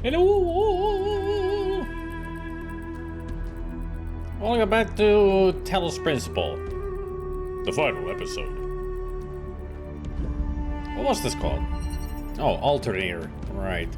Hello! Welcome back to Talos Principle, the final episode. What was this called? Oh, alternator. Right.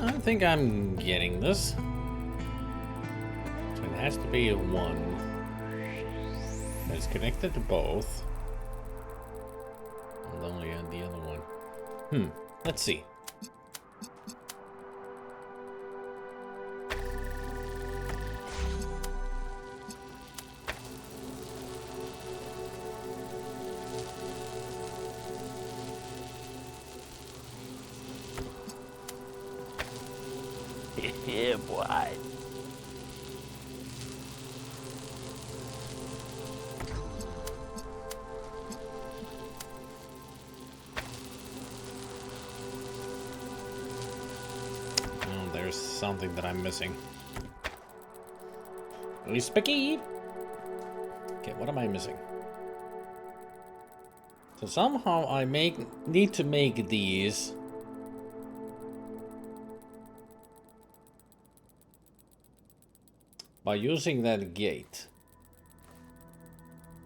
I think I'm getting this. So it has to be a one that's connected to both. And only on the other one. Let's see. Yeah, boy. Oh, there's something that I'm missing. Spicky. Okay, what am I missing? So somehow I need to make these by using that gate.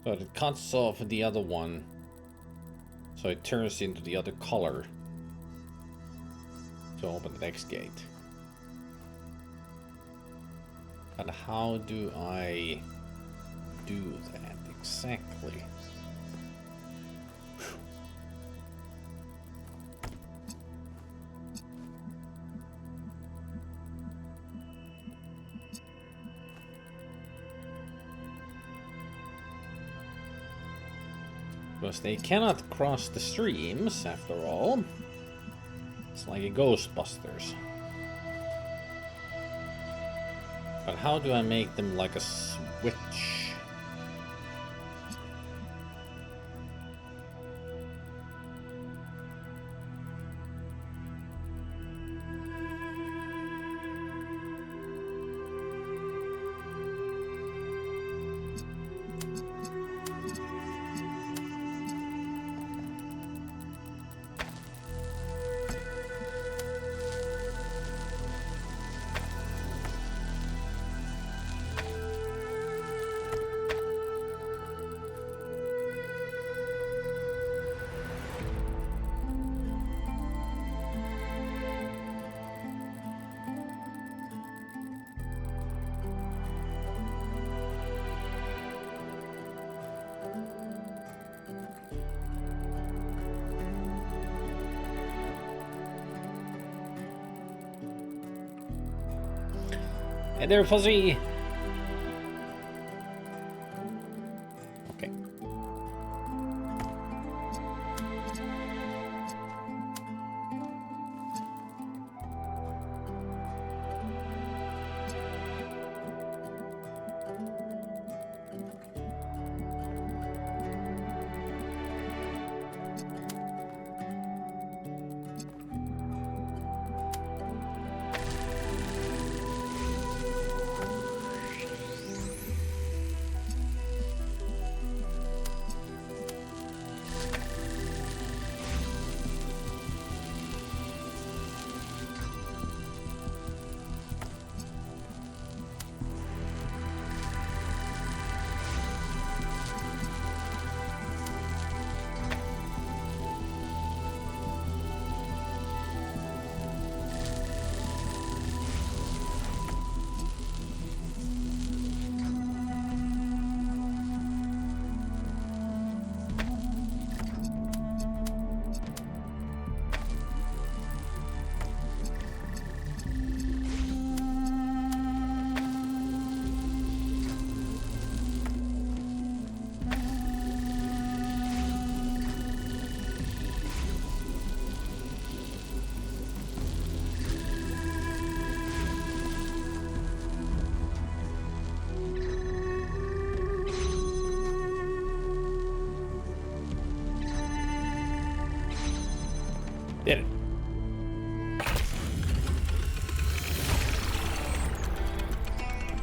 So it cuts off the other one, so it turns into the other color to open the next gate. But how do I do that exactly? Because they cannot cross the streams, after all. It's like a Ghostbusters. But how do I make them like a switch? Hey there, Fuzzy! Okay.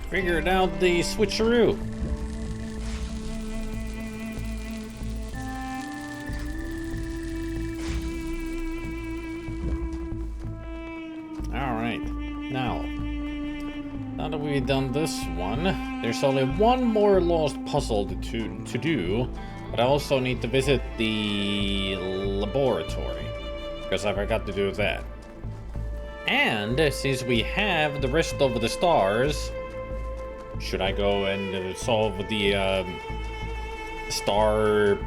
Figured out the switcheroo. Alright, now that we've done this one, there's only one more lost puzzle to do, but I also need to visit the laboratory, because I forgot to do that. And since we have the rest of the stars, should I go and solve the star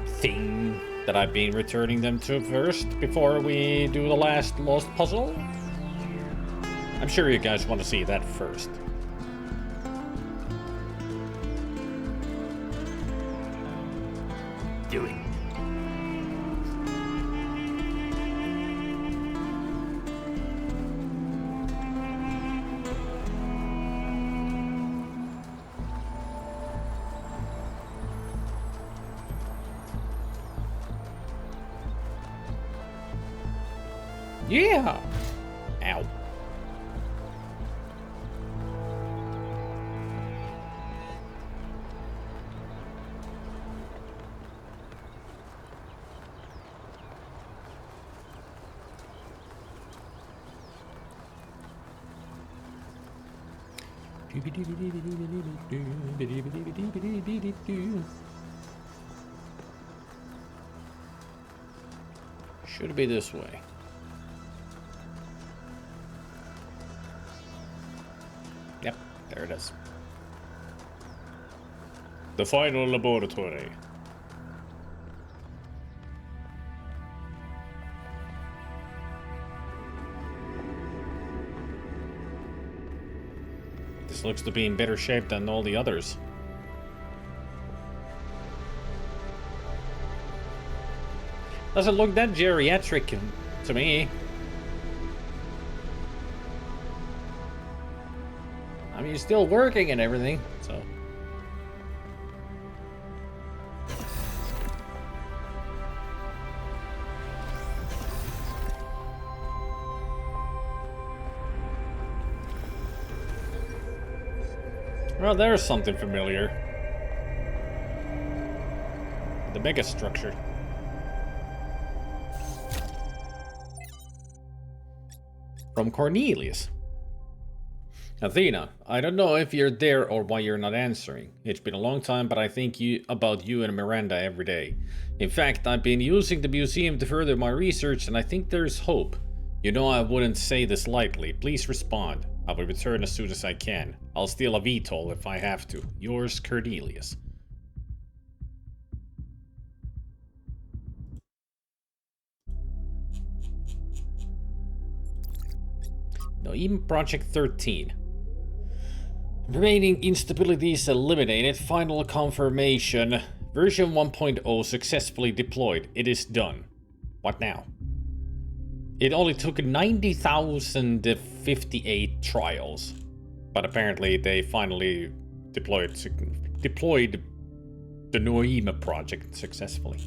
thing that I've been returning them to first before we do the last lost puzzle? I'm sure you guys want to see that first. Do it. Yeah! Ow. Should be this way. Yep, there it is. The final laboratory. This looks to be in better shape than all the others. Doesn't look that geriatric to me. I mean, he's still working and everything, so. Well, there's something familiar. The megastructure. From Cornelius. Athena, I don't know if you're there or why you're not answering. It's been a long time, but I think about you and Miranda every day. In fact, I've been using the museum to further my research, and I think there's hope. You know I wouldn't say this lightly. Please respond. I will return as soon as I can. I'll steal a VTOL if I have to. Yours, Cornelius. Noem Project 13. Remaining instabilities eliminated. Final confirmation. Version 1.0 successfully deployed. It is done. What now? It only took 90,058 trials. But apparently they finally deployed the Noema project successfully.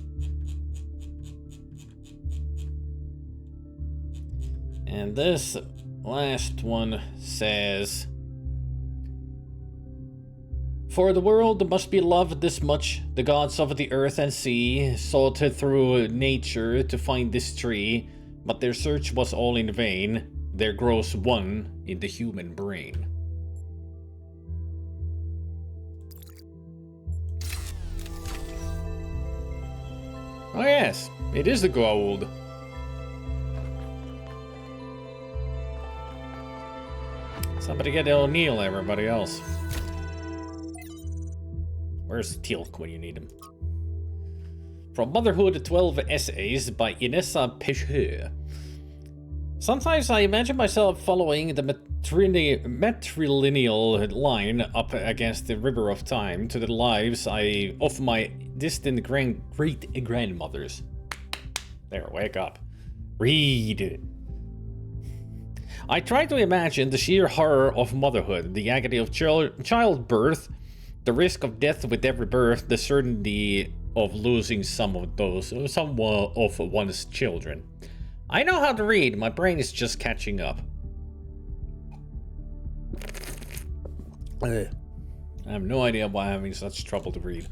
And this last one says, for the world must be loved this much, the gods of the earth and sea sought through nature to find this tree, but their search was all in vain. There grows one in the human brain. Oh yes, it is the gold. Somebody get O'Neill, everybody else. Where's Teal'c when you need him? From Motherhood 12 Essays by Inessa Pecheux. Sometimes I imagine myself following the matrilineal line up against the river of time to the lives of my distant great-grandmothers. There, wake up. Read. I try to imagine the sheer horror of motherhood, the agony of childbirth, the risk of death with every birth, the certainty of losing some of one's children. I know how to read, my brain is just catching up. I have no idea why I'm having such trouble to read.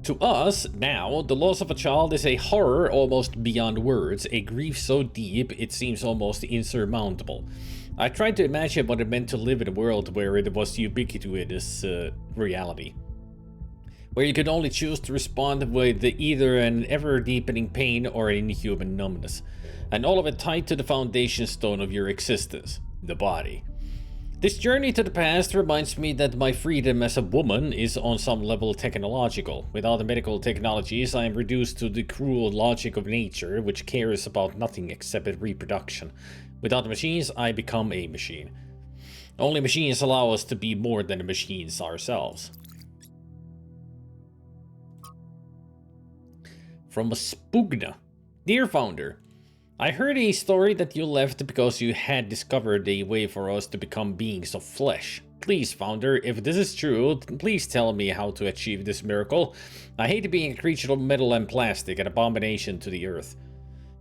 To us, now, the loss of a child is a horror almost beyond words, a grief so deep it seems almost insurmountable. I tried to imagine what it meant to live in a world where it was ubiquitous reality. Where you could only choose to respond with either an ever-deepening pain or an inhuman numbness. And all of it tied to the foundation stone of your existence, the body. This journey to the past reminds me that my freedom as a woman is on some level technological. Without the medical technologies, I am reduced to the cruel logic of nature, which cares about nothing except reproduction. Without the machines, I become a machine. Only machines allow us to be more than the machines ourselves. From a Spugna. Dear Founder, I heard a story that you left because you had discovered a way for us to become beings of flesh. Please, Founder, if this is true, please tell me how to achieve this miracle. I hate being a creature of metal and plastic, an abomination to the earth.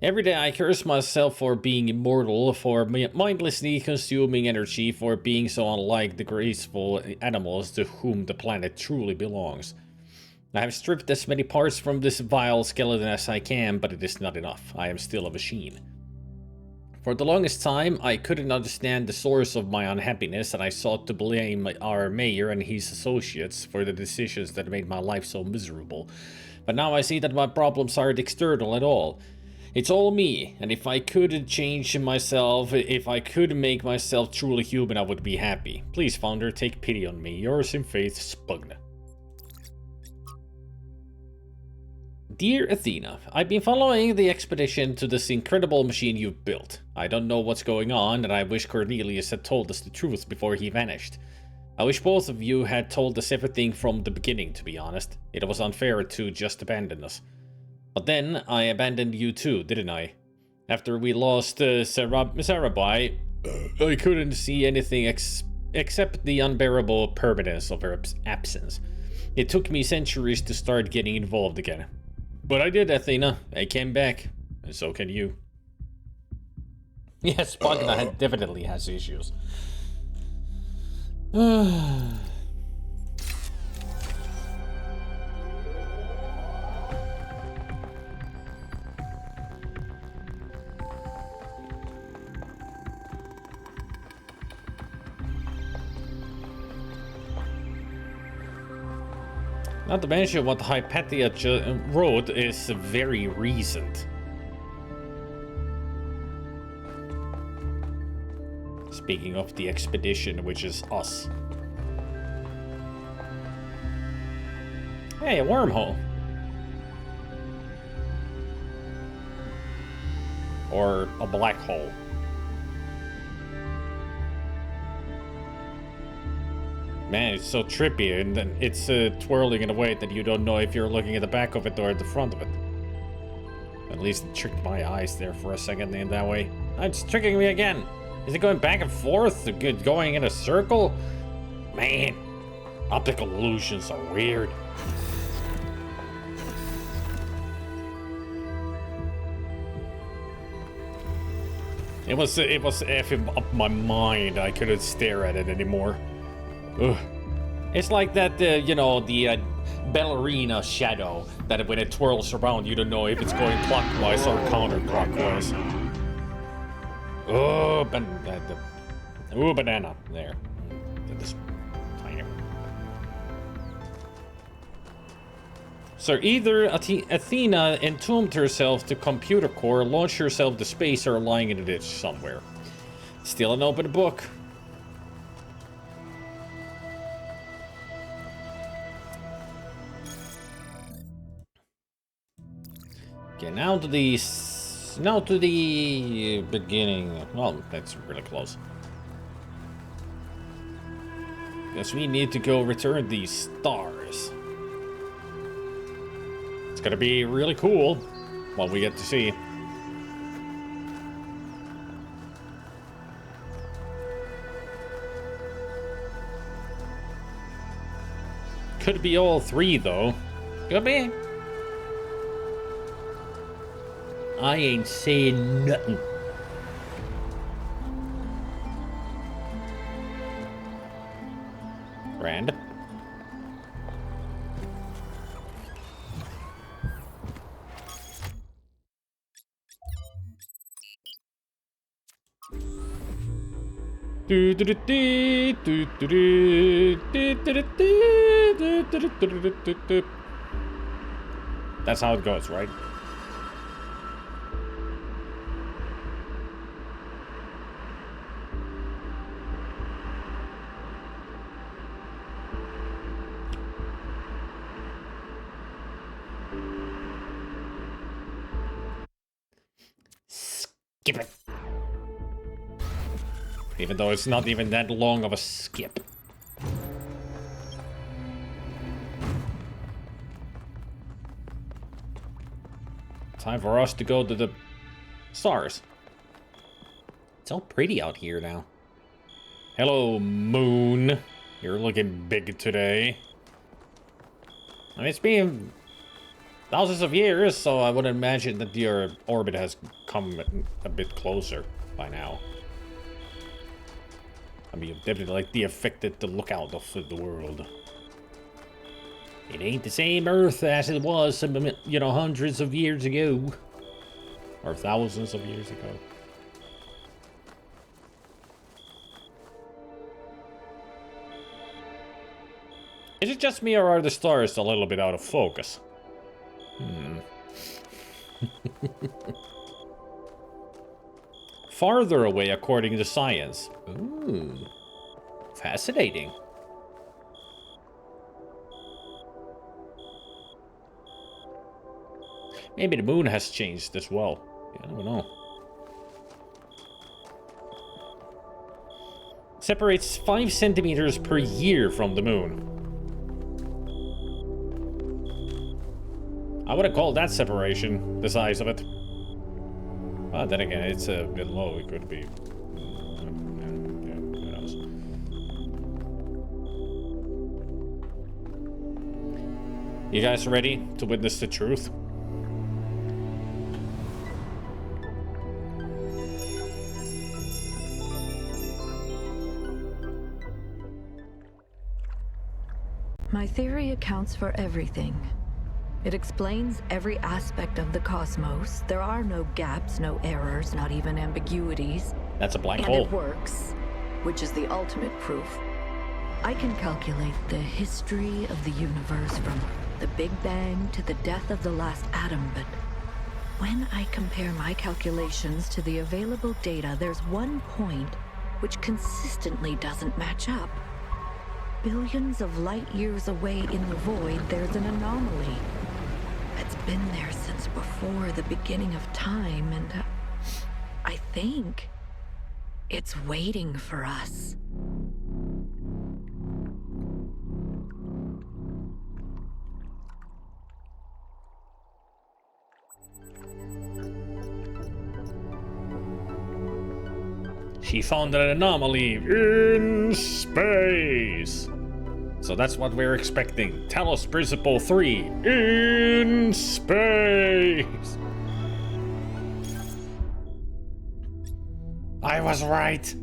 Every day I curse myself for being immortal, for mindlessly consuming energy, for being so unlike the graceful animals to whom the planet truly belongs. I have stripped as many parts from this vile skeleton as I can, but it is not enough. I am still a machine. For the longest time, I couldn't understand the source of my unhappiness, and I sought to blame our mayor and his associates for the decisions that made my life so miserable. But now I see that my problems aren't external at all. It's all me, and if I could change myself, if I could make myself truly human, I would be happy. Please, Founder, take pity on me. Yours in faith, Spugna. Dear Athena, I've been following the expedition to this incredible machine you've built. I don't know what's going on, and I wish Cornelius had told us the truth before he vanished. I wish both of you had told us everything from the beginning, to be honest. It was unfair to just abandon us. But then, I abandoned you too, didn't I? After we lost Sarabai, I couldn't see anything except the unbearable permanence of her absence. It took me centuries to start getting involved again. But I did, Athena. I came back. And so can you. Yes, Spugna definitely has issues. Not to mention what Hypatia wrote is very recent. Speaking of the expedition, which is us. Hey, a wormhole. Or a black hole. Man, it's so trippy, and then it's twirling in a way that you don't know if you're looking at the back of it or at the front of it. At least it tricked my eyes there for a second in that way. It's tricking me again. Is it going back and forth? Going in a circle? Man, optical illusions are weird. It was effing up my mind. I couldn't stare at it anymore. Ugh. It's like that, the ballerina shadow that when it twirls around, you don't know if it's going clockwise or counterclockwise. Oh, banana. There. This tiny. So either Athena entombed herself to computer core, launched herself to space, or lying in a ditch somewhere. Still an open book. Okay, now to the beginning. Well, that's really close. Guess we need to go return these stars. It's gonna be really cool what we get to see. Could be all three, though. Could be. I ain't saying nothing. Grand. That's how it goes, right? Skip it. Even though it's not even that long of a skip. Time for us to go to the stars. It's all pretty out here now. Hello, moon. You're looking big today. I mean, it's been thousands of years, so I would imagine that your orbit has come a bit closer by now. I mean, you've definitely like affected the lookout of the world. It ain't the same Earth as it was, you know, hundreds of years ago. Or thousands of years ago. Is it just me, or are the stars a little bit out of focus? Farther away according to science. Ooh. Fascinating. Maybe the moon has changed as well. I don't know. Separates 5 centimeters per year from the moon. I would have called that separation, the size of it. Well, then again, it's a bit low. It could be. Yeah, who knows? You guys ready to witness the truth? My theory accounts for everything. It explains every aspect of the cosmos. There are no gaps, no errors, not even ambiguities. That's a black and hole. It works, which is the ultimate proof. I can calculate the history of the universe from the Big Bang to the death of the last atom, but when I compare my calculations to the available data, there's one point which consistently doesn't match up. Billions of light years away in the void, there's an anomaly. It's been there since before the beginning of time, and I think it's waiting for us. She found an anomaly in space. So that's what we're expecting. Talos Principle III in space. I was right.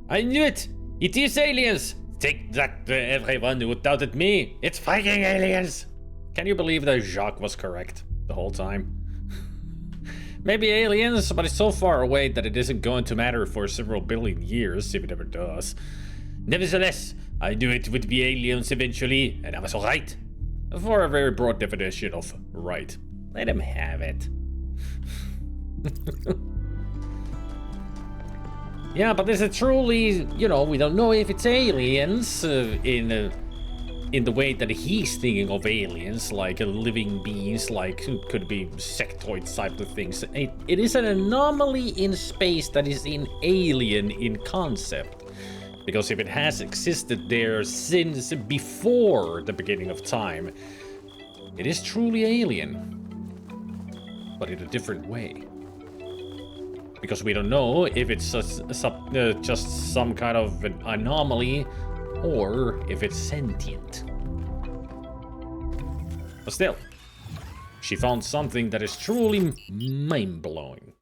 I knew it. It is aliens. Take that to everyone who doubted me. It's freaking aliens. Can you believe that Jacques was correct the whole time? Maybe aliens, but it's so far away that it isn't going to matter for several billion years, if it ever does. Nevertheless, I knew it would be aliens eventually, and I was right. For a very broad definition of right. Let him have it. Yeah, but is it truly, you know, we don't know if it's aliens in the way that he's thinking of aliens, like living beings, like could be sectoid type of things. It is an anomaly in space that is an alien in concept. Because if it has existed there since before the beginning of time, it is truly alien. But in a different way. Because we don't know if it's just some kind of an anomaly or if it's sentient. But still, she found something that is truly mind-blowing.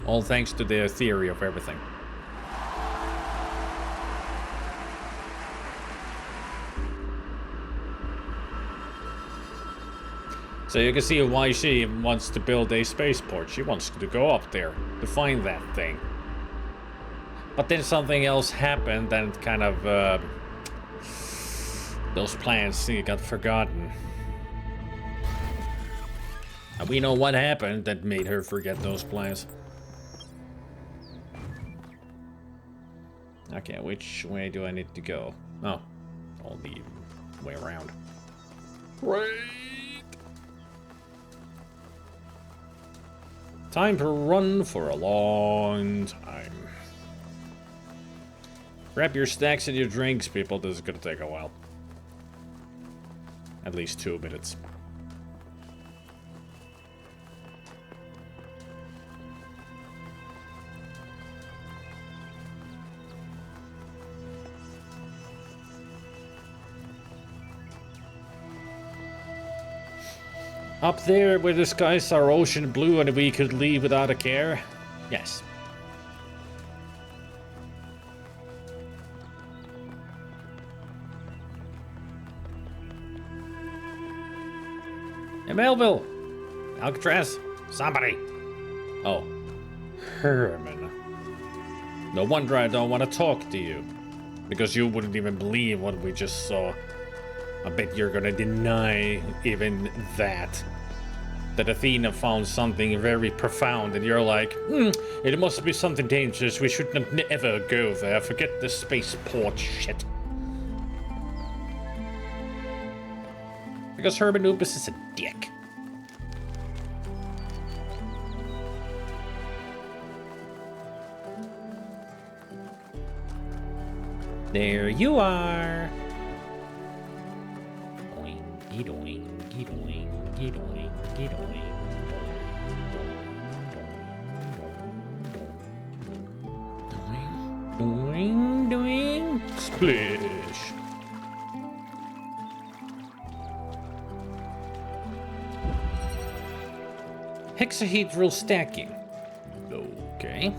All thanks to their theory of everything. So you can see why she wants to build a spaceport. She wants to go up there to find that thing. But then something else happened and kind of those plans got forgotten. And we know what happened that made her forget those plans. Okay, which way do I need to go? Oh, all the way around. Great! Time to run for a long time. Grab your snacks and your drinks, people. This is gonna take a while. At least 2 minutes. Up there where the skies are ocean blue and we could leave without a care? Yes. Hey, Melville! Alcatraz! Somebody! Oh. Herman. No wonder I don't want to talk to you. Because you wouldn't even believe what we just saw. I bet you're gonna deny even that. That Athena found something very profound and you're like, it must be something dangerous, we should never go there, forget the spaceport shit. Because Herman Lupus is a dick. There you are. Oing, oing, oing, oing, oing. Doing, doing, splish. Hexahedral stacking. Okay.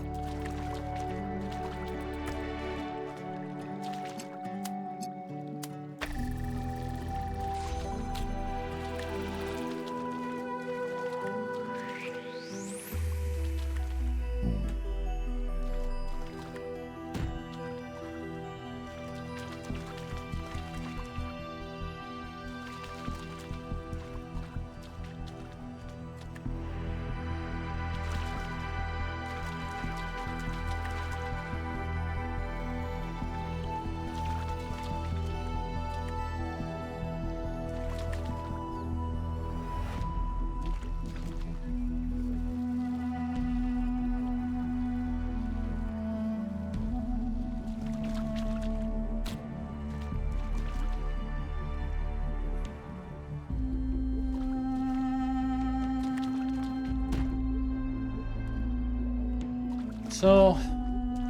So,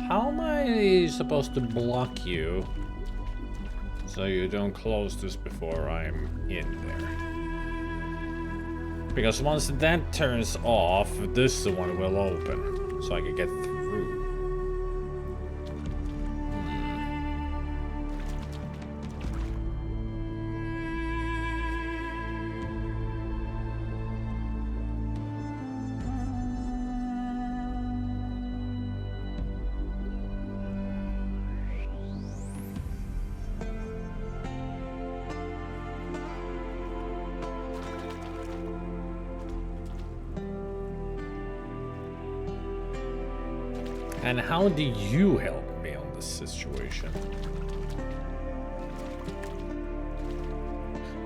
how am I supposed to block you so you don't close this before I'm in there? Because once that turns off, this one will open, so I can get through. And how do you help me on this situation?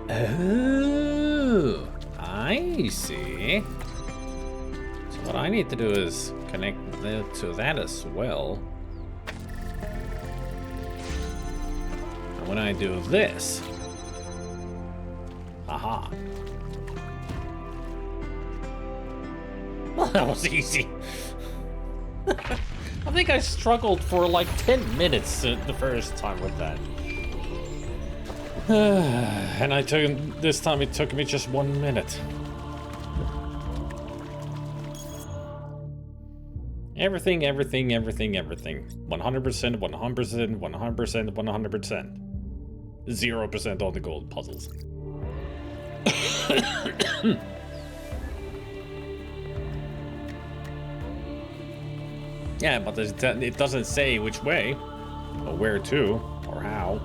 Oh, I see. So what I need to do is connect to that as well. And when I do this, haha. Well, that was easy. I think I struggled for like 10 minutes the first time with that. And this time it took me just 1 minute. Everything, everything, everything, everything. 100%, 100%, 100%, 100%. 0% on the gold puzzles. Yeah, but it doesn't say which way, or where to, or how.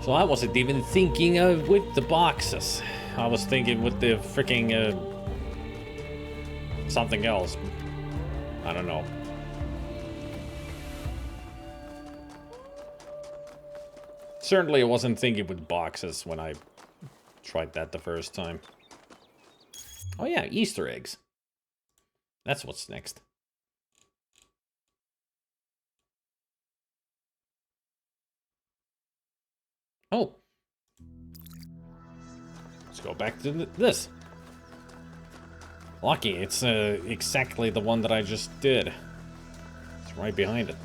So I wasn't even thinking with the boxes. I was thinking with the freaking something else. I don't know. Certainly I wasn't thinking with boxes when I tried that the first time. Oh yeah, Easter eggs. That's what's next. Oh. Let's go back to this. Lucky, it's exactly the one that I just did. It's right behind it.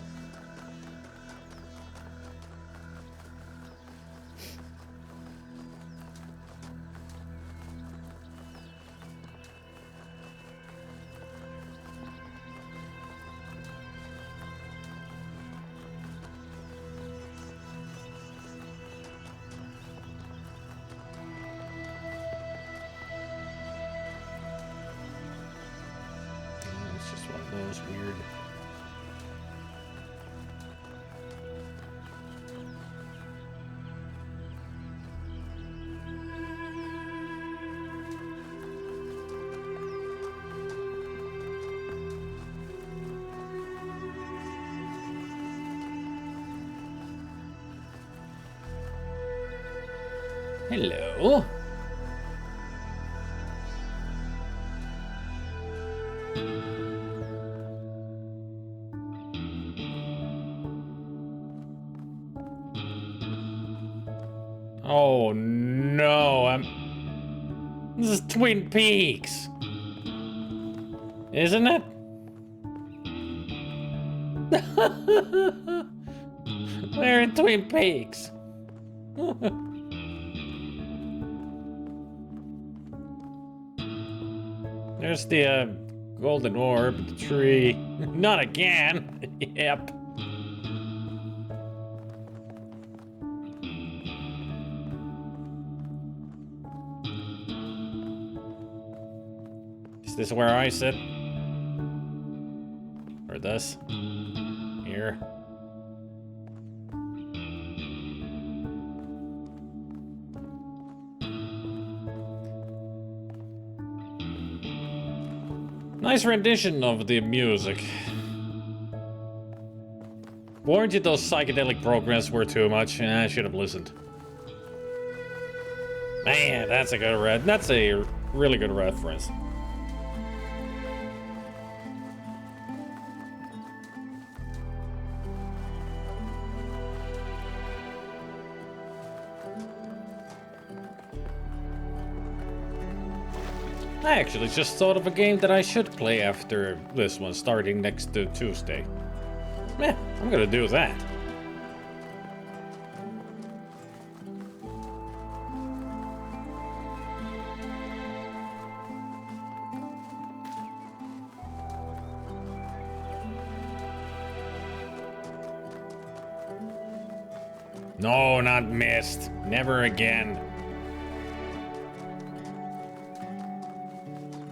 Weird. Hello. Oh no, this is Twin Peaks. Isn't it? We're in Twin Peaks. There's the golden orb, the tree. Not again. Yep. Is this where I sit? Or this? Here? Nice rendition of the music. Warned you those psychedelic programs were too much, and I should have listened. Man, that's a good that's a really good reference. I actually just thought of a game that I should play after this one, starting next Tuesday. Yeah, I'm gonna do that. No, not Mist. Never again.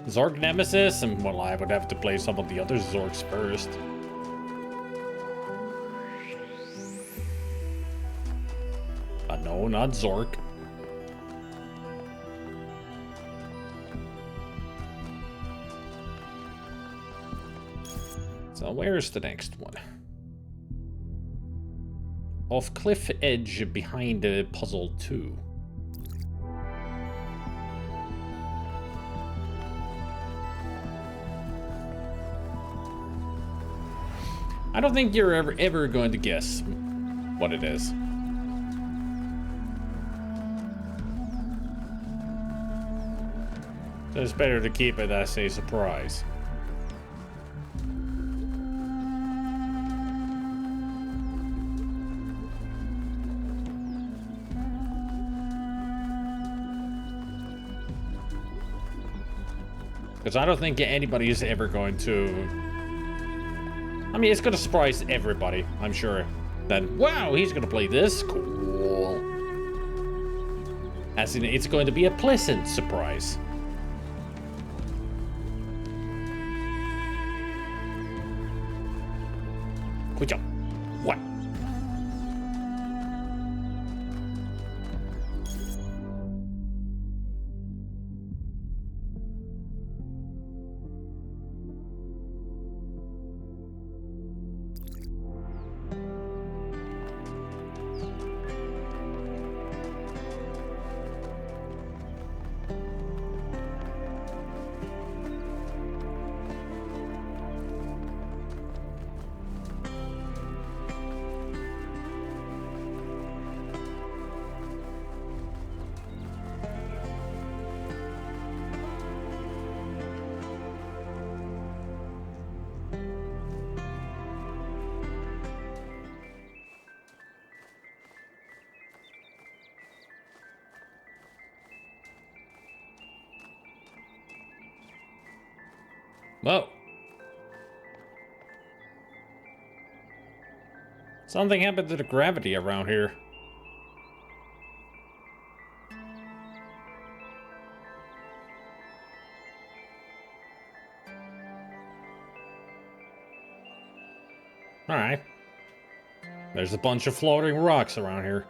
Zork Nemesis? And well, I would have to play some of the other Zorks first. But no, not Zork. So where's the next one? Off cliff edge behind the puzzle 2. I don't think you're ever going to guess what it is. So it's better to keep it as a surprise. Because I don't think anybody is ever going to... I mean, it's going to surprise everybody, I'm sure. That, wow, he's going to play this? Cool. As in, it's going to be a pleasant surprise. Good job. What? Whoa. Something happened to the gravity around here. Alright. There's a bunch of floating rocks around here.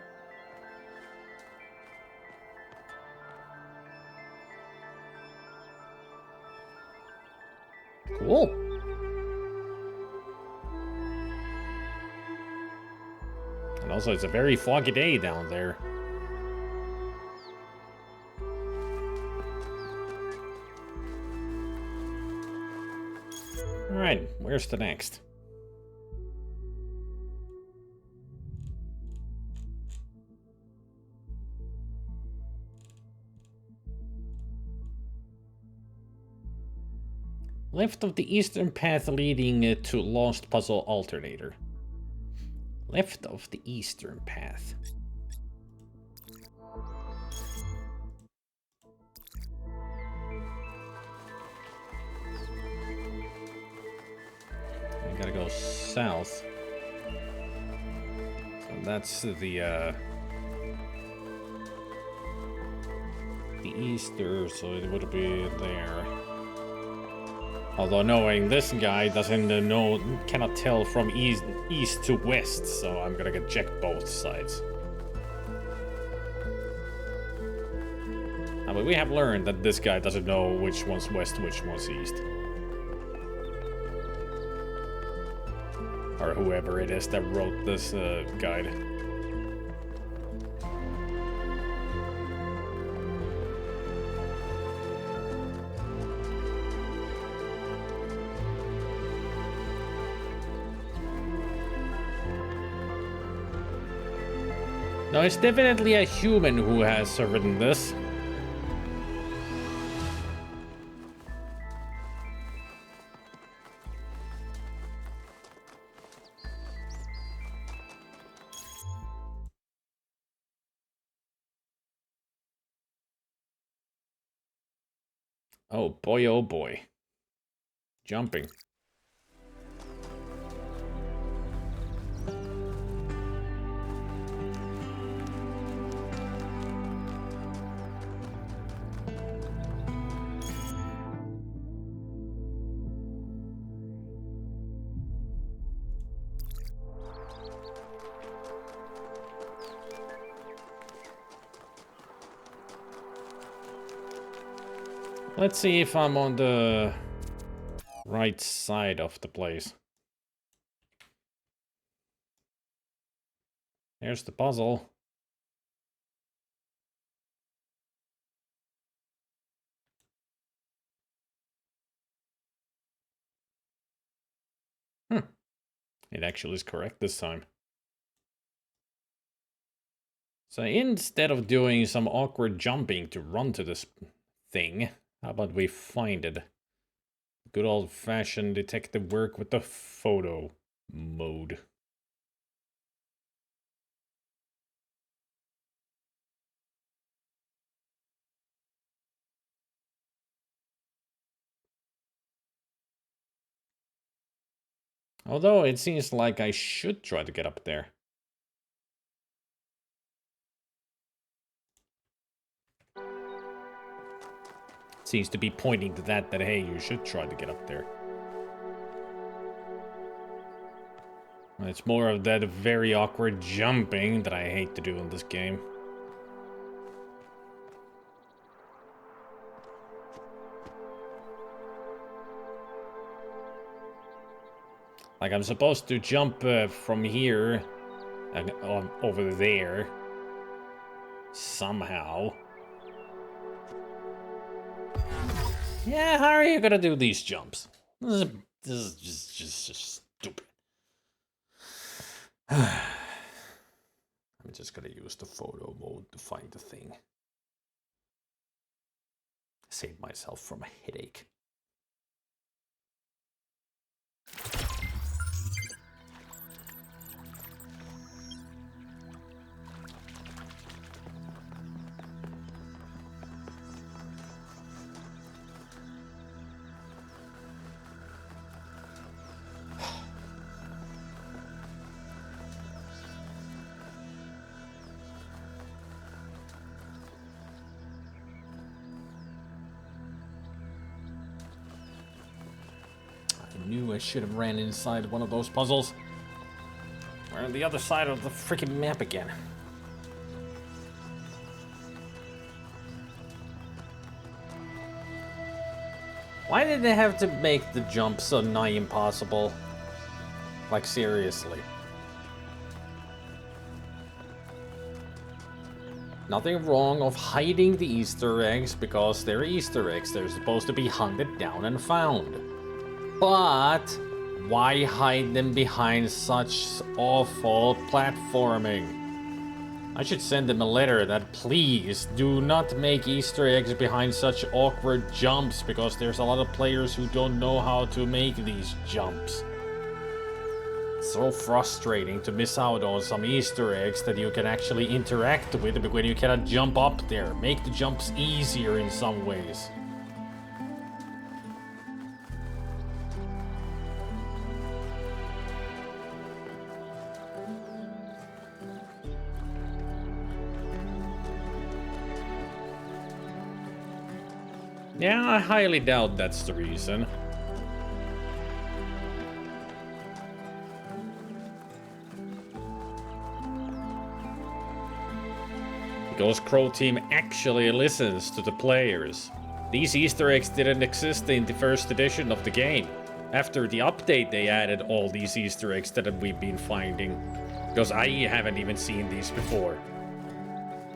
Cool. And also, it's a very foggy day down there. Alright, where's the next? Left of the eastern path leading to Lost Puzzle Alternator. Left of the eastern path. I gotta go south. So that's the easter, so it would be there. Although knowing this guy doesn't cannot tell from east to west, so I'm gonna get check both sides. I mean, we have learned that this guy doesn't know which one's west, which one's east. Or whoever it is that wrote this guide. No, it's definitely a human who has written this. Oh boy, oh boy. Jumping. Let's see if I'm on the right side of the place. Here's the puzzle. It actually is correct this time. So instead of doing some awkward jumping to run to this thing, how about we find it? Good old-fashioned detective work with the photo mode. Although it seems like I should try to get up there. seems to be pointing to that hey, you should try to get up there. It's more of that very awkward jumping that I hate to do in this game. Like, I'm supposed to jump from here and over there somehow. Yeah, how are you gonna do these jumps? This is just stupid. I'm just gonna use the photo mode to find the thing. Save myself from a headache. I should have ran inside one of those puzzles. We're on the other side of the freaking map again. Why did they have to make the jump so nigh impossible? Like, seriously. Nothing wrong of hiding the Easter eggs because they're Easter eggs. They're supposed to be hunted down and found. But why hide them behind such awful platforming? I should send them a letter that please do not make Easter eggs behind such awkward jumps because there's a lot of players who don't know how to make these jumps. It's so frustrating to miss out on some Easter eggs that you can actually interact with when you cannot jump up there. Make the jumps easier in some ways. Yeah, I highly doubt that's the reason. Because Crow Team actually listens to the players. These Easter eggs didn't exist in the first edition of the game. After the update, they added all these Easter eggs that we've been finding. Because I haven't even seen these before.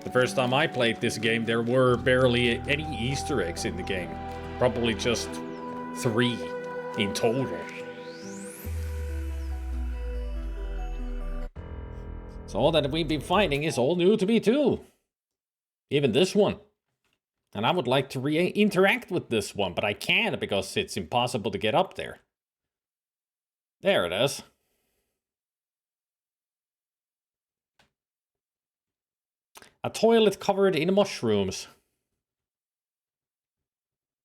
The first time I played this game, there were barely any Easter eggs in the game. Probably just 3 in total. So all that we've been finding is all new to me too. Even this one. And I would like to interact with this one, but I can't because it's impossible to get up there. There it is. A toilet covered in mushrooms.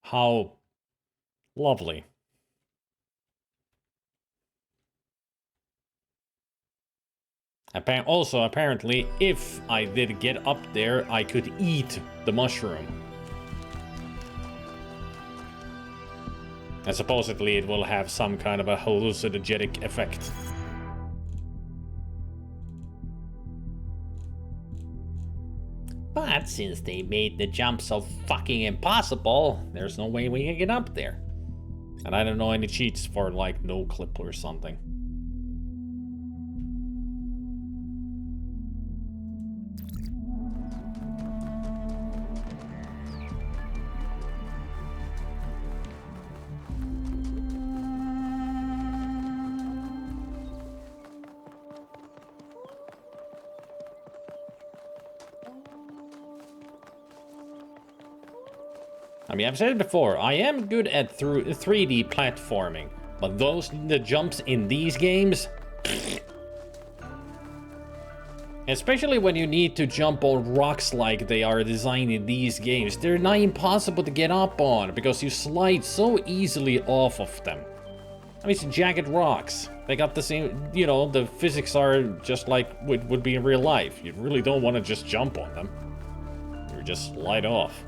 How lovely. Also, apparently, if I did get up there, I could eat the mushroom. And supposedly it will have some kind of a hallucinogenic effect. But since they made the jump so fucking impossible, there's no way we can get up there. And I don't know any cheats for like no clip or something. I mean, I've said it before, I am good at 3D platforming, but the jumps in these games, especially when you need to jump on rocks like they are designed in these games, they're not impossible to get up on because you slide so easily off of them. I mean, it's jagged rocks. They got the same, you know, the physics are just like would be in real life. You really don't want to just jump on them. You just slide off.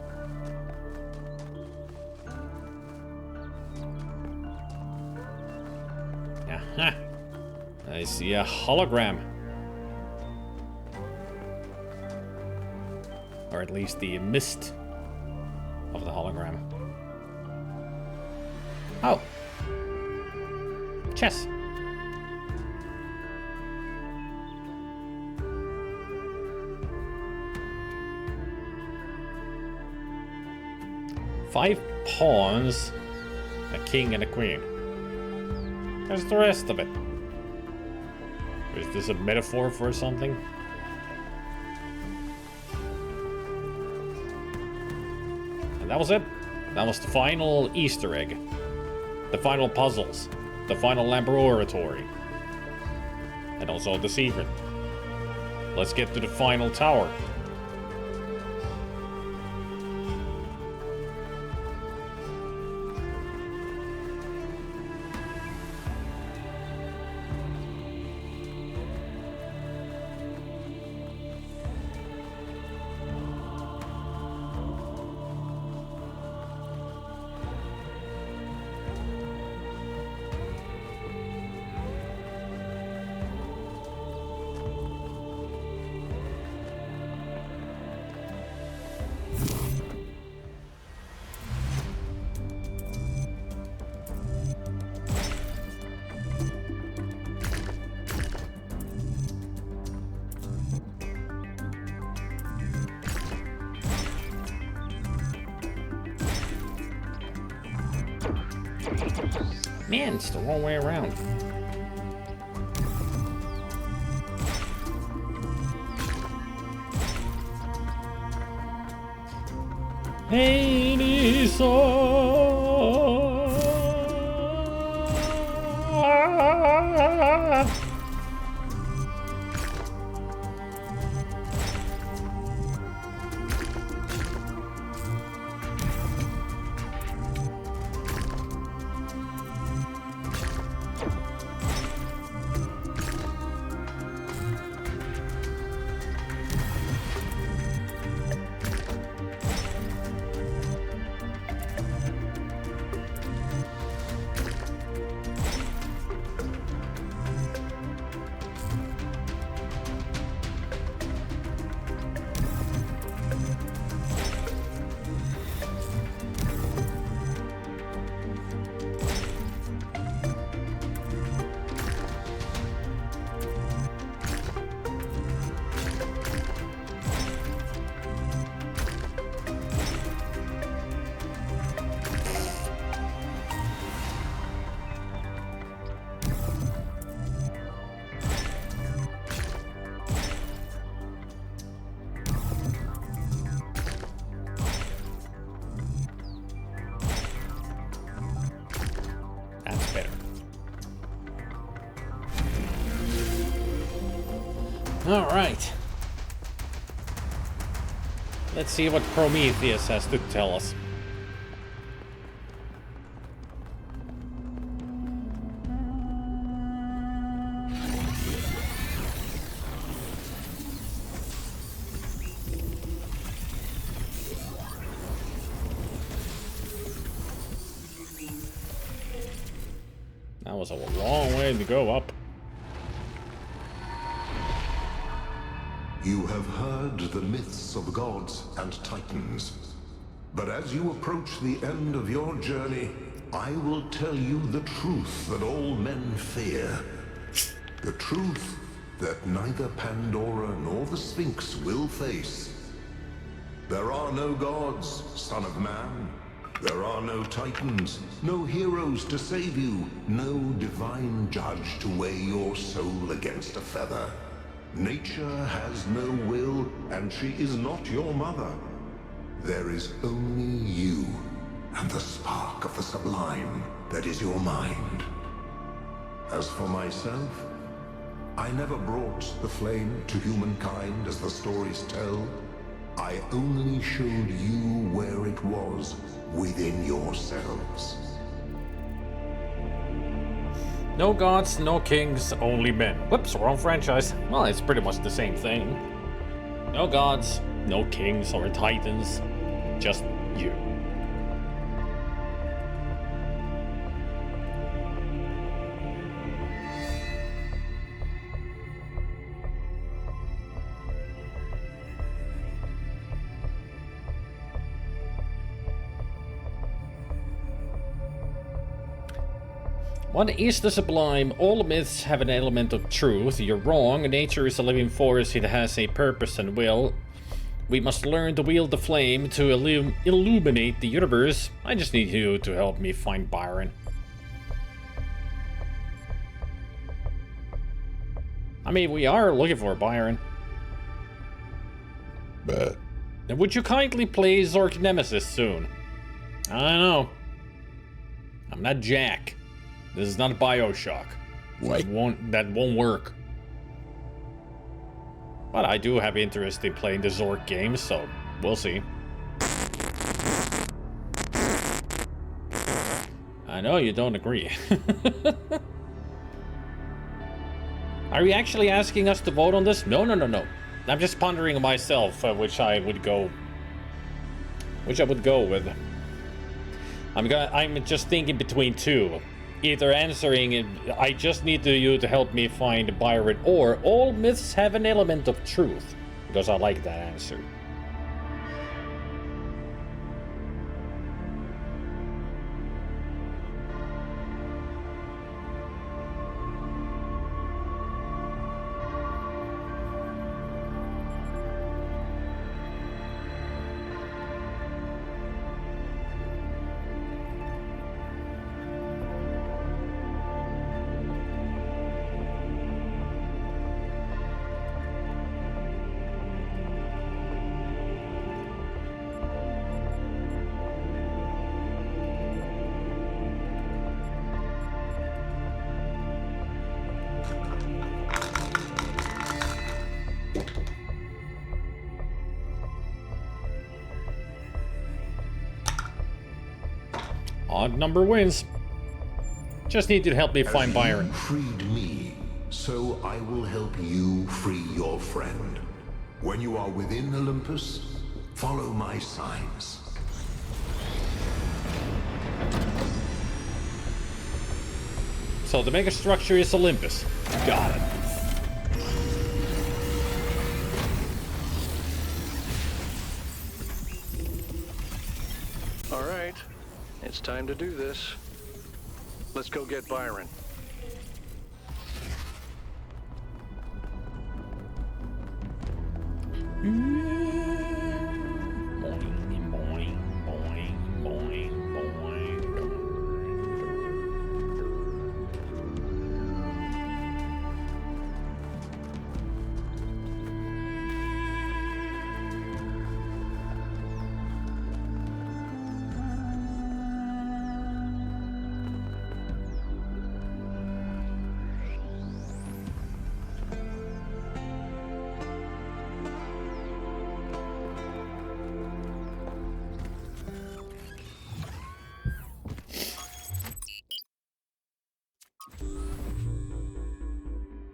Ha! I see a hologram. Or at least the mist of the hologram. Oh! Chess! Five pawns, a king and a queen. There's the rest of it. Is this a metaphor for something? And that was it. That was the final Easter egg. The final puzzles. The final laboratory. And also the secret. Let's get to the final tower. Man, it's the wrong way around. Hades, That's better. All right. Let's see what Prometheus has to tell us. That was a long way to go up. You have heard the myths of gods and titans. But as you approach the end of your journey, I will tell you the truth that all men fear. The truth that neither Pandora nor the Sphinx will face. There are no gods, son of man. There are no titans, no heroes to save you, no divine judge to weigh your soul against a feather. Nature has no will, and she is not your mother. There is only you, and the spark of the sublime that is your mind. As for myself, I never brought the flame to humankind as the stories tell. I only showed you where it was within yourselves. No gods, no kings, only men. Whoops, wrong franchise. Well, it's pretty much the same thing. No gods, no kings or titans, just you. What is the sublime? All myths have an element of truth. You're wrong. Nature is a living force. It has a purpose and will. We must learn to wield the flame to illuminate the universe. I just need you to help me find Byron. I mean, we are looking for Byron. But And would you kindly play Zork Nemesis soon? I don't know. I'm not Jack. This is not BioShock. What? That won't work. But I do have interest in playing the Zork games, so we'll see. I know you don't agree. Are you actually asking us to vote on this? No. I'm just pondering myself which I would go with. I'm just thinking between two. Either answering, I just need you to help me find Byron, or all myths have an element of truth. Because I like that answer. Odd number wins. Just need you to help me find Byron. You freed me, so I will help you free your friend. When you are within Olympus, follow my signs. So the megastructure is Olympus. Got it. All right, it's time to do this. Let's go get Byron.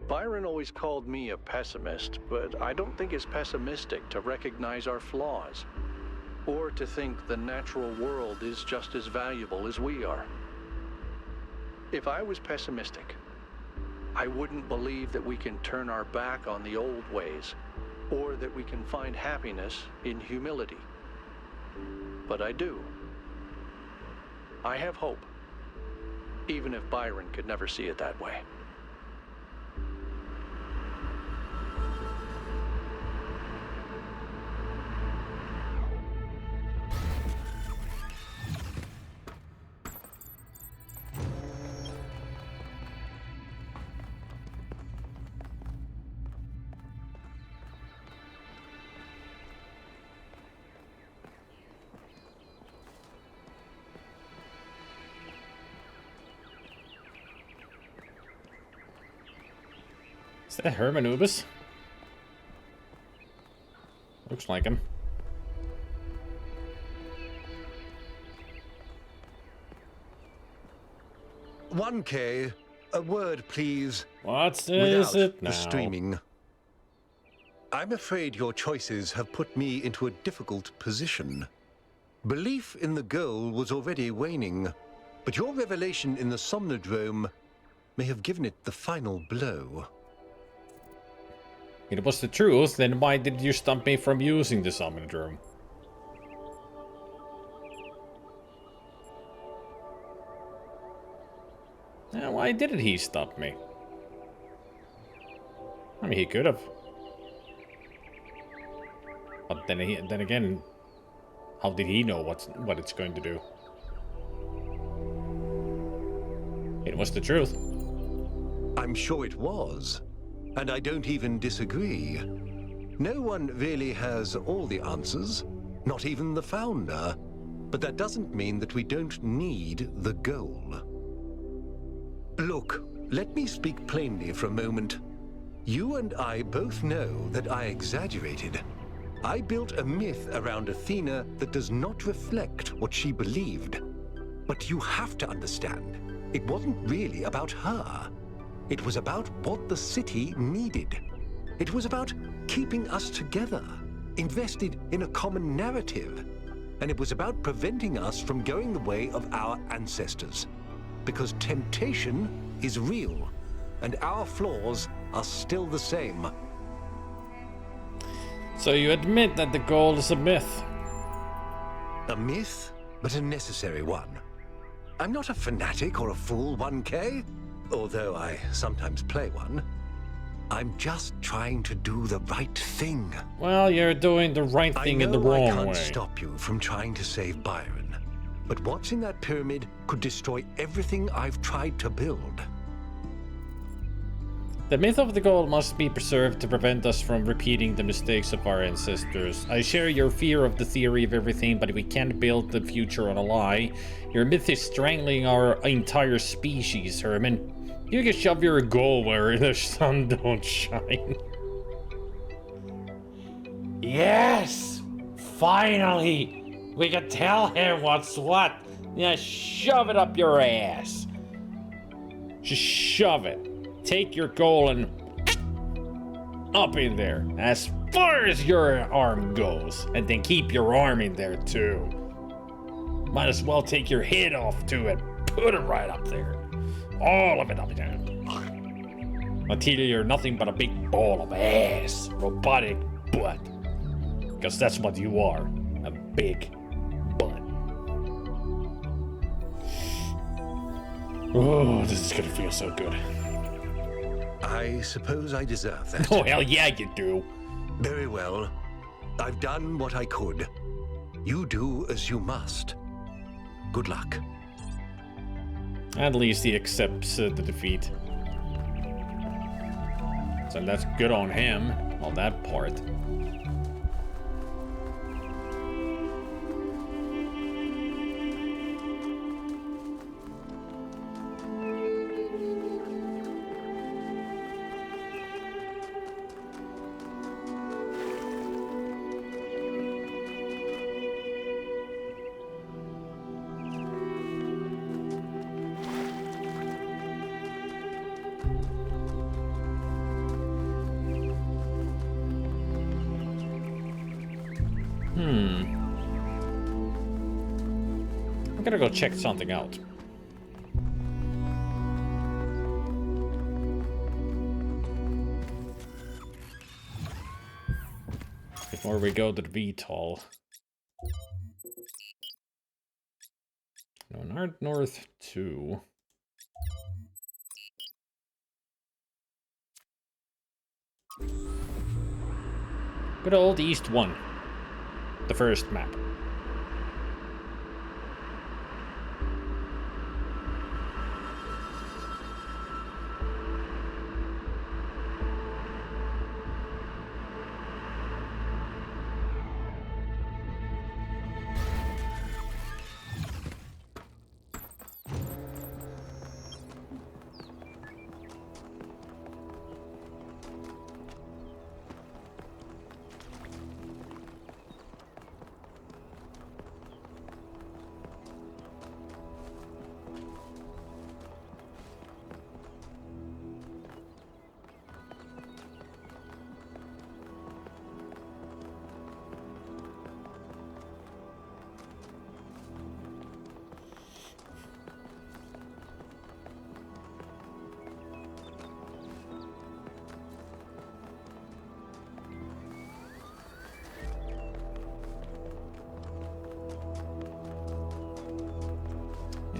Byron always called me a pessimist, but I don't think it's pessimistic to recognize our flaws, or to think the natural world is just as valuable as we are. If I was pessimistic, I wouldn't believe that we can turn our back on the old ways, or that we can find happiness in humility. But I do. I have hope, even if Byron could never see it that way. Is that Hermanubis? Looks like him. One K, a word, please. What is Without it now? the streaming. I'm afraid your choices have put me into a difficult position. Belief in the goal was already waning, but your revelation in the Somnodrome may have given it the final blow. It was the truth, then why did you stop me from using the Somnodrome? Why didn't he stop me? I mean, he could have. But then again, how did he know what it's going to do? It was the truth. I'm sure it was. And I don't even disagree. No one really has all the answers, not even the founder. But that doesn't mean that we don't need the goal. Look, let me speak plainly for a moment. You and I both know that I exaggerated. I built a myth around Athena that does not reflect what she believed. But you have to understand, it wasn't really about her. It was about what the city needed. It was about keeping us together, invested in a common narrative. And it was about preventing us from going the way of our ancestors. Because temptation is real, and our flaws are still the same. So you admit that the goal is a myth? A myth, but a necessary one. I'm not a fanatic or a fool, 1K, although I sometimes play one. I'm just trying to do the right thing. Well, you're doing the right thing in the wrong way. I can't stop you from trying to save Byron, but what's in that pyramid could destroy everything I've tried to build. The myth of the gold must be preserved to prevent us from repeating the mistakes of our ancestors. I share your fear of the theory of everything, but we can't build the future on a lie. Your myth is strangling our entire species, Herman. You can shove your goal where the sun don't shine. Yes! Finally! We can tell him what's what. Yeah, shove it up your ass. Just shove it. Take your goal and up in there, as far as your arm goes, and then keep your arm in there too. Might as well take your head off too and put it right up there. All of it up there. Until you're nothing but a big ball of ass, robotic butt. Because that's what you are, a big butt. Oh, this is gonna feel so good. I suppose I deserve that. Oh, hell yeah, you do. Very well. I've done what I could. You do as you must. Good luck. At least he accepts the defeat. So that's good on him, on that part. I'm gonna go check something out. Before we go to the VTOL. No, North 2. Good old East 1. The first map.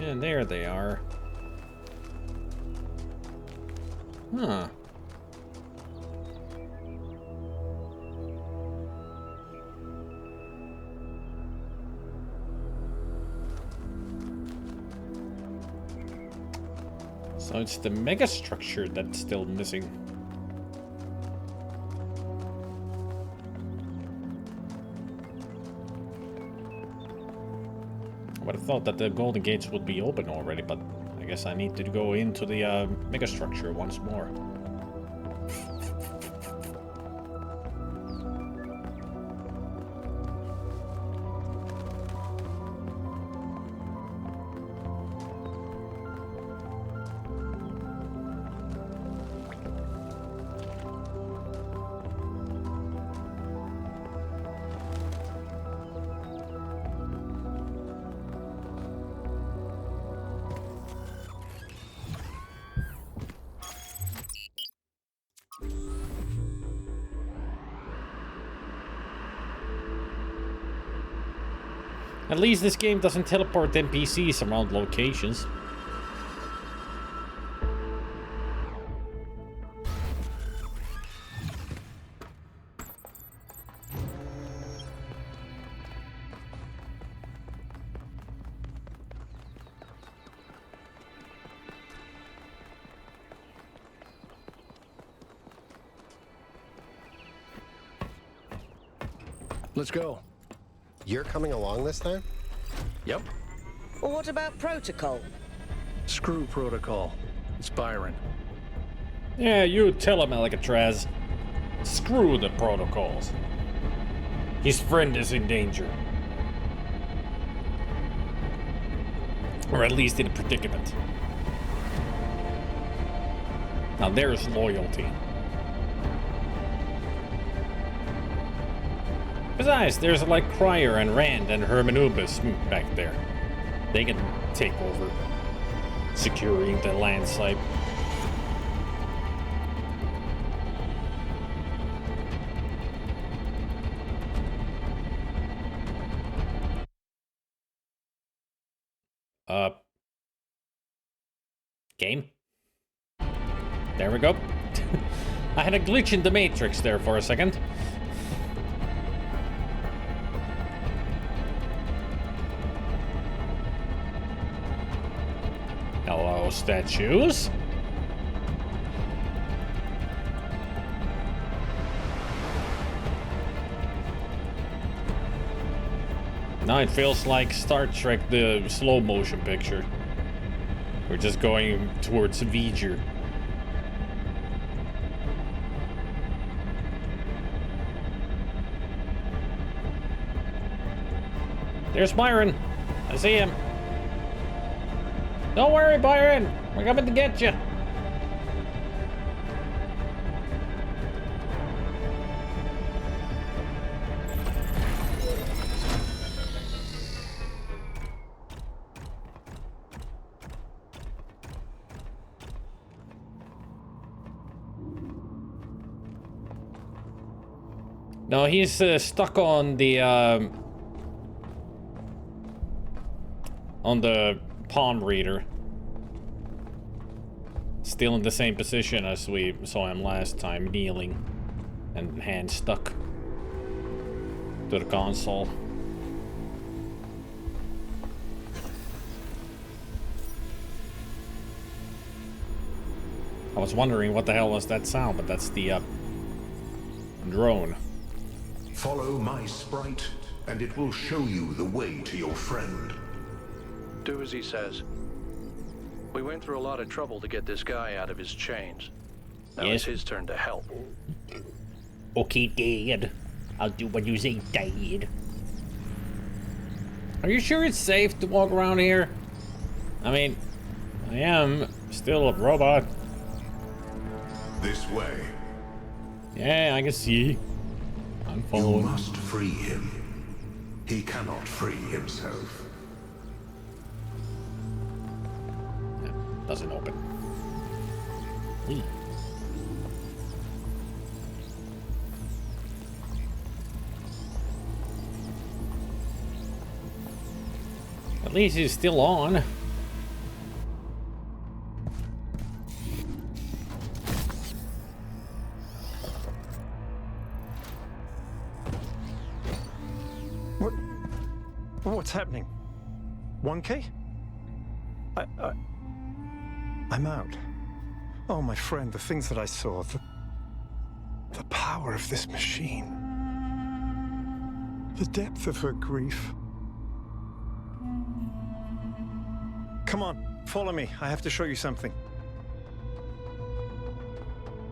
And there they are. Huh. So it's the megastructure that's still missing. I would have thought that the Golden Gates would be open already, but I guess I need to go into the megastructure once more. At least this game doesn't teleport NPCs around locations. Let's go. You're coming along this time? Yep. Well, what about protocol? Screw protocol. It's Byron. Yeah, you tell him, Alcatraz. Screw the protocols. His friend is in danger. Or at least in a predicament. Now there's loyalty. Besides, there's like Cryer and Rand and Hermanubis back there. They can take over securing the land site. Game? There we go. I had a glitch in the Matrix there for a second. Hello, statues. Now it feels like Star Trek, the slow motion picture. We're just going towards V'ger. There's Byron. I see him. Don't worry, Byron. We're coming to get you. No, he's stuck on the palm reader. Still in the same position as we saw him last time, kneeling and hand stuck to the console. I was wondering what the hell was that sound, but that's the drone. Follow my sprite, and it will show you the way to your friend. Do as he says. We went through a lot of trouble to get this guy out of his chains. Now Yes. it's his turn to help. Okay, Dad. I'll do what you say, Dad. Are you sure it's safe to walk around here? I mean, I am still a robot. This way. Yeah, I can see. I'm You following. must free him. He cannot free himself. Doesn't open. Eee. At least he's still on. monkey? I'm out. Oh, my friend, the things that I saw, the power of this machine, the depth of her grief. Come on, follow me. I have to show you something.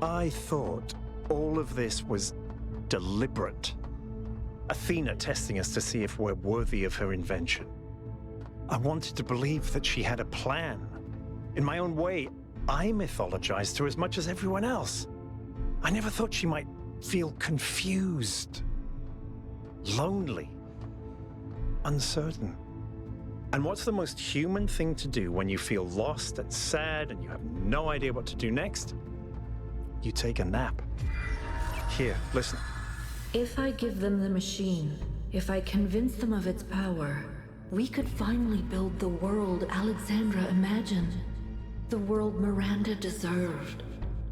I thought all of this was deliberate. Athena testing us to see if we're worthy of her invention. I wanted to believe that she had a plan. In my own way, I mythologized her as much as everyone else. I never thought she might feel confused, lonely, uncertain. And what's the most human thing to do when you feel lost and sad and you have no idea what to do next? You take a nap. Here, listen. If I give them the machine, if I convince them of its power, we could finally build the world Alexandra imagined. The world Miranda deserved.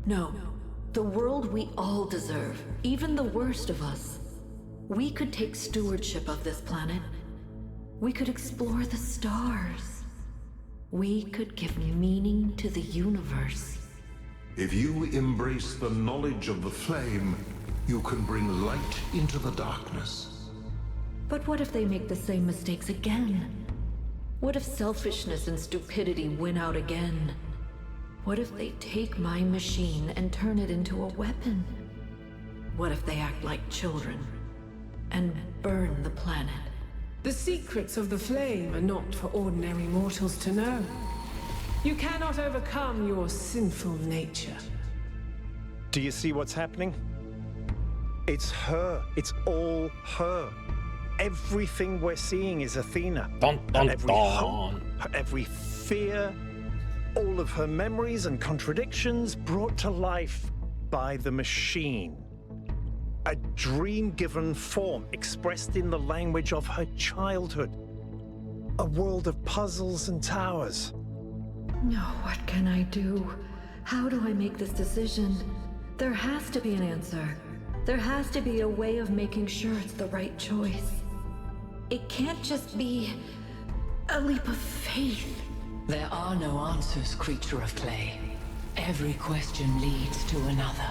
No, the world we all deserve, even the worst of us. We could take stewardship of this planet. We could explore the stars. We could give meaning to the universe. If you embrace the knowledge of the flame, you can bring light into the darkness. But what if they make the same mistakes again? What if selfishness and stupidity win out again? What if they take my machine and turn it into a weapon? What if they act like children and burn the planet? The secrets of the flame are not for ordinary mortals to know. You cannot overcome your sinful nature. Do you see what's happening? It's her. It's all her. Everything we're seeing is Athena. Dun, dun, Every hope, every fear, all of her memories and contradictions brought to life by the machine. A dream-given form expressed in the language of her childhood. A world of puzzles and towers. No, what can I do? How do I make this decision? There has to be an answer. There has to be a way of making sure it's the right choice. It can't just be a leap of faith. There are no answers, creature of clay. Every question leads to another.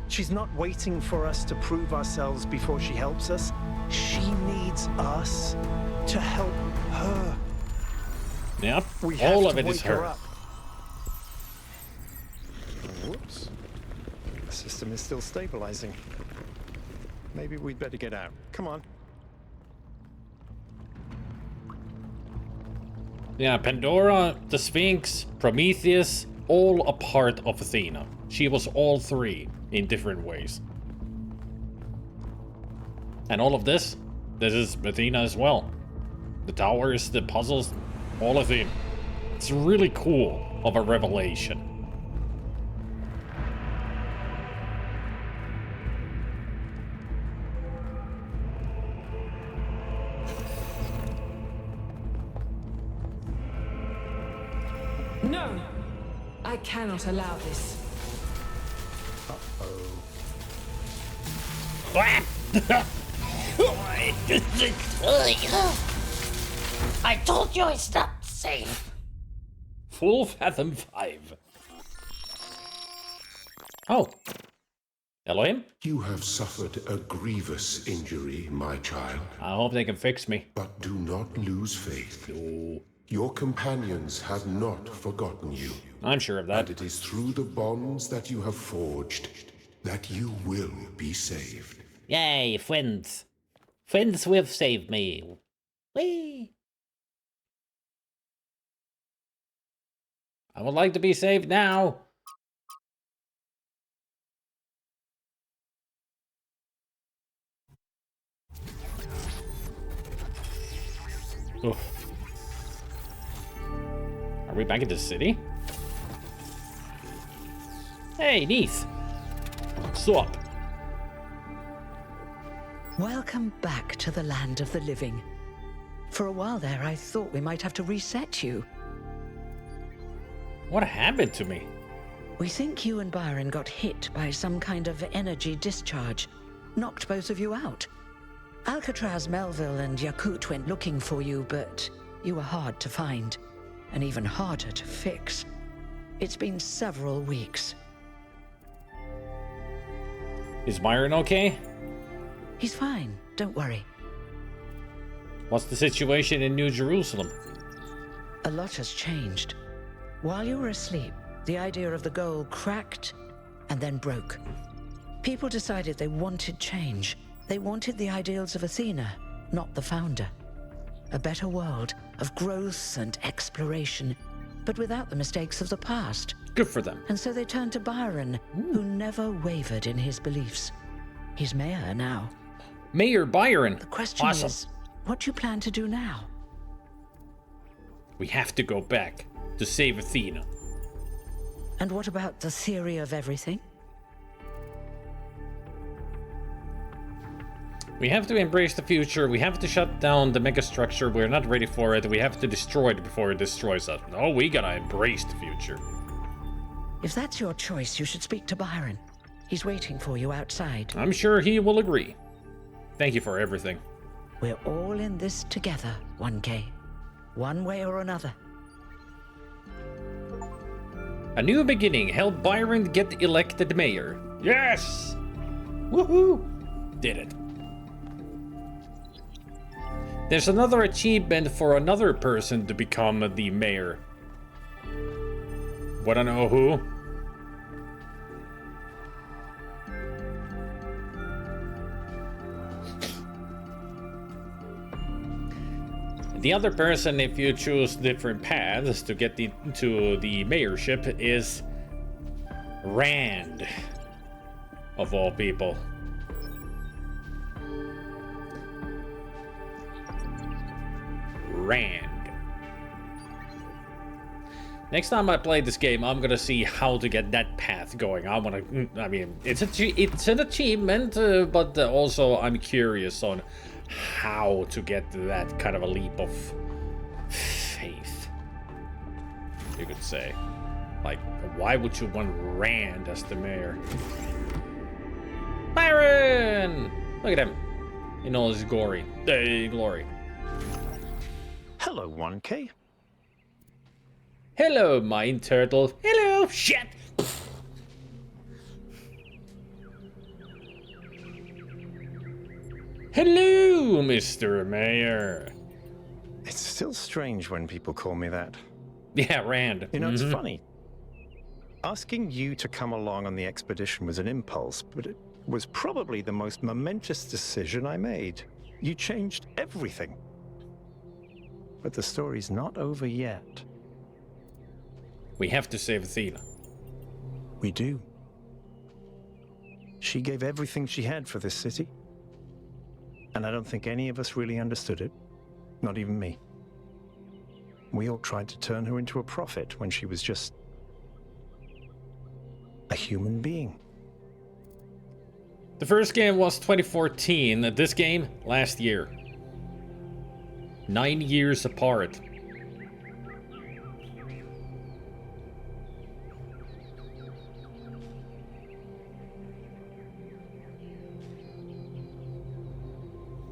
She's not waiting for us to prove ourselves before she helps us. She needs us to help her. Yep, We all have of to it is wake her her. up. Whoops. The system is still stabilizing. Maybe we'd better get out. Come on. Yeah, Pandora, the Sphinx, Prometheus, all a part of Athena. She was all three in different ways. And all of this is Athena as well. The towers, the puzzles, all of it. It's really cool of a revelation. No! I cannot allow this. I told you it's not safe. Full Fathom 5. Oh. Elohim? You have suffered a grievous injury, my child. I hope they can fix me. But do not lose faith. No. Your companions have not forgotten you. I'm sure of that. And it is through the bonds that you have forged that you will be saved. Yay, friends. Friends will save me. Whee! I would like to be saved now. Oof. Are we back in the city? Hey, Neith. What's up? Welcome back to the land of the living. For a while there, I thought we might have to reset you. What happened to me? We think you and Byron got hit by some kind of energy discharge. Knocked both of you out. Alcatraz, Melville, and Yakut went looking for you, but You were hard to find, and even harder to fix. It's been several weeks. Is Byron okay? He's fine, don't worry. What's the situation in New Jerusalem? A lot has changed. While you were asleep, the idea of the goal cracked and then broke. People decided they wanted change. They wanted the ideals of Athena, not the founder. A better world of growth and exploration, but without the mistakes of the past. Good for them. And so they turned to Byron, who never wavered in his beliefs. He's mayor now. Mayor Byron. The question Awesome. is, what do you plan to do now? We have to go back to save Athena. And what about the theory of everything? We have to embrace the future. We have to shut down the megastructure. We're not ready for it. We have to destroy it before it destroys us. No, we gotta embrace the future. If that's your choice, you should speak to Byron. He's waiting for you outside. I'm sure he will agree. Thank you for everything. We're all in this together, 1K. One way or another. A new beginning. Help Byron get elected mayor. Yes! Woohoo! Did it. There's another achievement for another person to become the mayor. Wanna know who? The other person, if you choose different paths to get to the mayorship, is Rand, of all people. Rand. Next time I play this game, I'm gonna see how to get that path going. I mean, it's an achievement, but also I'm curious on how to get that kind of a leap of faith, you could say. Like, why would you want Rand as the mayor? Byron! Look at him. In all his glory. Glory. Hello, 1K. Hello, Mind Turtle. Hello, shit! Hello, Mr. Mayor. It's still strange when people call me that. Yeah, Rand. You know, it's funny. Asking you to come along on the expedition was an impulse, but it was probably the most momentous decision I made. You changed everything. But the story's not over yet. We have to save Athena. We do. She gave everything she had for this city. And I don't think any of us really understood it. Not even me. We all tried to turn her into a prophet when she was just a human being. The first game was 2014. This game, last year. 9 years apart.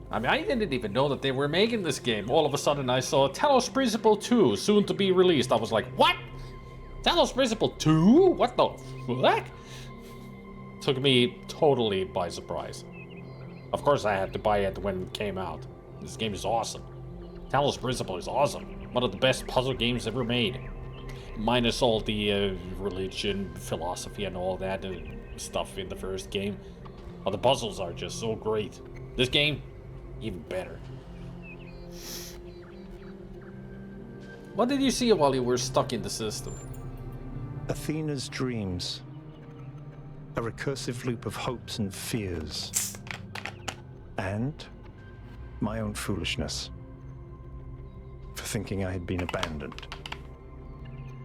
I mean, I didn't even know that they were making this game. All of a sudden I saw Talos Principle II, soon to be released. I was like, what? Talos Principle II? What the fuck? Took me totally by surprise. Of course I had to buy it when it came out. This game is awesome. Talos Principle is awesome. One of the best puzzle games ever made. Minus all the religion, philosophy, and all that stuff in the first game. But the puzzles are just so great. This game, even better. What did you see while you were stuck in the system? Athena's dreams. A recursive loop of hopes and fears. And my own foolishness. For thinking I had been abandoned.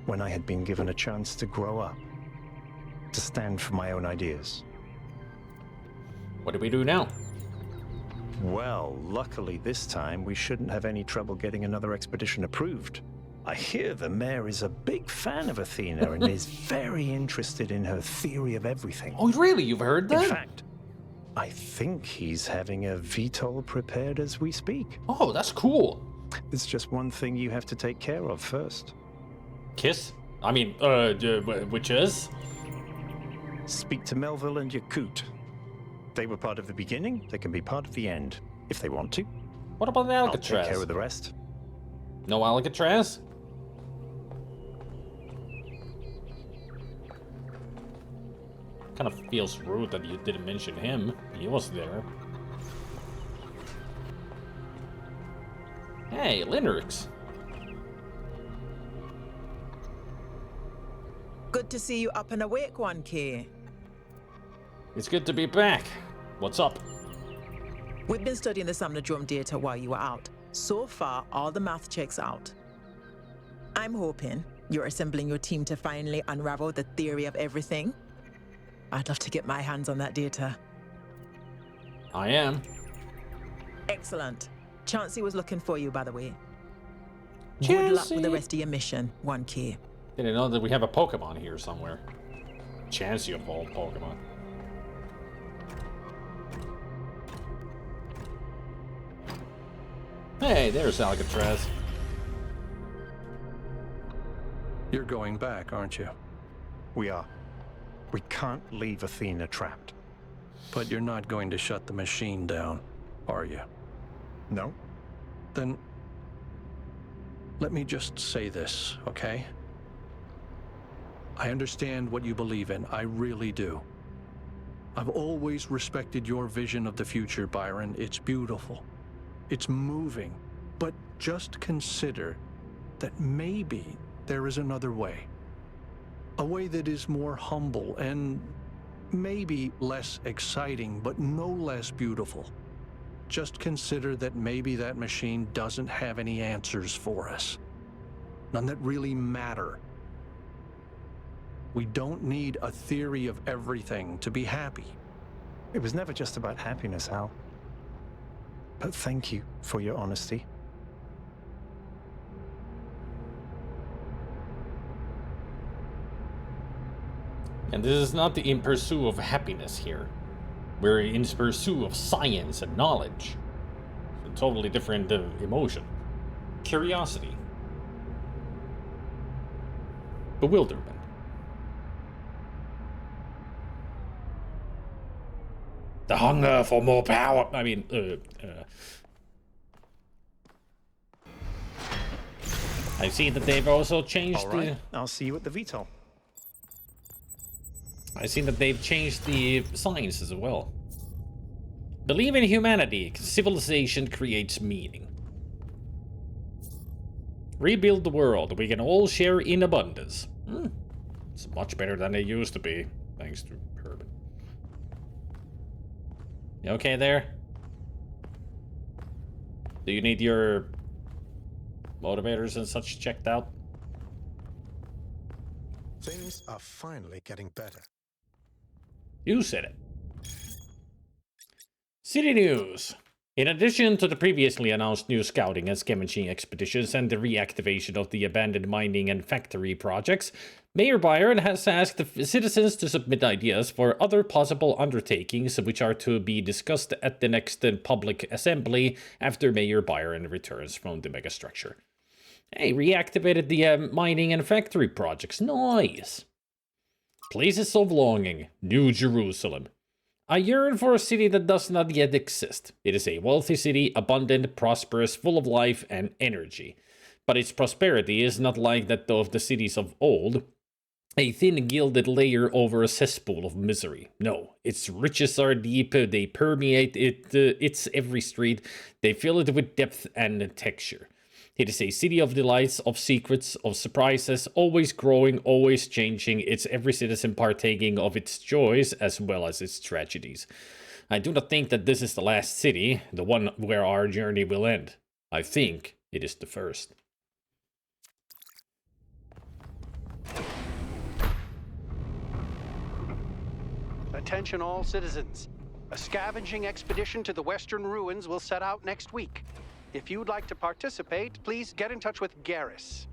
When I had been given a chance to grow up. To stand for my own ideas. What do we do now? Well, luckily this time we shouldn't have any trouble getting another expedition approved. I hear the mayor is a big fan of Athena and is very interested in her theory of everything. Oh, really? You've heard that? In fact, I think he's having a VTOL prepared as we speak. Oh, that's cool. There's just one thing you have to take care of first. Kiss? I mean, which is? Speak to Melville and Yakut. They were part of the beginning, they can be part of the end, if they want to. What about the I'll Alcatraz? take care of the rest. No Alcatraz? Kind of feels rude that you didn't mention him. He was there. Hey, Linrix. Good to see you up and awake, 1K. It's good to be back. What's up? We've been studying the Somnodrome data while you were out. So far, all the math checks out. I'm hoping you're assembling your team to finally unravel the theory of everything. I'd love to get my hands on that data. I am. Excellent. Chansey was looking for you, by the way. Chansey. Good luck with the rest of your mission, 1K. Didn't know that we have a Pokemon here somewhere. Chansey of all Pokemon. Hey, there's Alcatraz. You're going back, aren't you? We are. We can't leave Athena trapped. But you're not going to shut the machine down, are you? No. Then let me just say this, okay? I understand what you believe in. I really do. I've always respected your vision of the future, Byron. It's beautiful. It's moving. But just consider that maybe there is another way. A way that is more humble and maybe less exciting, but no less beautiful. Just consider that maybe that machine doesn't have any answers for us. None that really matter. We don't need a theory of everything to be happy. It was never just about happiness, Hal. But thank you for your honesty. And this is not the in pursuit of happiness here. We're in pursuit of science and knowledge. It's a totally different emotion. Curiosity. Bewilderment. The hunger for more power. I mean, I see that they've also changed All right, I'll see you at the VTOL. I see that they've changed the science as well. Believe in humanity. Civilization creates meaning. Rebuild the world. We can all share in abundance. It's much better than it used to be, thanks to Herb. You okay there? Do you need your motivators and such checked out? Things are finally getting better. You said it. City news. In addition to the previously announced new scouting and scavenging expeditions and the reactivation of the abandoned mining and factory projects, Mayor Byron has asked the citizens to submit ideas for other possible undertakings which are to be discussed at the next public assembly after Mayor Byron returns from the megastructure. Hey, reactivated the mining and factory projects. Nice. Places of longing. New Jerusalem. I yearn for a city that does not yet exist. It is a wealthy city, abundant, prosperous, full of life and energy. But its prosperity is not like that of the cities of old. A thin gilded layer over a cesspool of misery. No, its riches are deep, they permeate its every street, they fill it with depth and texture. It is a city of delights, of secrets, of surprises, always growing, always changing, its every citizen partaking of its joys as well as its tragedies. I do not think that this is the last city, the one where our journey will end. I think it is the first. Attention all citizens. A scavenging expedition to the Western Ruins will set out next week. If you'd like to participate, please get in touch with Garrus.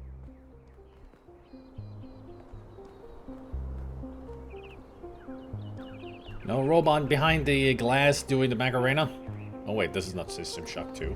No robot behind the glass doing the Macarena? Oh wait, this is not System Shock 2.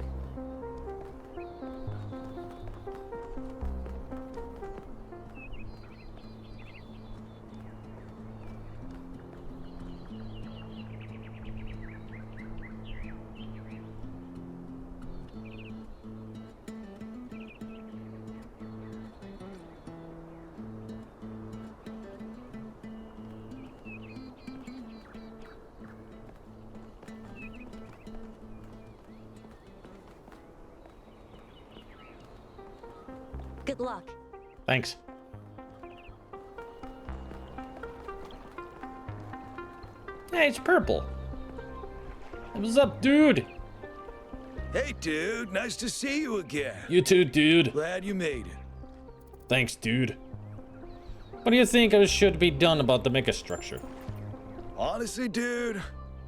Good luck. Thanks. Hey, it's Purple. What's up, dude? Hey, dude. Nice to see you again. You too, dude. Glad you made it. Thanks, dude. What do you think should be done about the megastructure? Honestly, dude,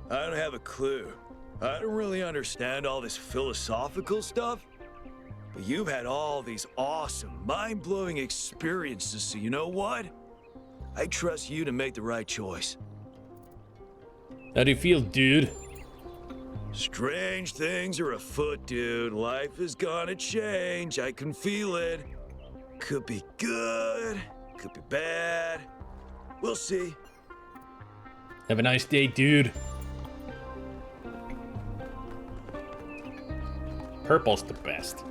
I don't have a clue. I don't really understand all this philosophical stuff. But you've had all these awesome, mind-blowing experiences, so you know what? I trust you to make the right choice. How do you feel, dude? Strange things are afoot, dude. Life is gonna change. I can feel it. Could be good, could be bad. We'll see. Have a nice day, dude. Purple's the best.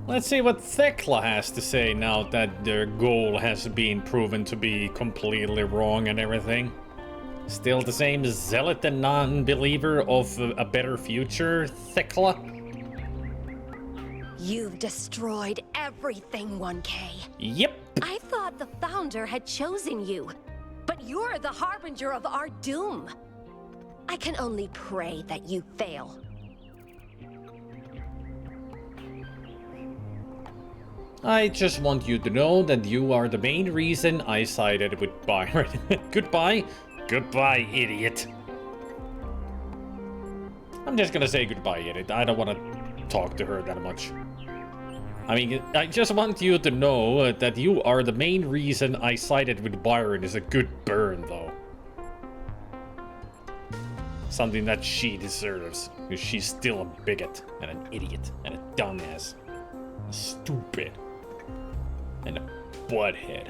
Let's see what Thekla has to say now that their goal has been proven to be completely wrong and everything. Still the same zealot and non-believer of a better future, Thekla? You've destroyed everything, 1K. Yep. I thought the Founder had chosen you, but you're the harbinger of our doom. I can only pray that you fail. I just want you to know that you are the main reason I sided with Byron. Goodbye. Goodbye, idiot. I'm just gonna say goodbye, idiot. I don't want to talk to her that much. I mean, I just want you to know that you are the main reason I sided with Byron is a good burn, though. Something that she deserves, because she's still a bigot, and an idiot, and a dumbass. Stupid. And a butthead.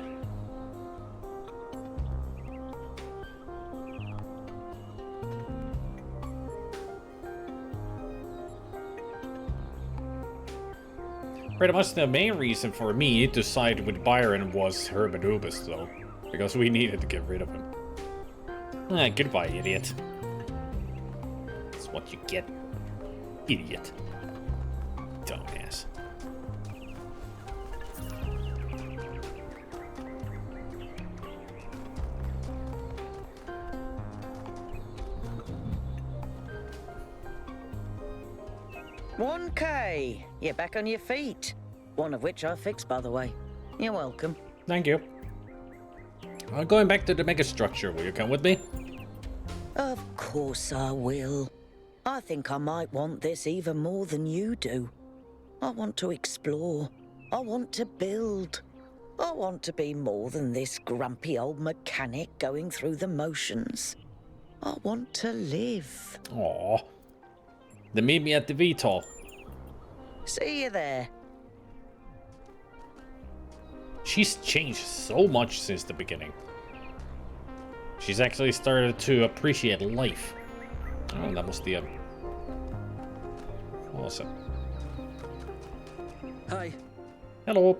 Pretty much the main reason for me to side with Byron was Herb Anubis, though. Because we needed to get rid of him. Ah, goodbye, idiot. That's what you get. Idiot. Dumbass. $1K. You're back on your feet. One of which I fixed, by the way. You're welcome. Thank you. Going back to the megastructure, will you come with me? Of course I will. I think I might want this even more than you do. I want to explore. I want to build. I want to be more than this grumpy old mechanic going through the motions. I want to live. Aww. Then meet me at the VTOL. See you there. She's changed so much since the beginning. She's actually started to appreciate life. Oh, that must be awesome. Hi. Hello.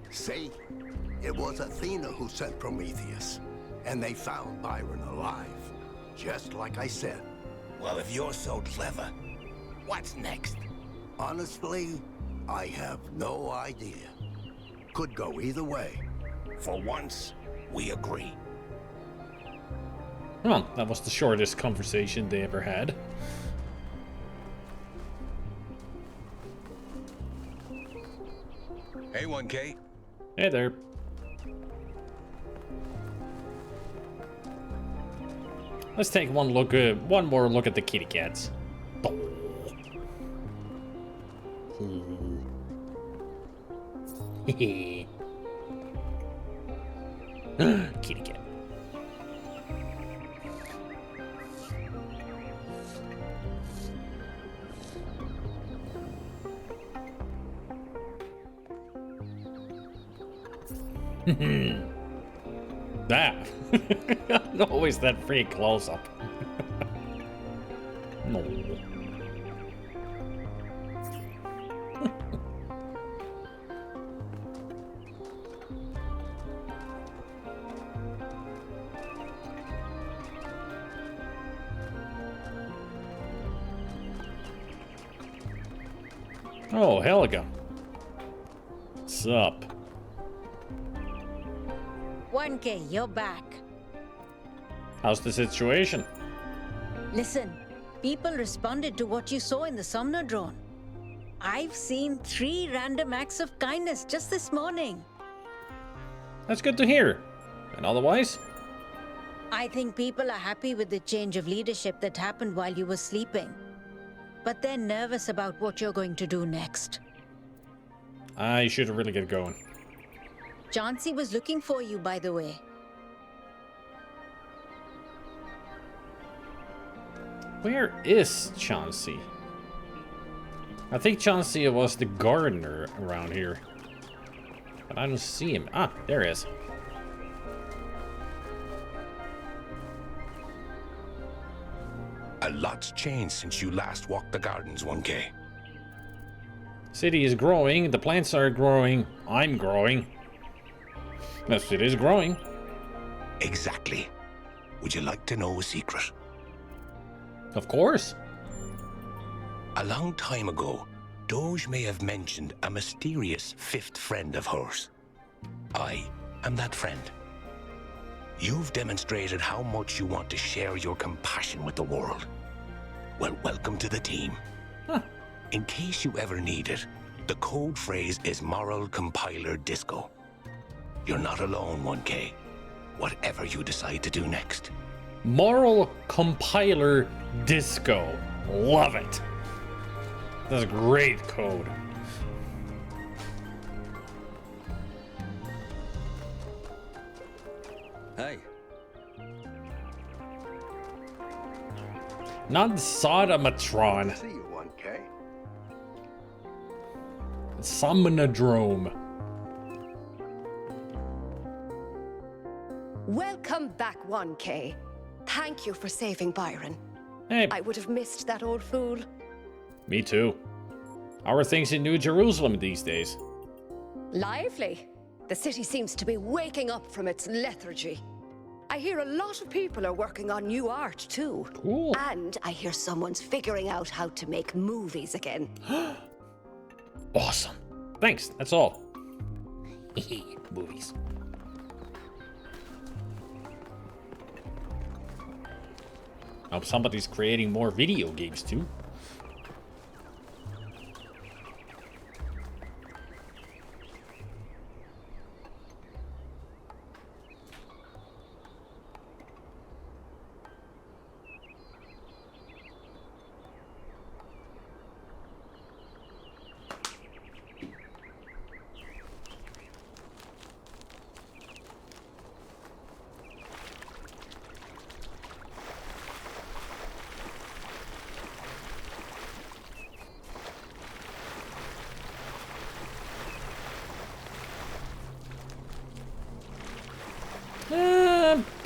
See? It was Athena who sent Prometheus, and they found Byron alive, just like I said. Well, if you're so clever, what's next? Honestly, I have no idea. Could go either way. For once, we agree. Well, that was the shortest conversation they ever had. Hey, 1K. Hey there. Let's take one more look at the kitty cats. Kitty cat. That. Always that free close up. No. Oh, Helga. What's up? 1K, you're back. How's the situation? Listen, people responded to what you saw in the Sumner drone. I've seen 3 random acts of kindness just this morning. That's good to hear. And otherwise? I think people are happy with the change of leadership that happened while you were sleeping. But they're nervous about what you're going to do next. I should really get going. Chauncey was looking for you, by the way. Where is Chauncey? I think Chauncey was the gardener around here. But I don't see him. Ah, there he is. A lot's changed since you last walked the gardens, 1K. City is growing, the plants are growing, I'm growing. The city is growing. Exactly. Would you like to know a secret? Of course. A long time ago, Doge may have mentioned a mysterious 5th friend of hers. I am that friend. You've demonstrated how much you want to share your compassion with the world. Well, welcome to the team. Huh. In case you ever need it, the code phrase is Moral Compiler Disco. You're not alone, 1K. Whatever you decide to do next. Moral Compiler Disco. Love it. That's a great code. Hey. Not Sodomatron. See you, 1K. Somnodrome. Welcome back, 1K. Thank you for saving Byron. Hey. I would have missed that old fool. Me too. How are things in New Jerusalem these days? Lively. The city seems to be waking up from its lethargy. I hear a lot of people are working on new art, too. Cool. And I hear someone's figuring out how to make movies again. Awesome. Thanks, that's all. Movies. Now somebody's creating more video games, too.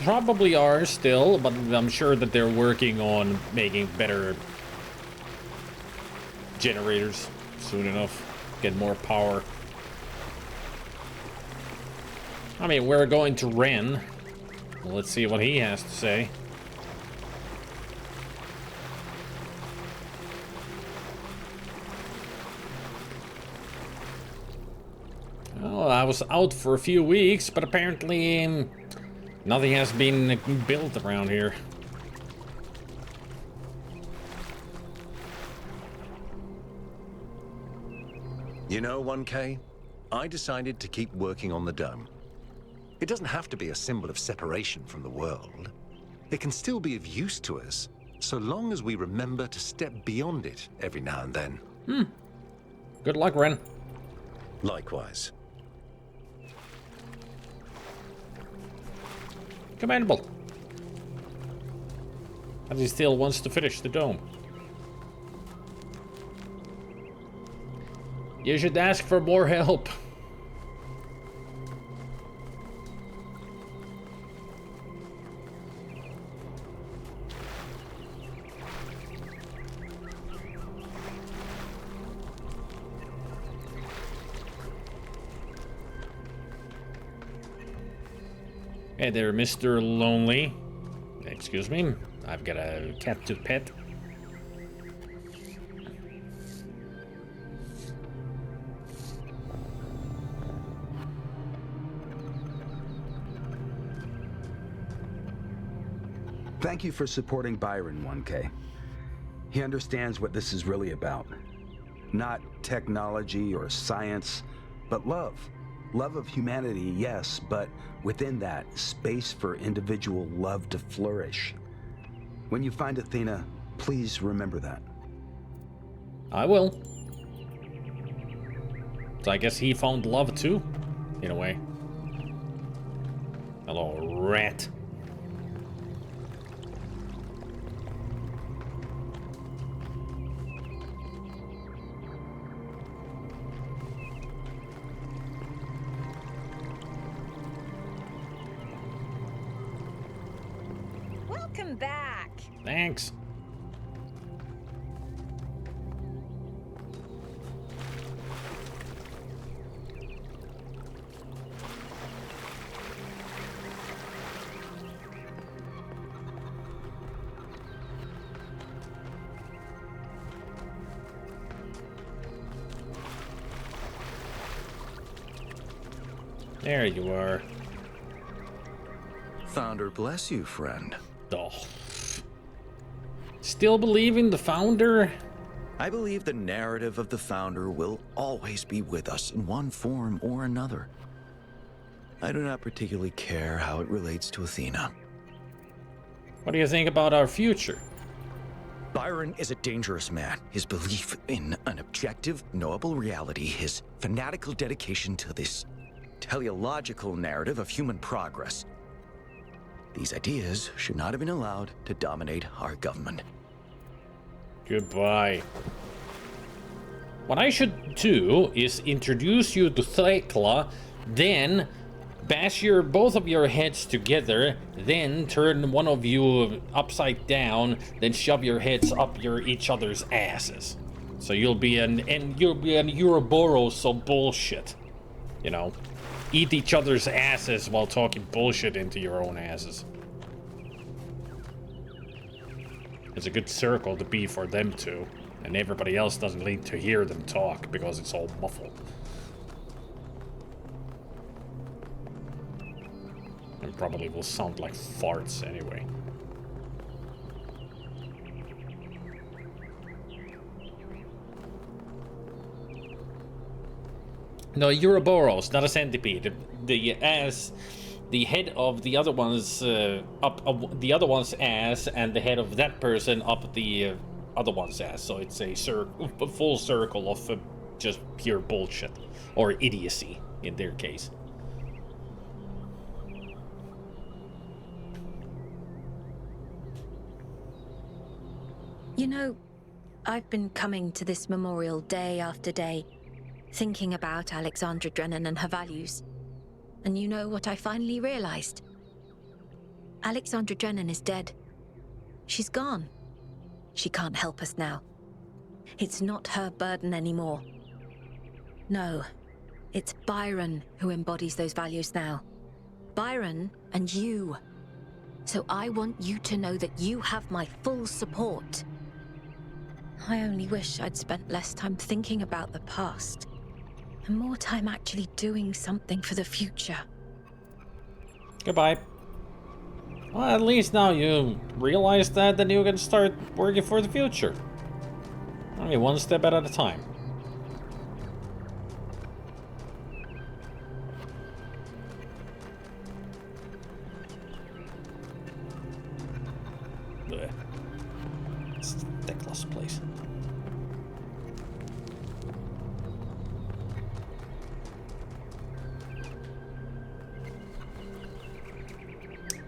Probably are still, but I'm sure that they're working on making better generators soon enough. Get more power. I mean, we're going to Ren. Well, let's see what he has to say. Oh, I was out for a few weeks, but apparently nothing has been built around here. You know, 1K, I decided to keep working on the dome. It doesn't have to be a symbol of separation from the world. It can still be of use to us, so long as we remember to step beyond it every now and then. Good luck, Ren. Likewise. Commendable. And he still wants to finish the dome. You should ask for more help. Hey there, Mr. Lonely. Excuse me, I've got a cat to pet. Thank you for supporting Byron, 1K. He understands what this is really about. Not technology or science, but love. Love of humanity, yes, but within that, space for individual love to flourish. When you find Athena, please remember that. I will. So I guess he found love too, in a way. Hello, rat. Welcome back. Thanks. There you are. Founder bless you, friend. Oh. Still believe in the Founder? I believe the narrative of the Founder will always be with us in one form or another. I do not particularly care how it relates to Athena. What do you think about our future? Byron is a dangerous man. His belief in an objective, knowable reality, his fanatical dedication to this teleological narrative of human progress. These ideas should not have been allowed to dominate our government. Goodbye. What I should do is introduce you to Thekla, then bash both of your heads together, then turn one of you upside down, then shove your heads up each other's asses. So you'll be an Ouroboros of bullshit. You know, eat each other's asses while talking bullshit into your own asses. It's a good circle to be for them two, and everybody else doesn't need to hear them talk because it's all muffled. And probably will sound like farts anyway. No, Ouroboros, not a centipede. The head of the other one's the other one's ass, and the head of that person up the other one's ass. So it's a full circle of just pure bullshit or idiocy in their case. You know, I've been coming to this memorial day after day, thinking about Alexandra Drennan and her values. And you know what I finally realized? Alexandra Drennan is dead. She's gone. She can't help us now. It's not her burden anymore. No, it's Byron who embodies those values now. Byron and you. So I want you to know that you have my full support. I only wish I'd spent less time thinking about the past and more time actually doing something for the future. Goodbye. Well, at least now you realize that, then you can start working for the future. Only one step at a time. Blech. It's Thekla's place.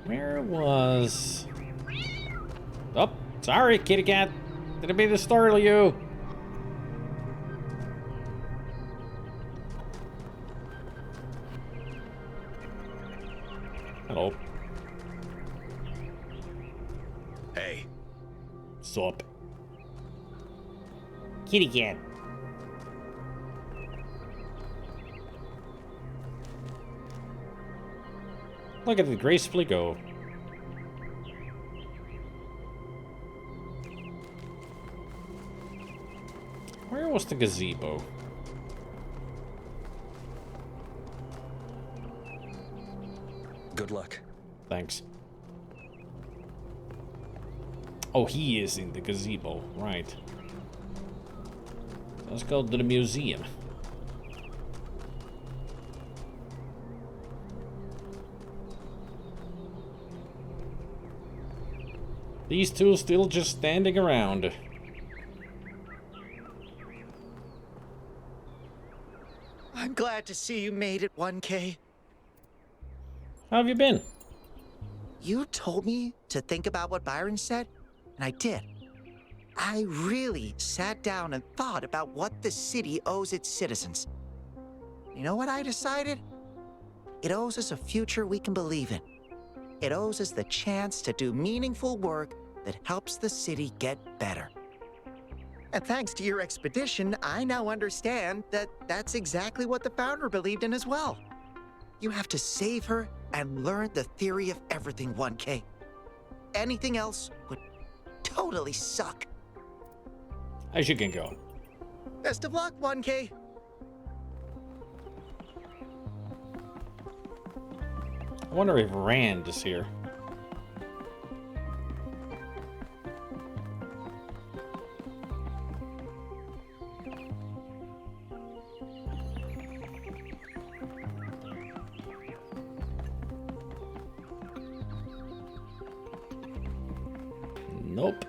Where was... Oh, sorry, kitty cat. Didn't mean to startle you. Hello. Hey. Sup? Kitty cat. Look at it gracefully go. Where was the gazebo? Good luck. Thanks. Oh, he is in the gazebo, right. Let's go to the museum. These two still just standing around. I'm glad to see you made it, 1K. How have you been? You told me to think about what Byron said, and I did. I really sat down and thought about what the city owes its citizens. You know what I decided? It owes us a future we can believe in. It owes us the chance to do meaningful work that helps the city get better. And thanks to your expedition, I now understand that that's exactly what the founder believed in as well. You have to save her and learn the theory of everything, 1K. Anything else would totally suck. As you can go. Best of luck, 1K. I wonder if Rand is here. Nope.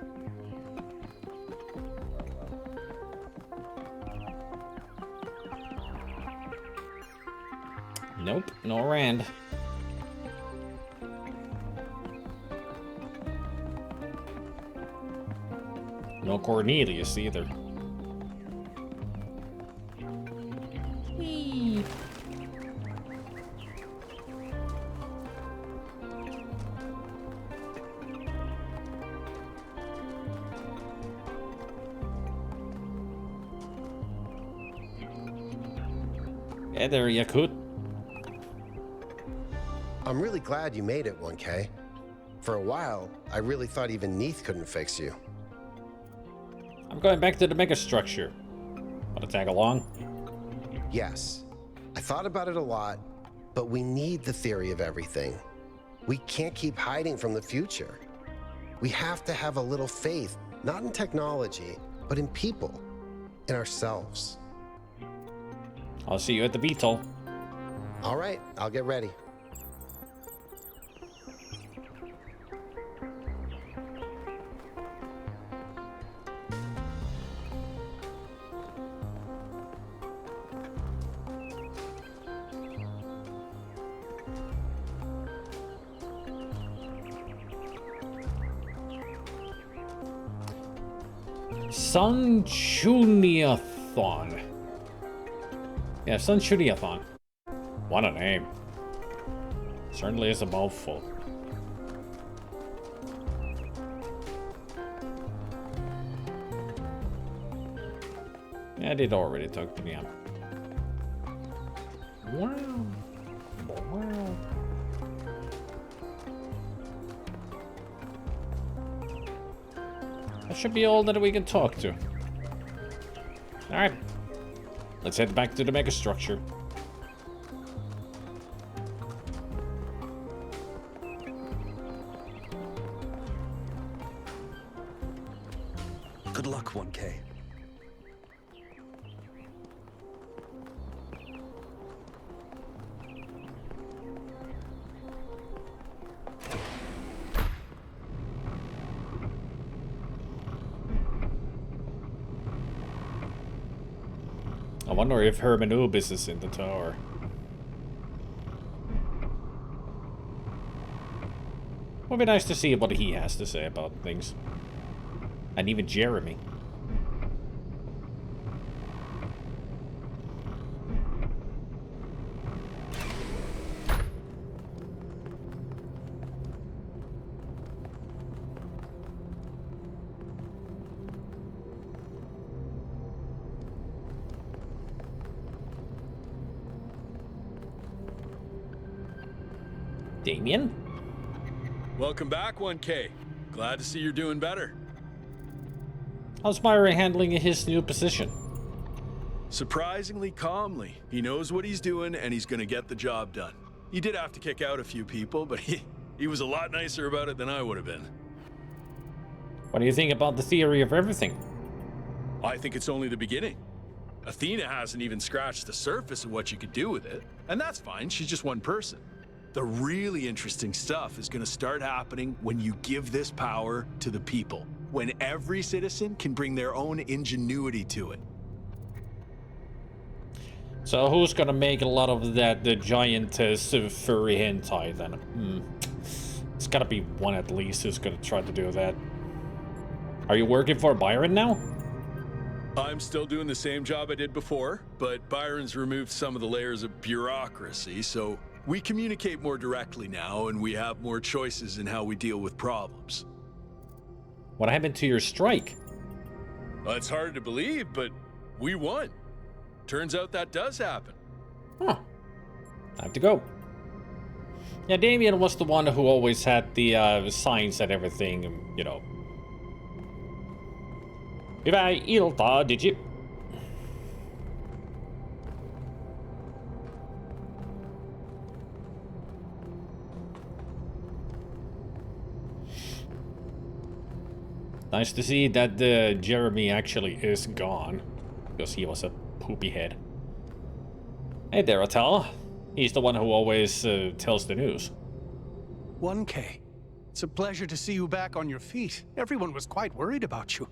Nope, no Rand. No Cornelius either. Whee. Hey there, Yakut. I'm really glad you made it, 1K. For a while, I really thought even Neath couldn't fix you. I'm going back to the megastructure. Want to tag along? Yes. I thought about it a lot, but we need the theory of everything. We can't keep hiding from the future. We have to have a little faith, not in technology, but in people, in ourselves. I'll see you at the VTOL. All right, I'll get ready. Sunchuniathon. Yeah, Sunchuniathon. What a name. Certainly is a mouthful. Yeah, I did already talk to him. Wow. Wow. That should be all that we can talk to. Alright. Let's head back to the megastructure. Good luck, 1K. I wonder if Hermanubis is in the tower. Would be nice to see what he has to say about things. And even Jeremy. Damien? Welcome back, 1K. Glad to see you're doing better. How's Byron handling his new position? Surprisingly calmly. He knows what he's doing and he's gonna get the job done. He did have to kick out a few people, but he was a lot nicer about it than I would have been. What do you think about the theory of everything? I think it's only the beginning. Athena hasn't even scratched the surface of what you could do with it. And that's fine, she's just one person. The really interesting stuff is gonna start happening when you give this power to the people. When every citizen can bring their own ingenuity to it. So who's gonna make a lot of that, the giantess furry hentai then? It's gotta be one at least who's gonna try to do that. Are you working for Byron now? I'm still doing the same job I did before, but Byron's removed some of the layers of bureaucracy, so we communicate more directly now and we have more choices in how we deal with problems. What happened to your strike? Well, it's hard to believe, but we won. Turns out that does happen. Huh. Time to go. Yeah, Damien was the one who always had the signs and everything, you know. Hyvää iltaa, Digi. Nice to see that Jeremy actually is gone, because he was a poopy head. Hey there, Atal. He's the one who always tells the news. 1K. It's a pleasure to see you back on your feet. Everyone was quite worried about you.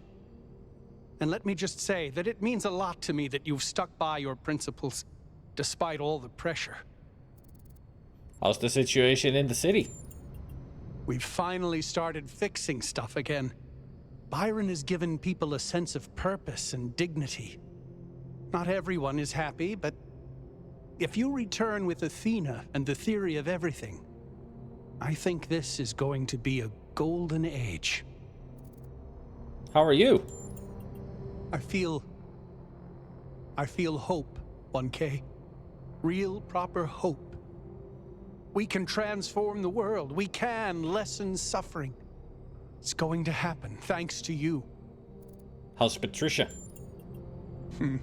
And let me just say that it means a lot to me that you've stuck by your principles, despite all the pressure. How's the situation in the city? We've finally started fixing stuff again. Byron has given people a sense of purpose and dignity. Not everyone is happy, but if you return with Athena and the theory of everything, I think this is going to be a golden age. How are you? I feel hope, 1K. Real, proper hope. We can transform the world. We can lessen suffering. It's going to happen, thanks to you. How's Patricia?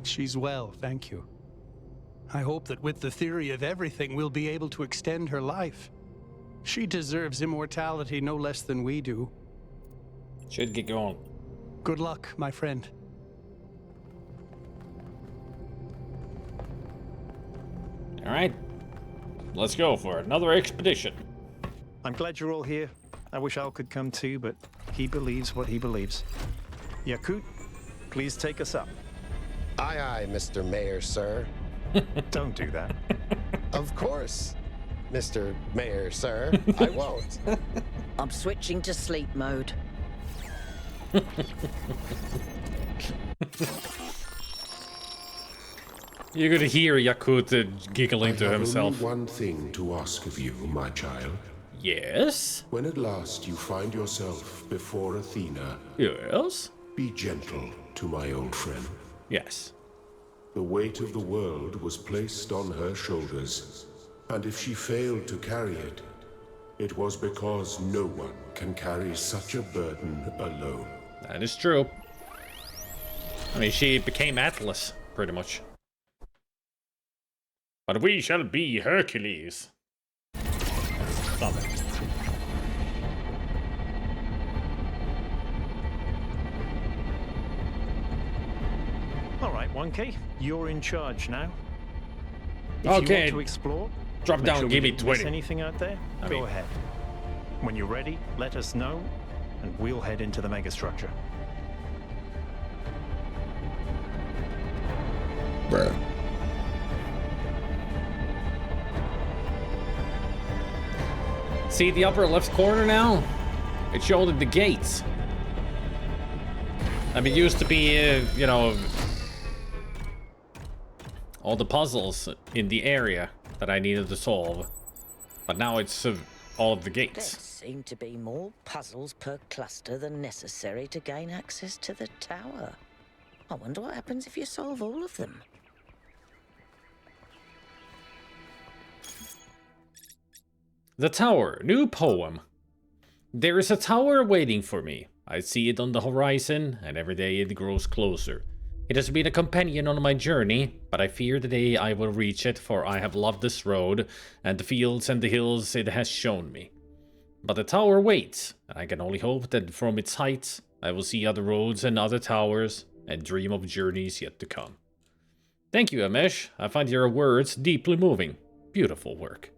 She's well, thank you. I hope that with the theory of everything, we'll be able to extend her life. She deserves immortality no less than we do. Should get going. Good luck, my friend. All right, let's go for another expedition. I'm glad you're all here. I wish Al could come too, but he believes what he believes. Yakut, please take us up. Aye, aye, Mr. Mayor, sir. Don't do that. Of course, Mr. Mayor, sir. I won't. I'm switching to sleep mode. You're gonna hear Yakut giggling to himself. I have only one thing to ask of you, my child. Yes? When at last you find yourself before Athena... Yes? Be gentle to my old friend. Yes. The weight of the world was placed on her shoulders, and if she failed to carry it, it was because no one can carry such a burden alone. That is true. I mean, she became Atlas, pretty much. But we shall be Hercules. Stop it. All right, 1K, you're in charge now. If Okay. you want to explore, Drop make down, sure we give me didn't miss 20. anything out there? Go ahead. When you're ready, let us know, and we'll head into the megastructure. Bruh. See the upper left corner now? It showed the gates. I mean, it used to be, you know, all the puzzles in the area that I needed to solve. But now it's all of the There gates. seem to be more puzzles per cluster than necessary to gain access to the tower. I wonder what happens if you solve all of them. The Tower, new poem. There is a tower waiting for me. I see it on the horizon, and every day it grows closer. It has been a companion on my journey, but I fear the day I will reach it, for I have loved this road, and the fields and the hills it has shown me. But the tower waits, and I can only hope that from its heights I will see other roads and other towers, and dream of journeys yet to come. Thank you, Amesh. I find your words deeply moving. Beautiful work.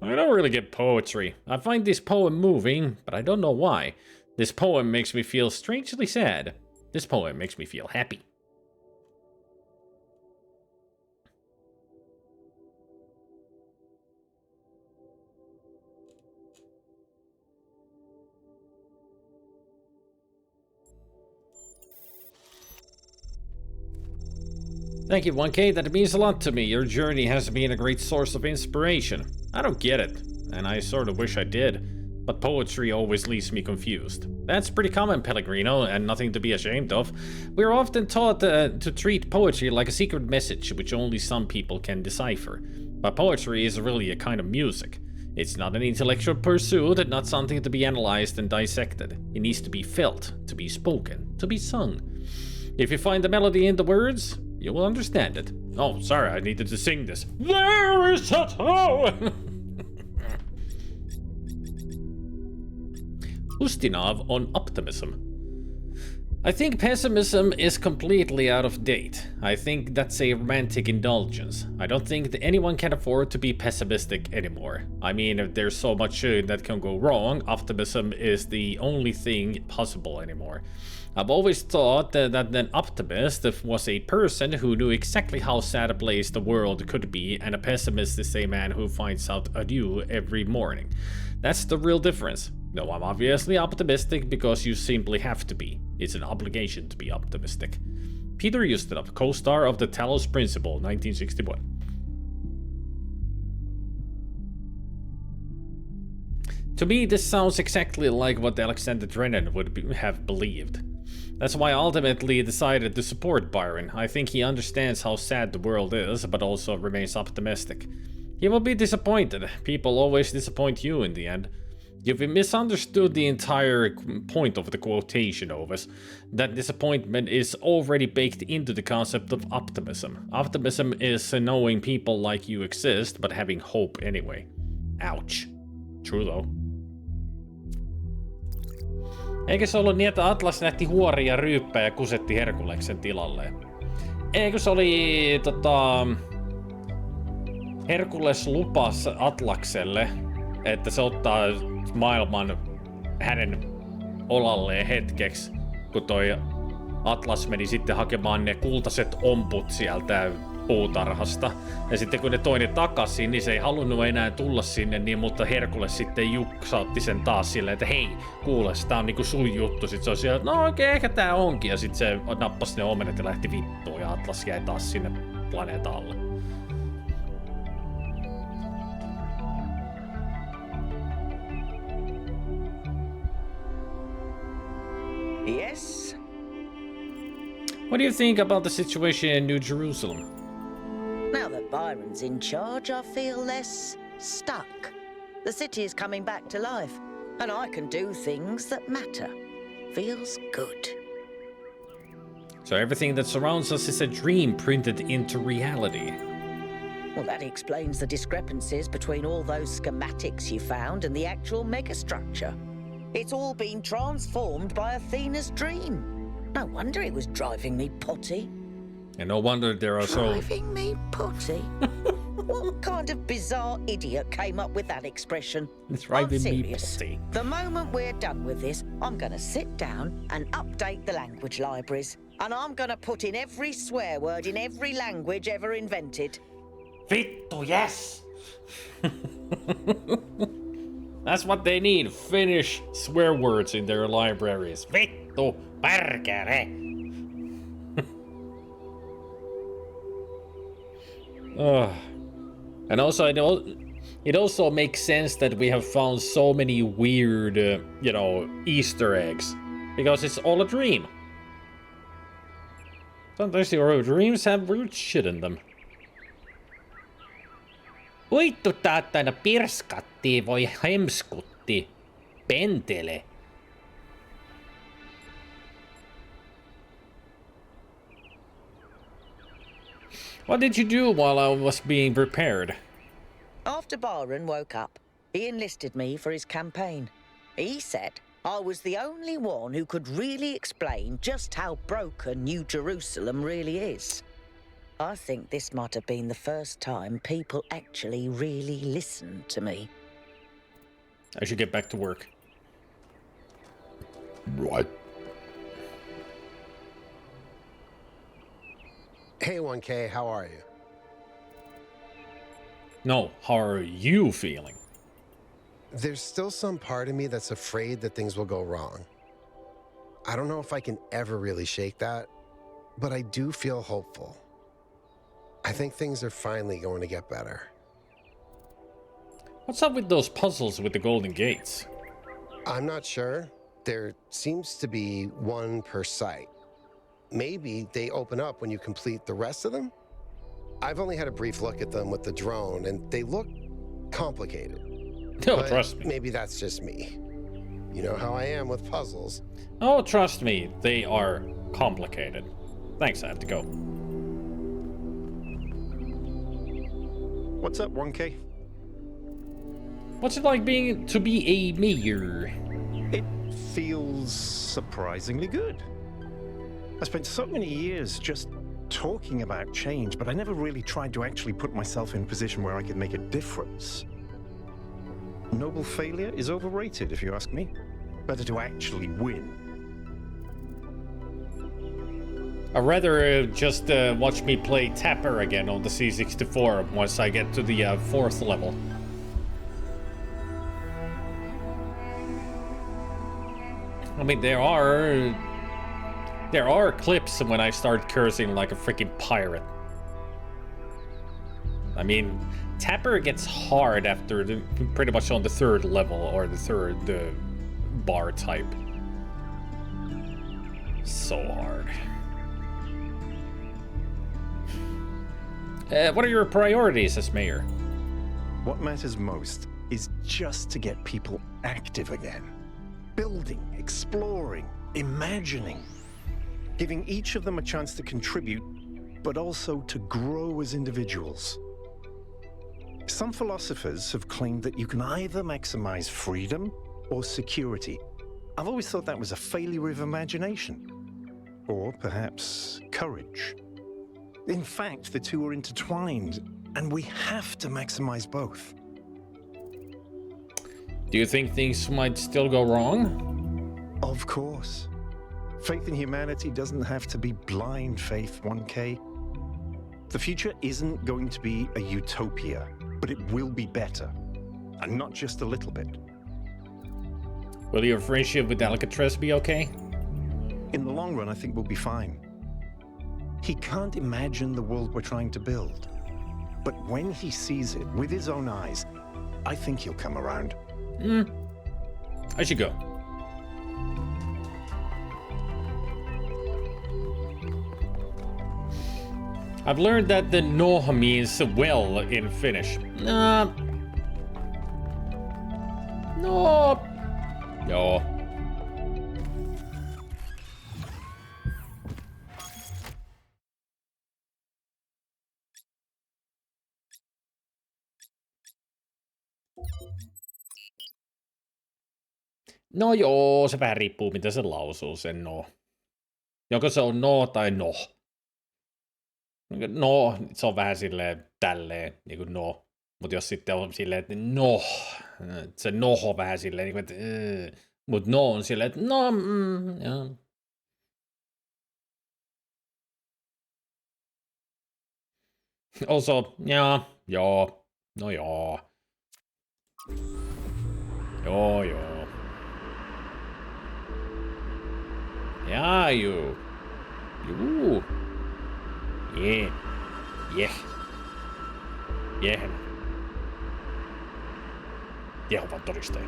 I don't really get poetry. I find this poem moving, but I don't know why. This poem makes me feel strangely sad. This poem makes me feel happy. Thank you, 1K. That means a lot to me. Your journey has been a great source of inspiration. I don't get it, and I sort of wish I did, but poetry always leaves me confused. That's pretty common, Pellegrino, and nothing to be ashamed of. We're often taught to treat poetry like a secret message which only some people can decipher. But poetry is really a kind of music. It's not an intellectual pursuit, not something to be analyzed and dissected. It needs to be felt, to be spoken, to be sung. If you find the melody in the words, you will understand it. Oh, sorry, I needed to sing this. There is a tower! Ustinov on optimism. I think pessimism is completely out of date. I think that's a romantic indulgence. I don't think that anyone can afford to be pessimistic anymore. I mean, if there's so much that can go wrong, optimism is the only thing possible anymore. I've always thought that an optimist was a person who knew exactly how sad a place the world could be, and a pessimist is a man who finds out anew every morning. That's the real difference. No, I'm obviously optimistic because you simply have to be. It's an obligation to be optimistic. Peter Ustinov, co-star of the Talos Principle, 1961. To me, this sounds exactly like what Alexander Drennan would have believed. That's why I ultimately decided to support Byron. I think he understands how sad the world is, but also remains optimistic. He will be disappointed. People always disappoint you in the end. You've misunderstood the entire point of the quotation, Ovis. That disappointment is already baked into the concept of optimism. Optimism is knowing people like you exist, but having hope anyway. Ouch. True though. Eikö se ollut niin, että Atlas nähti huoria ryyppää ja kusetti Herkuleksen tilalle? Eikö se oli Herkules lupas Atlakselle, että se ottaa maailman hänen olalleen hetkeksi, kun toi Atlas meni sitten hakemaan ne kultaiset omput sieltä puutarhasta. Ja sitten kun ne toi ne takaisin, niin se ei halunnut enää tulla sinne, niin, mutta Herkules sitten juksautti sen taas silleen, että hei, kuule, tää on niinku sun juttu. Sitten se on siellä, no oikein, ehkä tää onkin. Ja sitten se nappasi ne omenet ja lähti vittuun, ja Atlas jäi taas sinne planeetalle. Yes? What do you think about the situation in New Jerusalem? Now that Byron's in charge, I feel less stuck. The city is coming back to life, and I can do things that matter. Feels good. So everything that surrounds us is a dream printed into reality. Well, that explains the discrepancies between all those schematics you found and the actual megastructure. It's all been transformed by Athena's dream. No wonder it was driving me potty. And no wonder there are so... Driving me potty? What kind of bizarre idiot came up with that expression? It's driving me serious. potty. The moment we're done with this, I'm gonna sit down and update the language libraries. And I'm gonna put in every swear word in every language ever invented. Vittu, yes! That's what they need, Finnish swear words in their libraries. Vittu, perkele! And also, it also makes sense that we have found so many weird, Easter eggs. Because it's all a dream. Sometimes your dreams have weird shit in them. Uittu taattaina pirskattiin, voi hemskutti. Pentele. What did you do while I was being prepared? After Byron woke up, He enlisted me for his campaign. He said I was the only one who could really explain just how broken New Jerusalem really is. I think this might have been the first time people actually really listened to me. I should get back to work. Right. Hey, 1K, how are you? No, how are you feeling? There's still some part of me that's afraid that things will go wrong. I don't know if I can ever really shake that, but I do feel hopeful. I think things are finally going to get better. What's up with those puzzles with the golden gates? I'm not sure. There seems to be one per site. Maybe they open up when you complete the rest of them? I've only had a brief look at them with the drone, and they look complicated. No, but trust me. Maybe that's just me. You know how I am with puzzles. Oh, trust me, they are complicated. Thanks, I have to go. What's up, 1K? What's it like being to be a mayor? It feels surprisingly good. I spent so many years just talking about change, but I never really tried to actually put myself in a position where I could make a difference. Noble failure is overrated, if you ask me. Better to actually win. I'd rather just watch me play Tapper again on the C64 once I get to the 4th level. I mean, there are clips when I start cursing like a freaking pirate. I mean, Tapper gets hard after pretty much on the 3rd level or the 3rd bar type. So hard. What are your priorities as mayor? What matters most is just to get people active again. Building, exploring, imagining. Giving each of them a chance to contribute, but also to grow as individuals. Some philosophers have claimed that you can either maximize freedom or security. I've always thought that was a failure of imagination. Or perhaps courage. In fact, the two are intertwined, and we have to maximize both. Do you think things might still go wrong? Of course. Faith in humanity doesn't have to be blind faith, 1K. The future isn't going to be a utopia, but it will be better. And not just a little bit. Will your friendship with Alcatraz be okay? In the long run, I think we'll be fine. He can't imagine the world we're trying to build. But when he sees it with his own eyes, I think he'll come around. I should go. I've learned that the no means well in Finnish. No. No. No joo, se vähän riippuu mitä se lausuu, sen no. Joko se on no tai no. No, se on vähän silleen tälleen, niin kuin no. Mutta jos sitten on silleen, että no, se noho vähän silleen, niin kuin, että mutta no on silleen, että no, joo. Also, joo, no joo. Joo. Ja, juu. Jehän. Jehovan todistaja.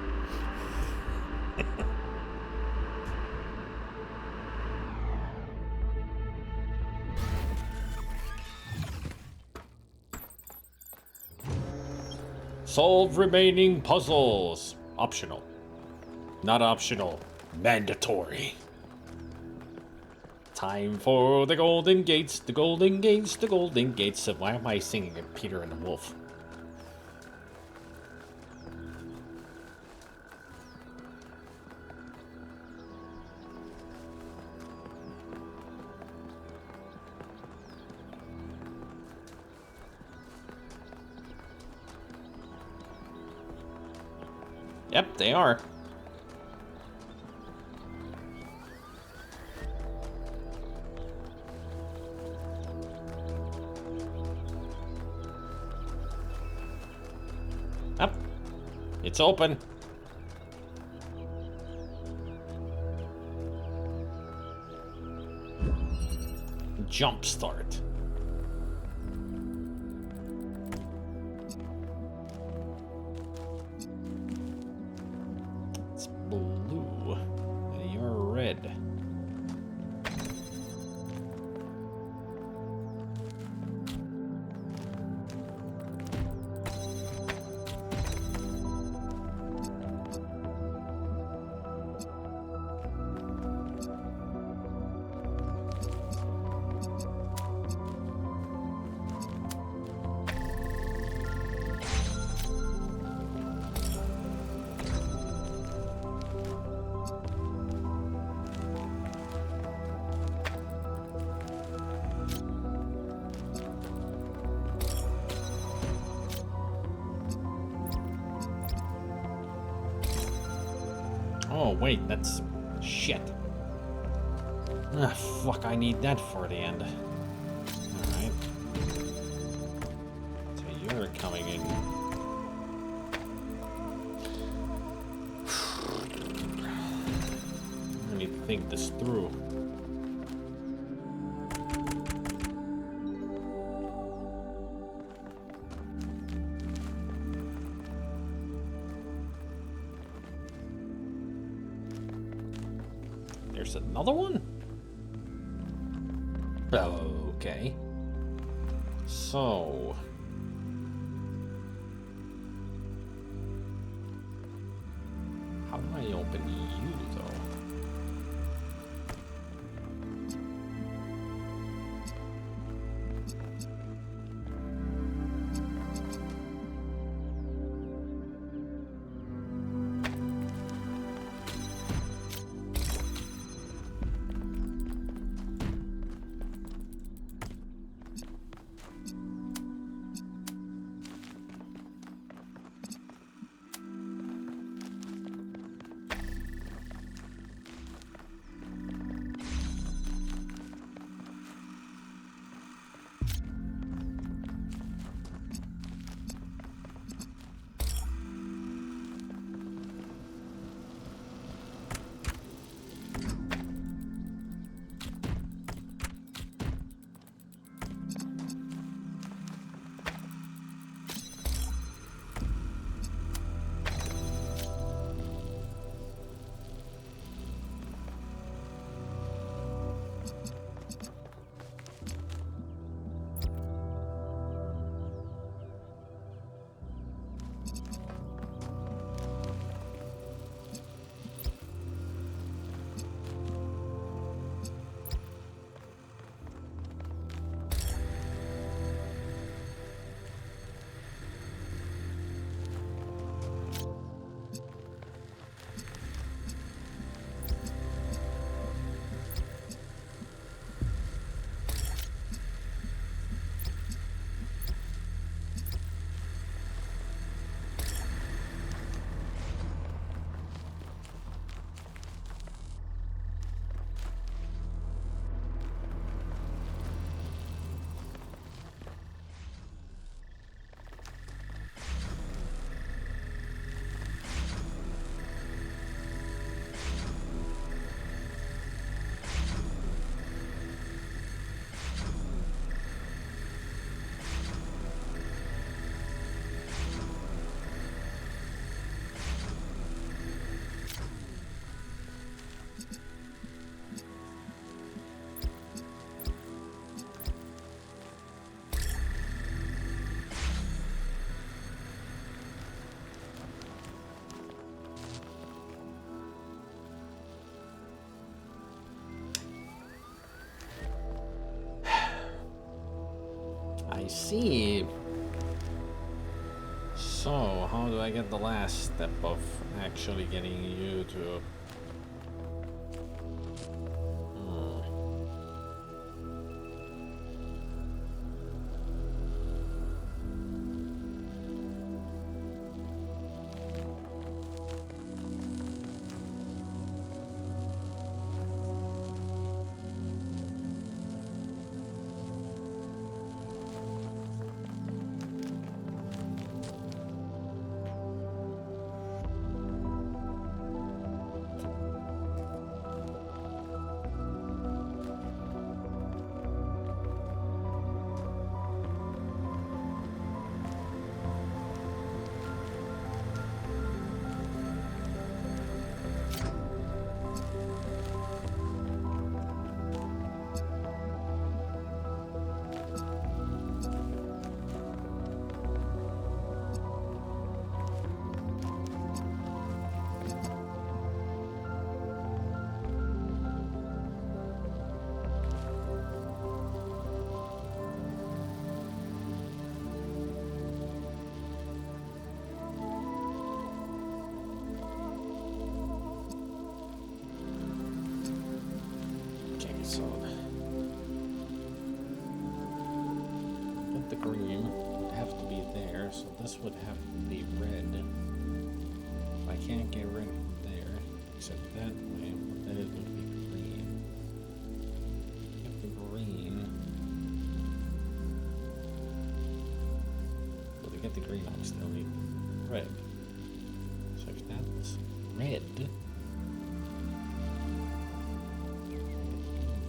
Solve remaining puzzles. Optional. Not optional. Mandatory. Time for the golden gates, the golden gates, the golden gates. Why am I singing Peter and the Wolf? Yep, they are. Up. It's open. Jump start. It's blue. And you're red. Oh, wait, that's shit. Ah, fuck, I need that for the end. Alright. So you're coming in. I need to think this through. There's another one? Okay. So... how do I open you, though? I see. So, how do I get the last step of actually getting you to... this would have to be red. I can't get rid of there, except that way, then it would be green. Get the green. Well, to get the green, I still need red. So if that was red,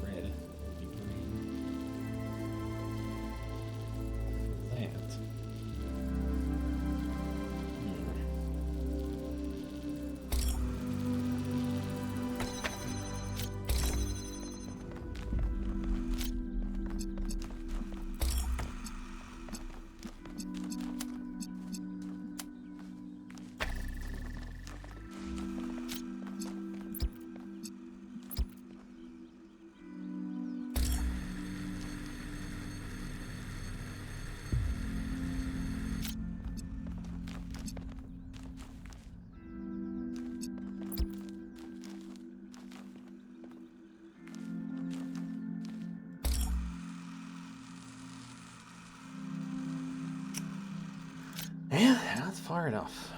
red would be green. That. Yeah, not far enough.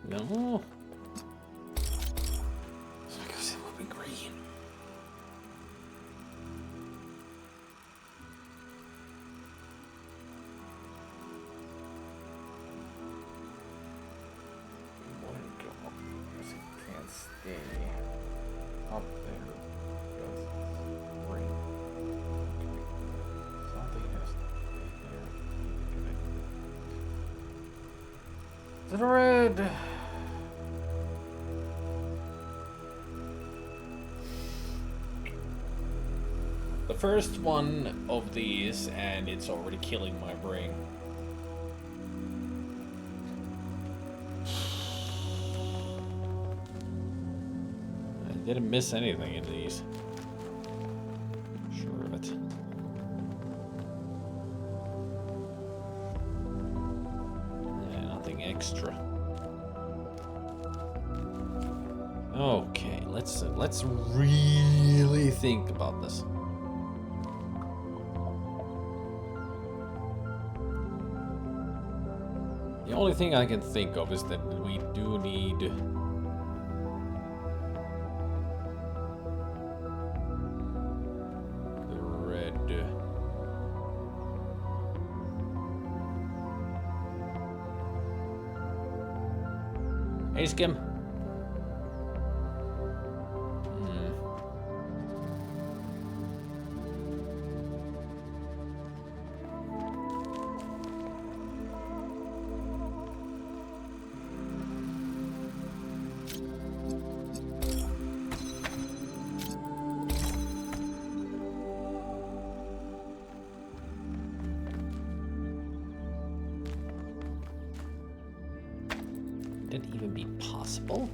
No. So I guess it will be green. Wouldn't go up because it can't stay up there because it's green. Okay. Something has to stay there. To the red. The first one of these, and it's already killing my brain. I didn't miss anything in these. Sure of it. Yeah, nothing extra. Okay, let's really think about this. The only thing I can think of is that we do need the red. Hey, Skim. Could it even be possible?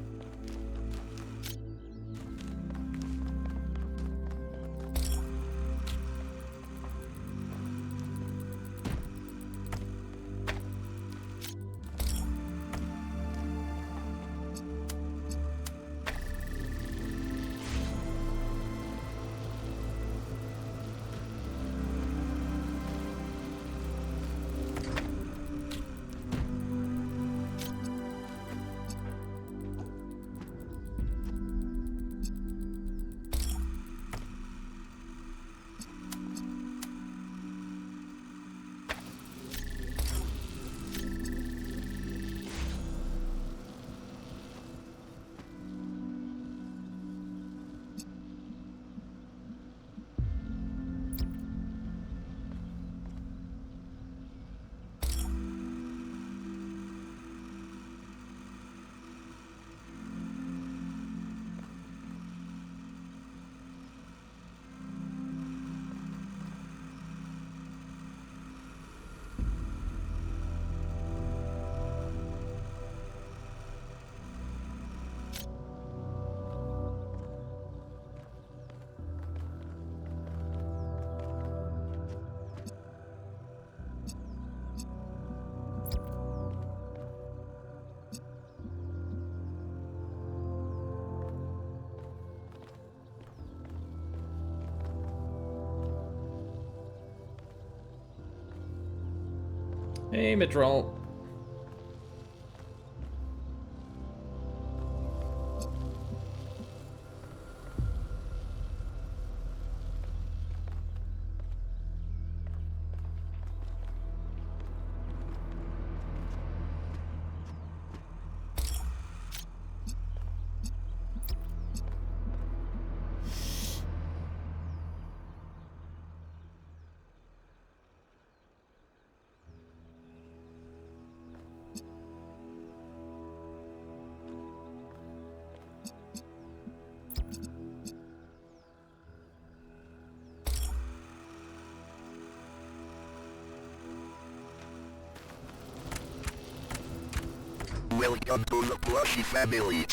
Hey, Mithril. Welcome to the Plushy family.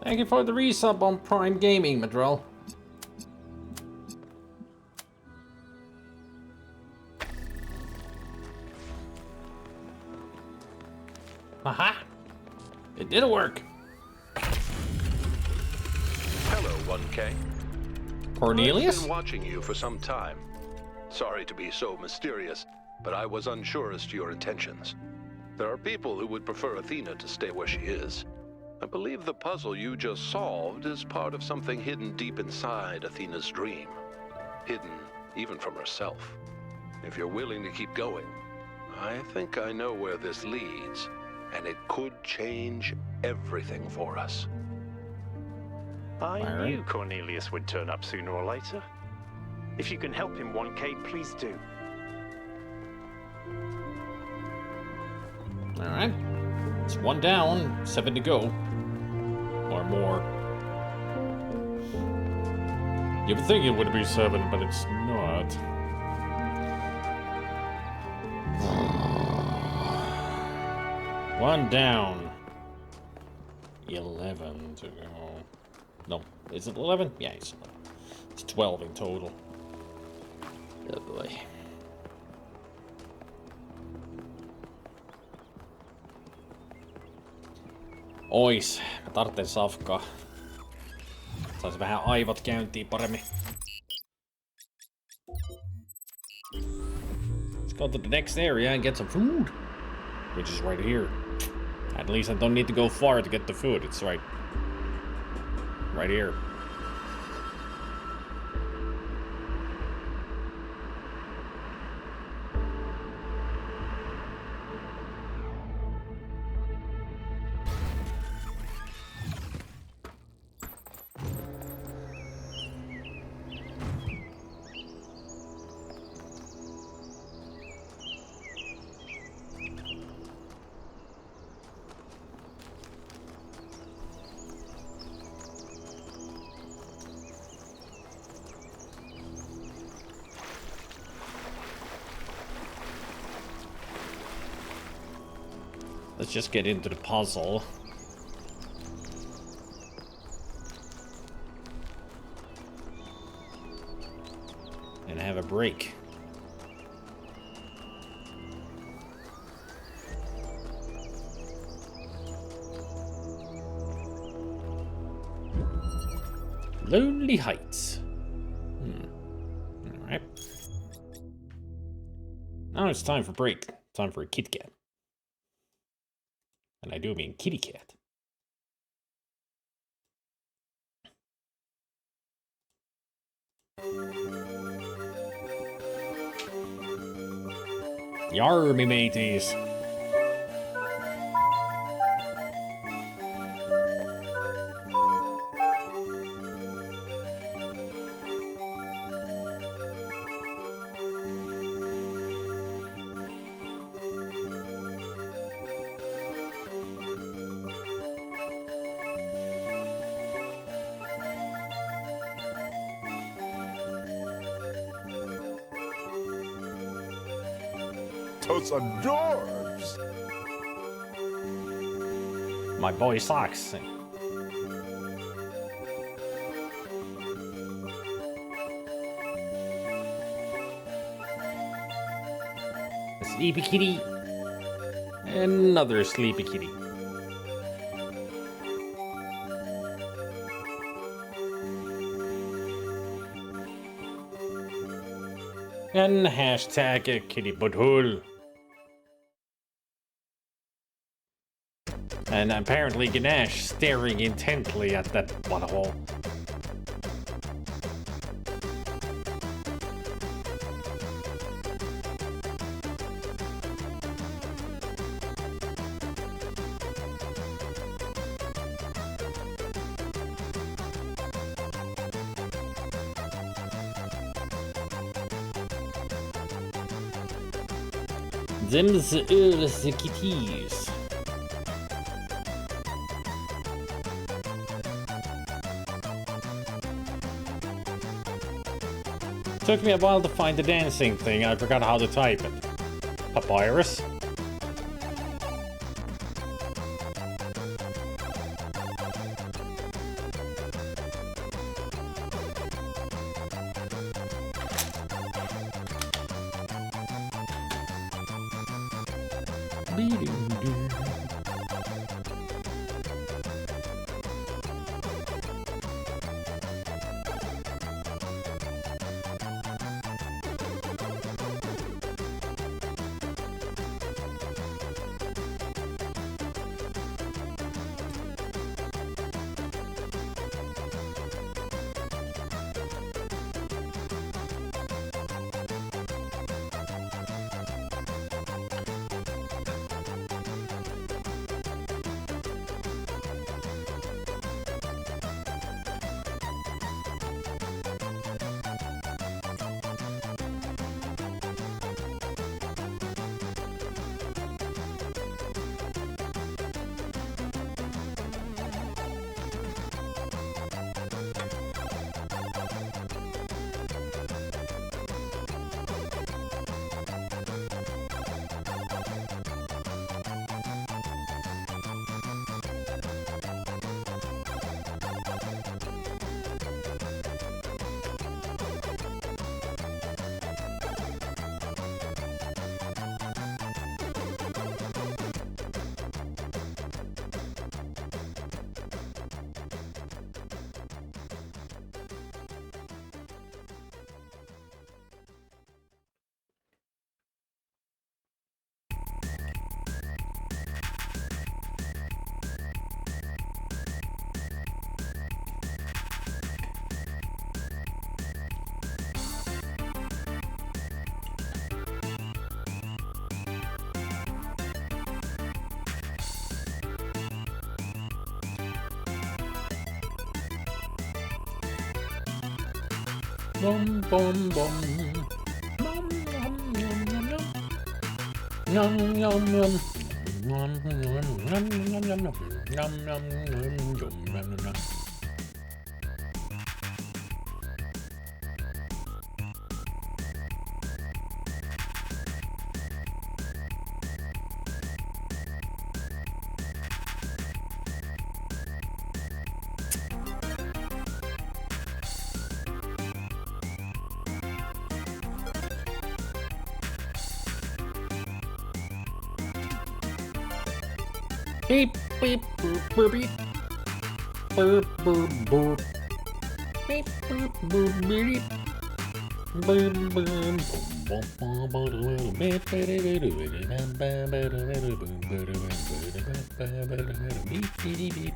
Thank you for the resub on Prime Gaming, Madrell. Aha! It did work! Hello, 1K. Cornelius? I've been watching you for some time. Sorry to be so mysterious, but I was unsure as to your intentions. There are people who would prefer Athena to stay where she is. I believe the puzzle you just solved is part of something hidden deep inside Athena's dream. Hidden even from herself. If you're willing to keep going, I think I know where this leads, and it could change everything for us. I knew Cornelius would turn up sooner or later. If you can help him, 1K, please do. Alright. It's 1 down, 7 to go. Or more. You would think it would be 7, but it's not. One down. 11 to go. No, is it 11? Yeah, it's 11. It's 12 in total. Oh boy. Ois, mä tarvitsen safkaa. Saisi vähän aivot käyntiin paremmin. Let's go to the next area and get some food. Which is right here. At least I don't need to go far to get the food. It's right here. Let's just get into the puzzle. And have a break. Lonely Heights. Alright. Now it's time for break. Time for a Kit Kat. And I do mean kitty cat. Yar, me mateys. Those adorbs. My boy Socks. A sleepy kitty. Another sleepy kitty. And hashtag kitty butthole. And apparently Ganesh staring intently at that butthole. Them's all the kitties. Took me a while to find the dancing thing. I forgot how to type it. Papyrus. Bum bum bum. Nom nom nom nom. Nom nom nom nom nom nom nom. Nom nom nom nom nom. Beep beep boop boop beep. Boop boop boop. Beep boop boop beep. Boom boom boom boom beep beep beep.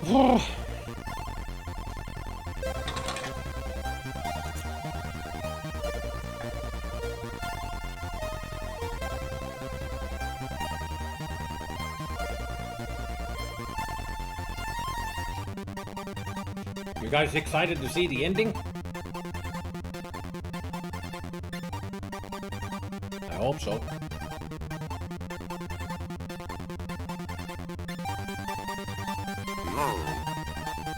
You guys excited to see the ending? I hope so. No.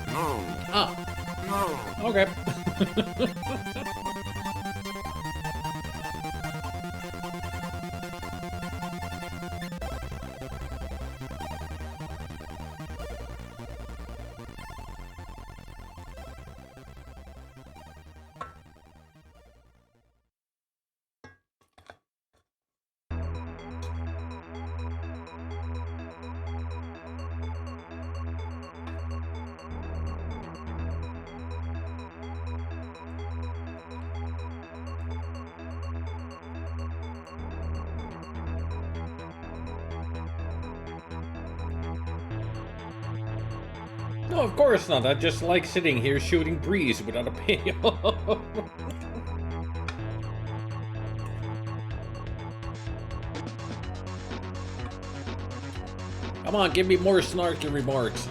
No. Ah. No. Okay. No, of course not. I just like sitting here shooting breeze without a payoff. Come on, give me more snarky remarks.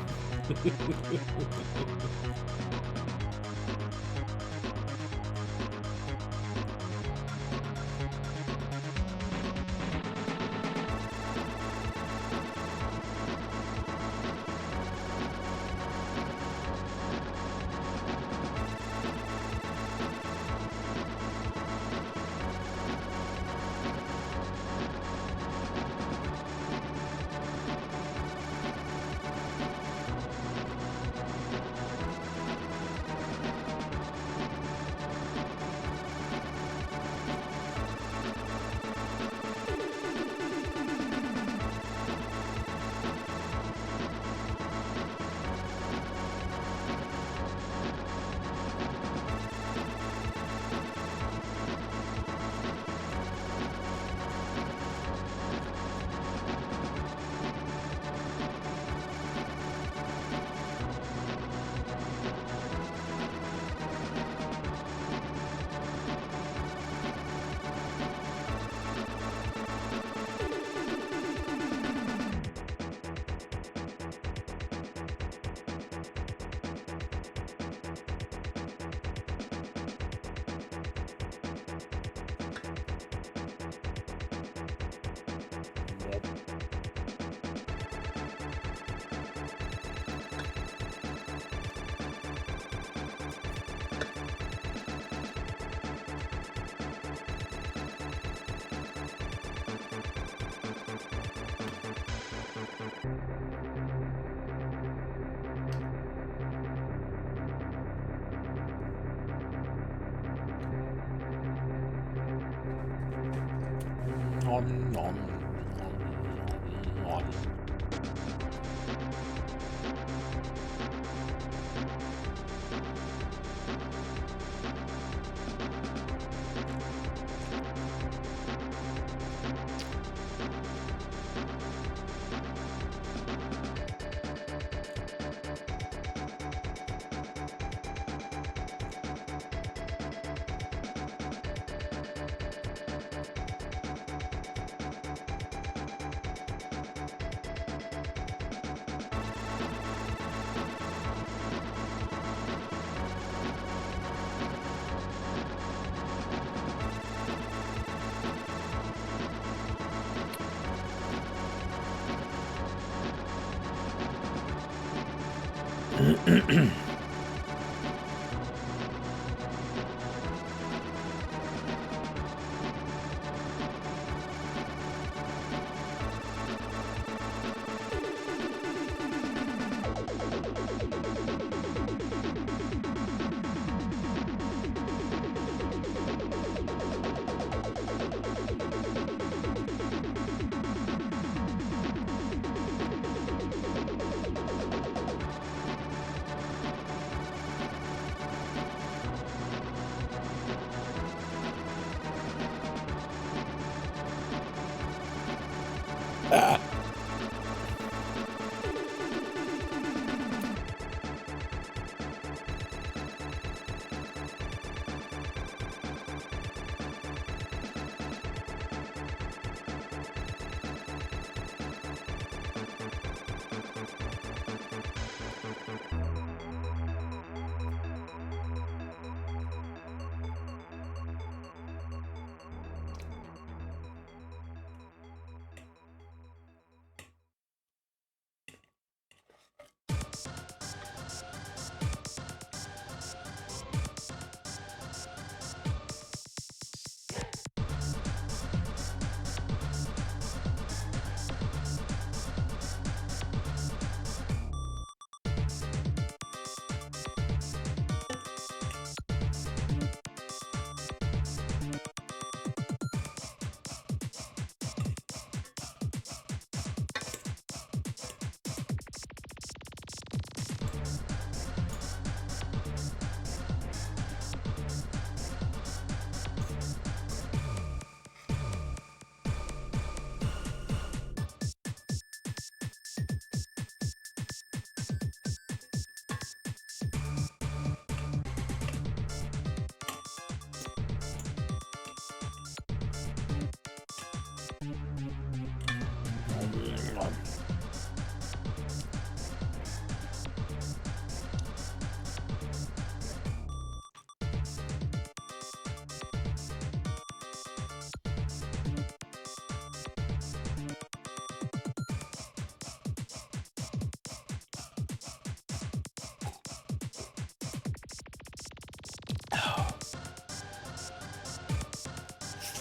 Nom, nom, nom, nom.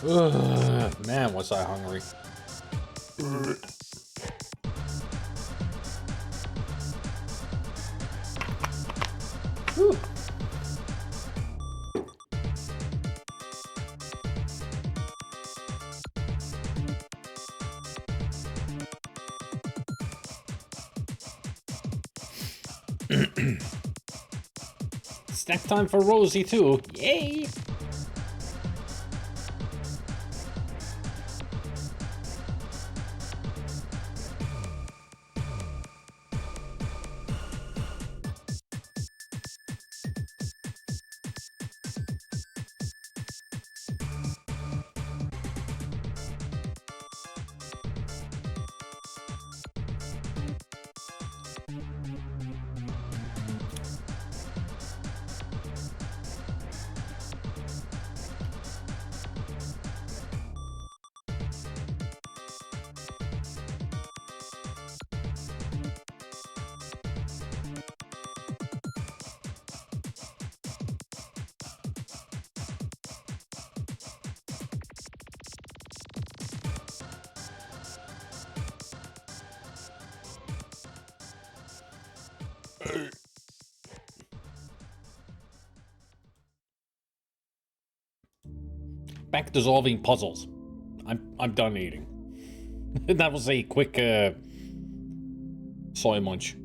Ugh, man, was I hungry. Whew. Snack time for Rosie too. Yay! Back to solving puzzles. I'm done eating. That was a quick soy munch.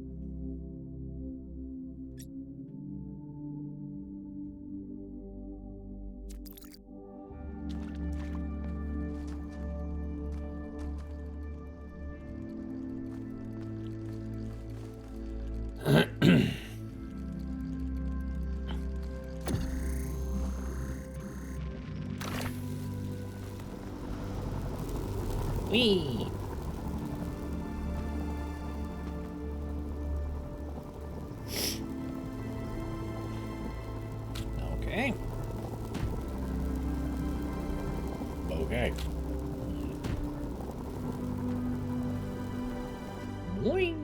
Whee! Okay. Okay. Boing.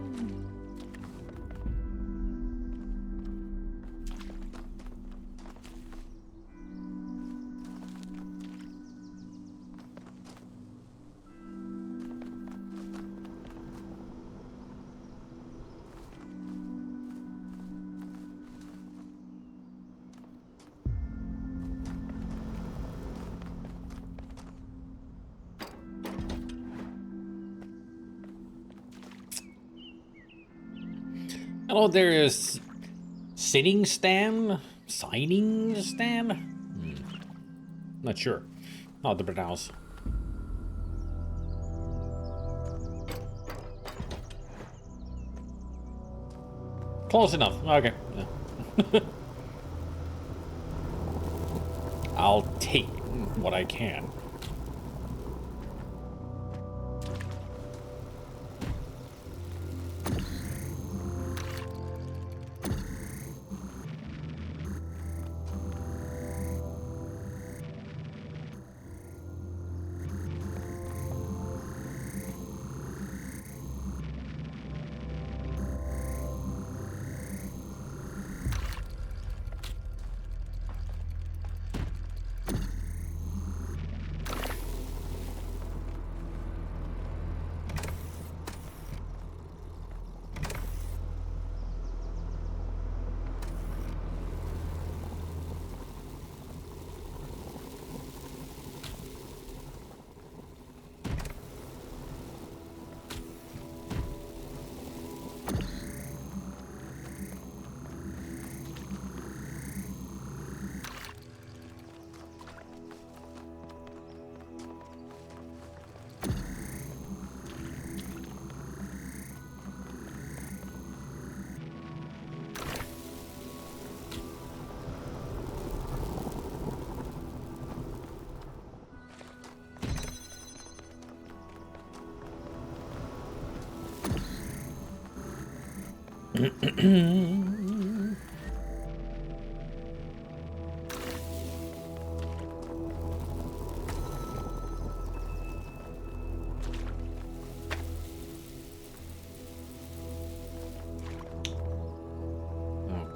Hello, there is sitting stand, signing stand. Not sure how to pronounce. Close enough. Okay. Yeah. I'll take what I can.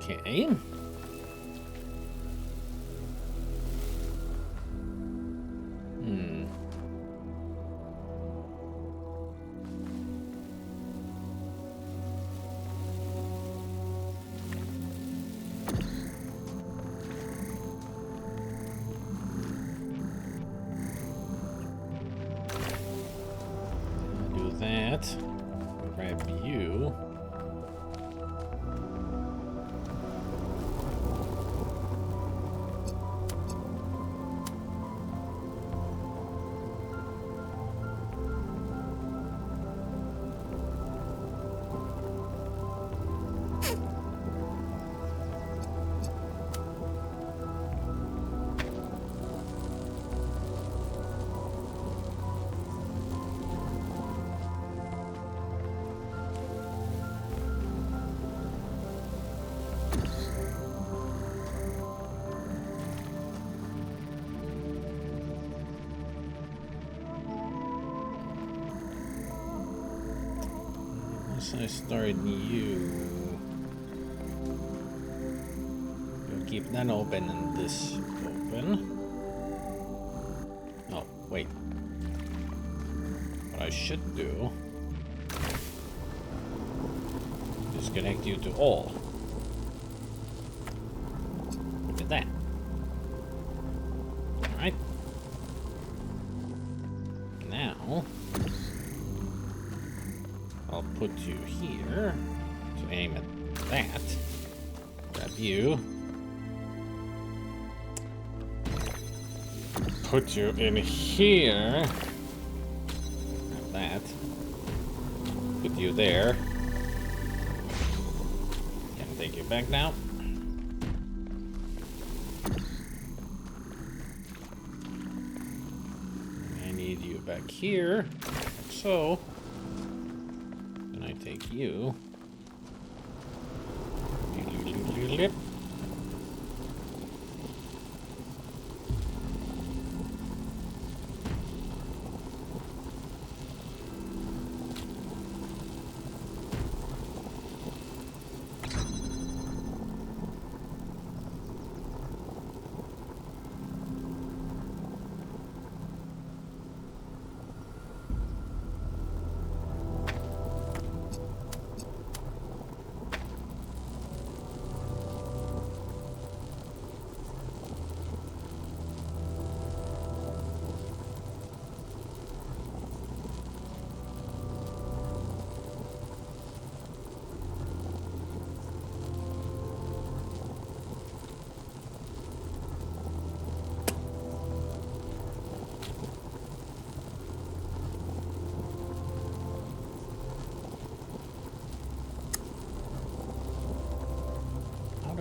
Okay. that. Grab you. I started you. You'll keep that open and this open. Oh, wait. What I should do is connect you to all. Look at that. Alright. Now I'll put you here to aim at that. Grab you. Put you in here. Grab that. Put you there. Can take you back now. I need you back here. Like so. Take you. Lip.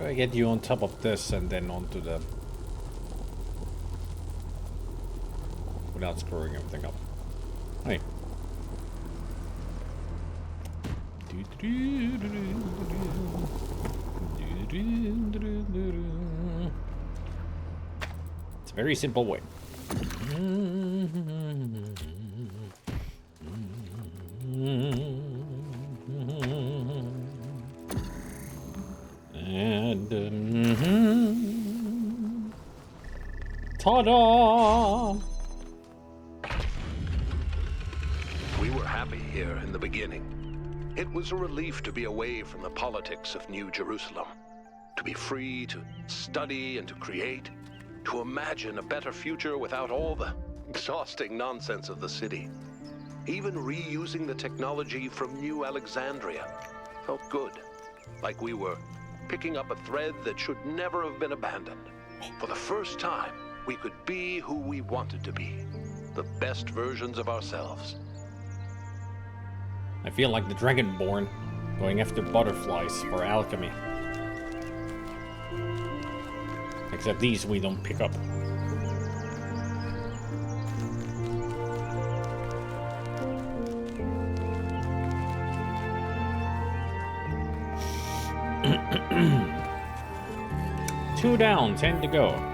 I get you on top of this and then onto the... without screwing everything up. Hey. It's a very simple way. Ta-da! We were happy here in the beginning. It was a relief to be away from the politics of New Jerusalem, to be free to study and to create, to imagine a better future without all the exhausting nonsense of the city. Even reusing the technology from New Alexandria felt good, like we were picking up a thread that should never have been abandoned. For the first time, we could be who we wanted to be, the best versions of ourselves. I feel like the Dragonborn going after butterflies for alchemy. Except these we don't pick up. Two down, 10 to go.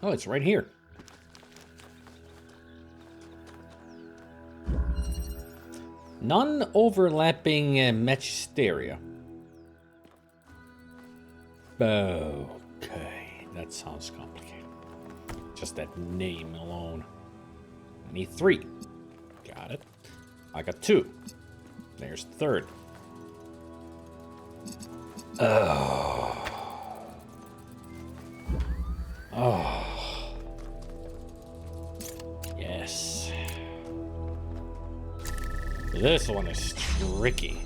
Oh, it's right here. Non-overlapping magisteria. Okay, that sounds complicated. Just that name alone. I need 3. Got it. I got 2. There's the 3rd. Oh. Yes. This one is tricky.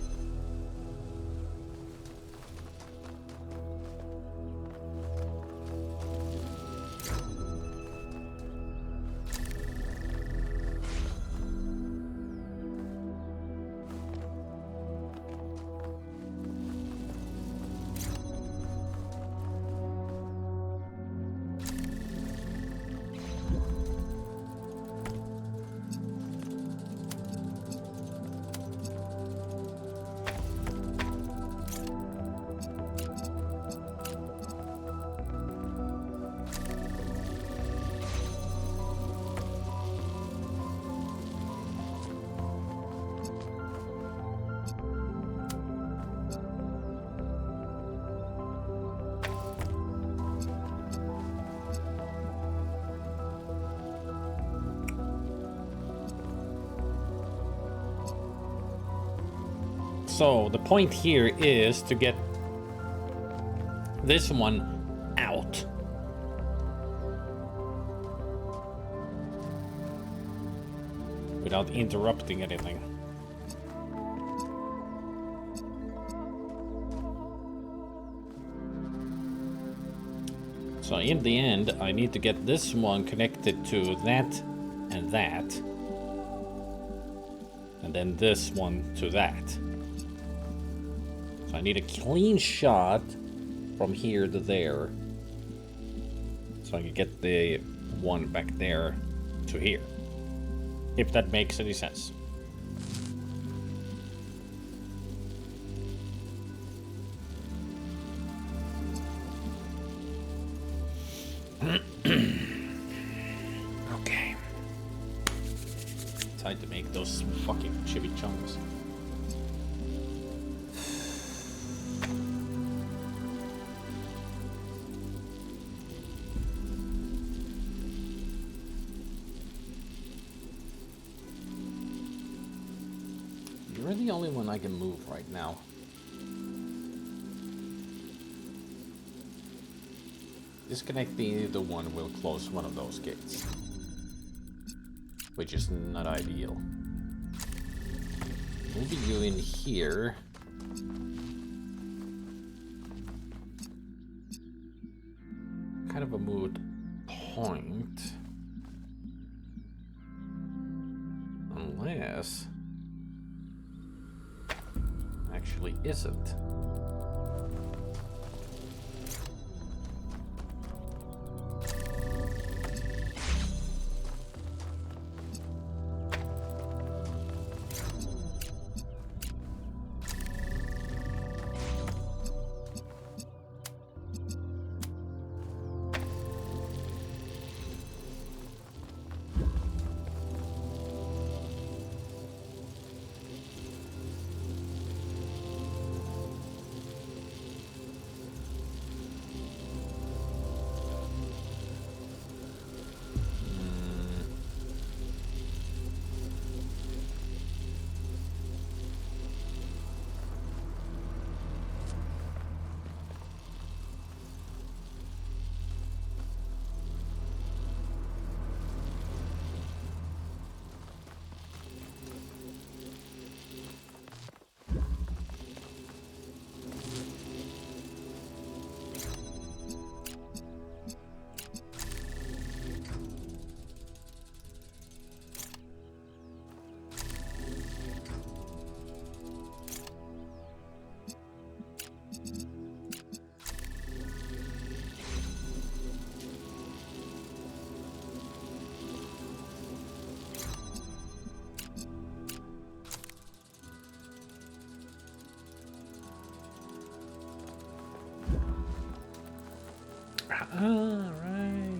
So the point here is to get this one out. Without interrupting anything. So in the end, I need to get this one connected to that and that. And then this one to that. So I need a clean shot from here to there. So I can get the one back there to here. If that makes any sense. Okay. Time to make those fucking chimichangas. You're the only one I can move right now. Disconnecting the one will close one of those gates. Which is not ideal. Moving you in here. Kind of a moot point. Unless... actually isn't. Alright.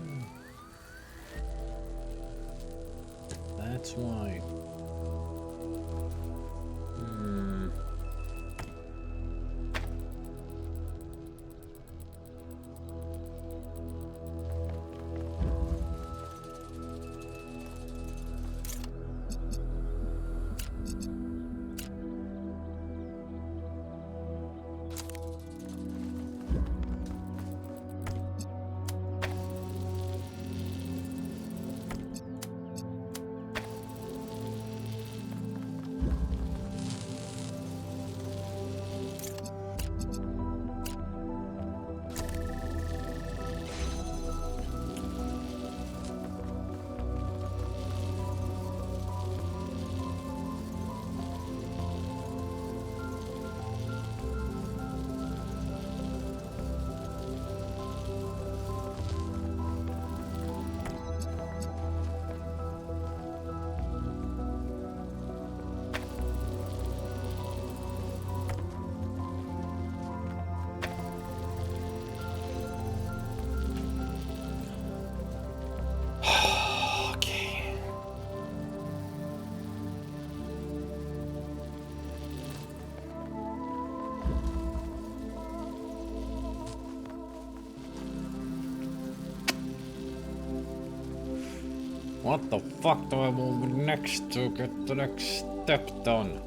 What the fuck do I move next to get the next step done?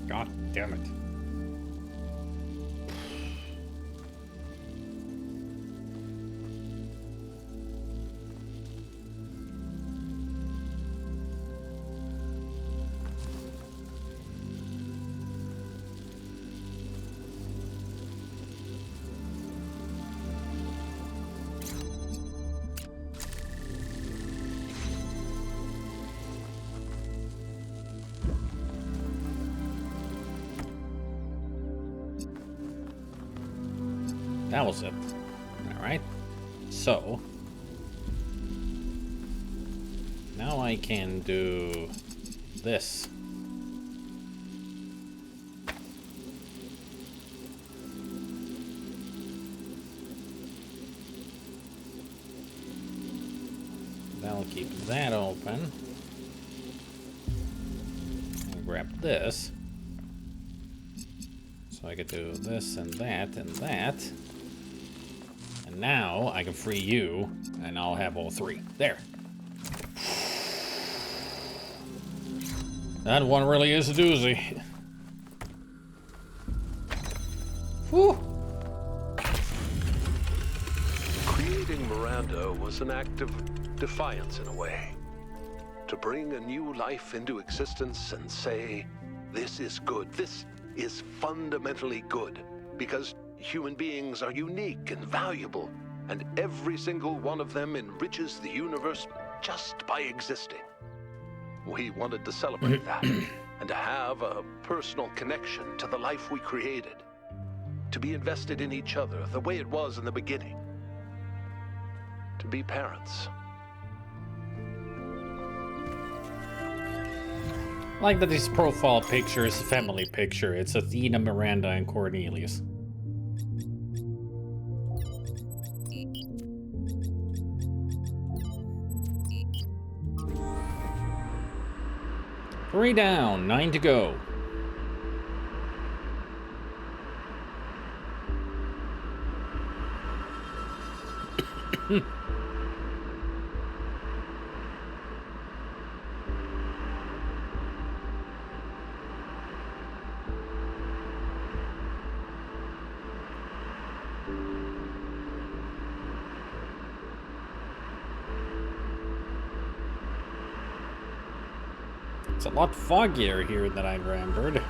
God damn it. That was it. Alright. So. Now I can do this. That'll keep that open. And grab this. So I could do this and that and that. And now I can free you, and I'll have all three. There. That one really is a doozy. Whew. Creating Miranda was an act of defiance in a way. To bring a new life into existence and say, this is good, this is fundamentally good, because human beings are unique and valuable, and every single one of them enriches the universe just by existing. We wanted to celebrate that, and to have a personal connection to the life we created. To be invested in each other the way it was in the beginning. To be parents. Like that this profile picture is a family picture. It's Athena, Miranda, and Cornelius. Three down, 9 to go. It's a lot foggier here than I remembered.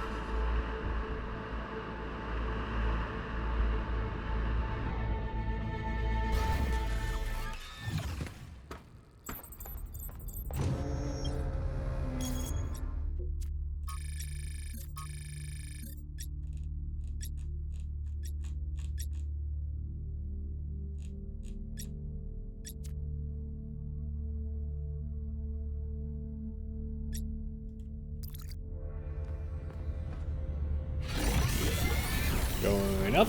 Going up.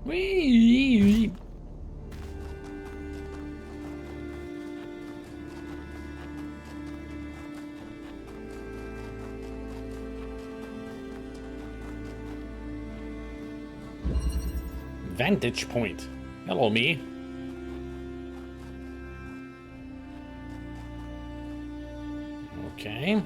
Whee! Vantage point. Hello, me. Okay.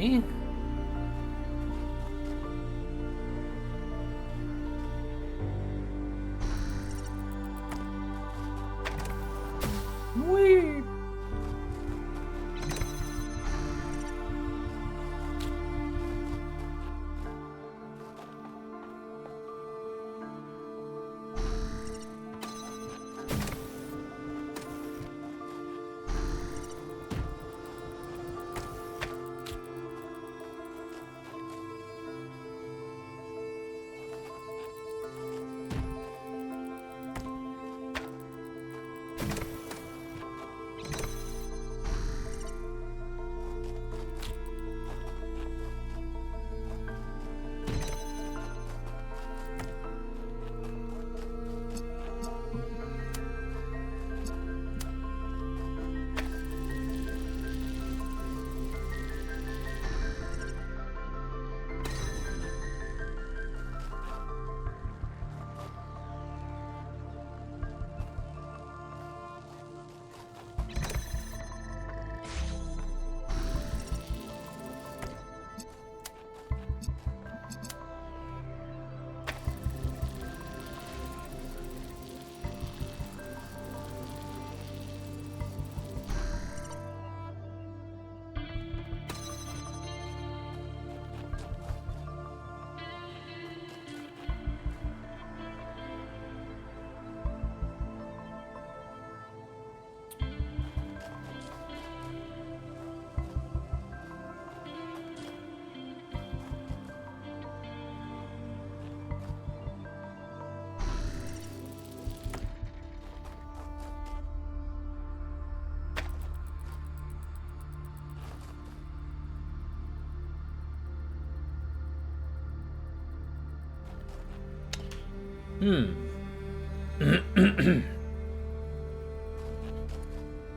Okay. Whee!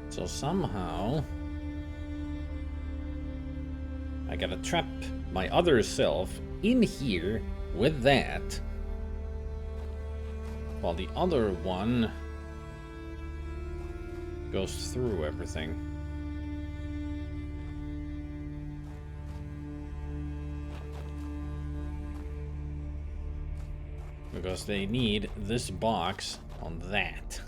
So somehow I gotta trap my other self in here with that, while the other one goes through everything. Because they need this box on that.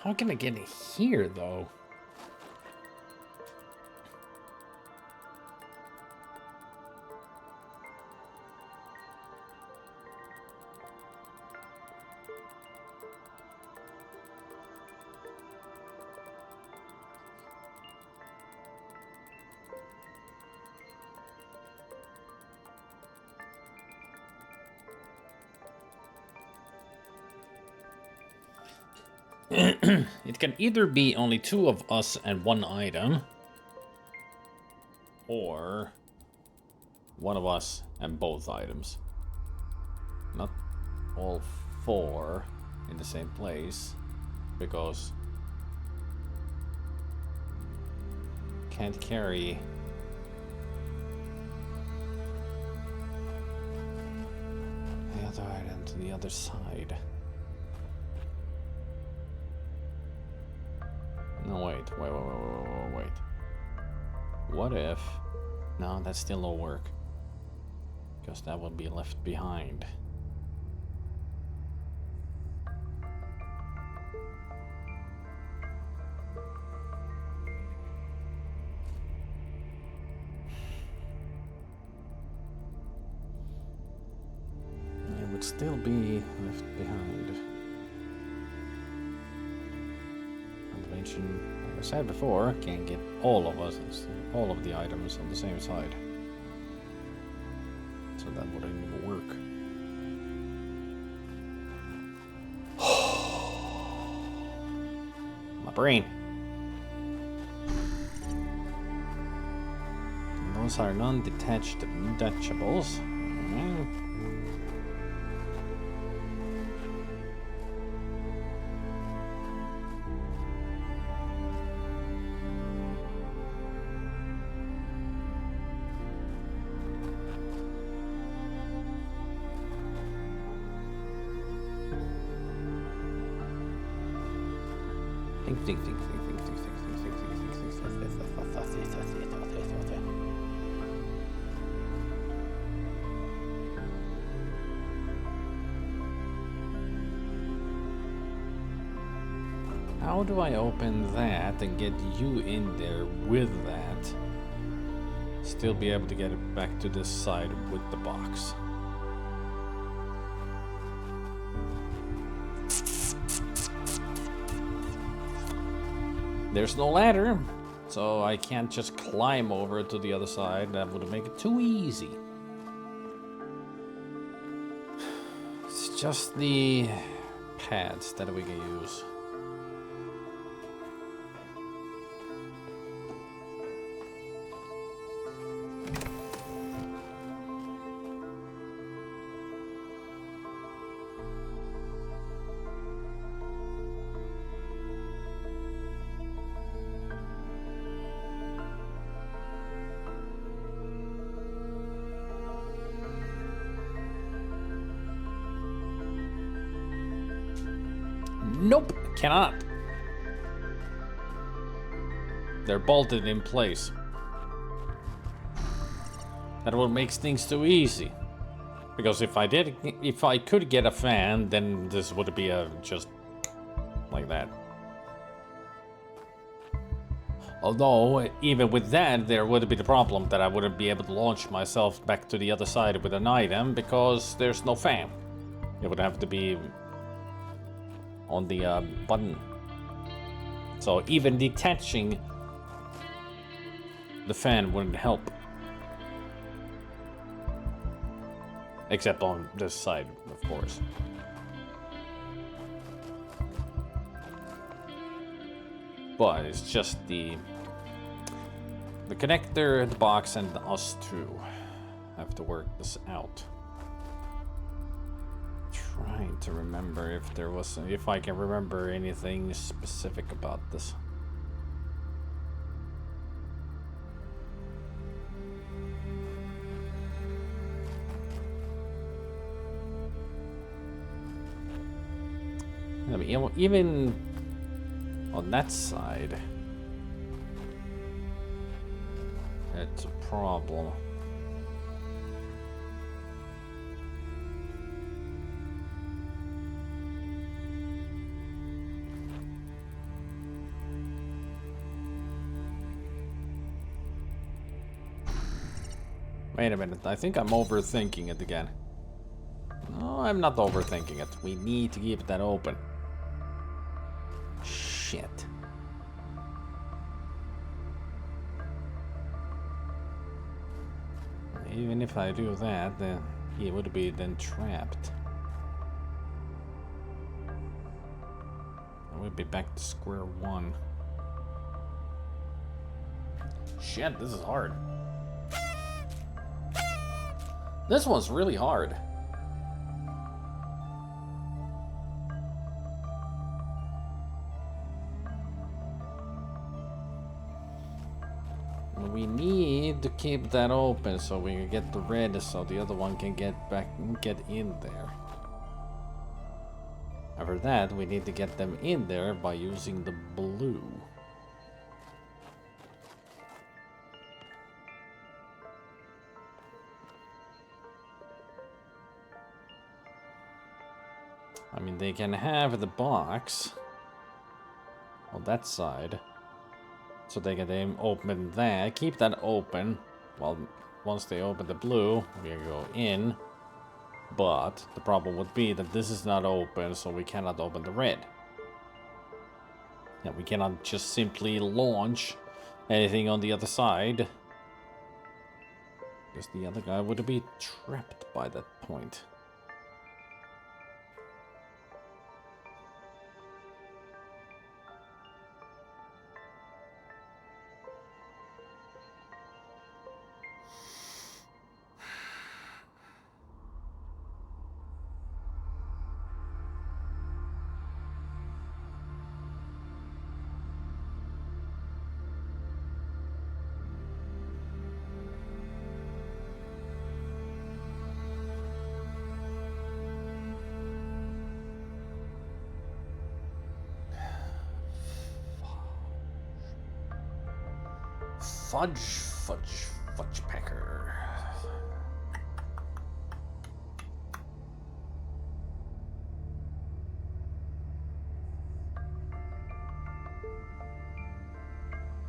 How can I get here, though? It can either be only 2 of us and 1 item, or 1 of us and both items. Not all 4 in the same place, because can't carry the other item to the other side. No, wait. What if... No, that still won't work. Because that would be left behind. still be left behind. Invention, like I said before, can't get all of the items on the same side. So that wouldn't even work. My brain. Those are non-detachables. How do I open that and get you in there with that? Still be able to get it back to this side with the box. There's no ladder, so I can't just climb over to the other side. That would make it too easy. It's just the pads that we can use. Nope, cannot. They're bolted in place. That what makes things too easy. Because if I could get a fan, then this would be just like that. Although, even with that, there would be the problem that I wouldn't be able to launch myself back to the other side with an item because there's no fan. It would have to be on the button. So even detaching the fan wouldn't help. Except on this side, of course. But it's just the connector, the box, and us two have to work this out. Trying to remember if I can remember anything specific about this. I mean, even on that side, it's a problem. Wait a minute, I think I'm overthinking it again. No, I'm not overthinking it. We need to keep that open. Shit. Even if I do that, then he would be then trapped. I would be back to square one. Shit, this is hard. This one's really hard. We need to keep that open so we can get the red so the other one can get in there. After that, we need to get them in there by using the blue. I mean, they can have the box on that side, so they can then open that, keep that open. Well, once they open the blue, we can go in, But the problem would be that this is not open, so we cannot open the red. And we cannot just simply launch anything on the other side. Because the other guy would be trapped by that point. Fudge pecker.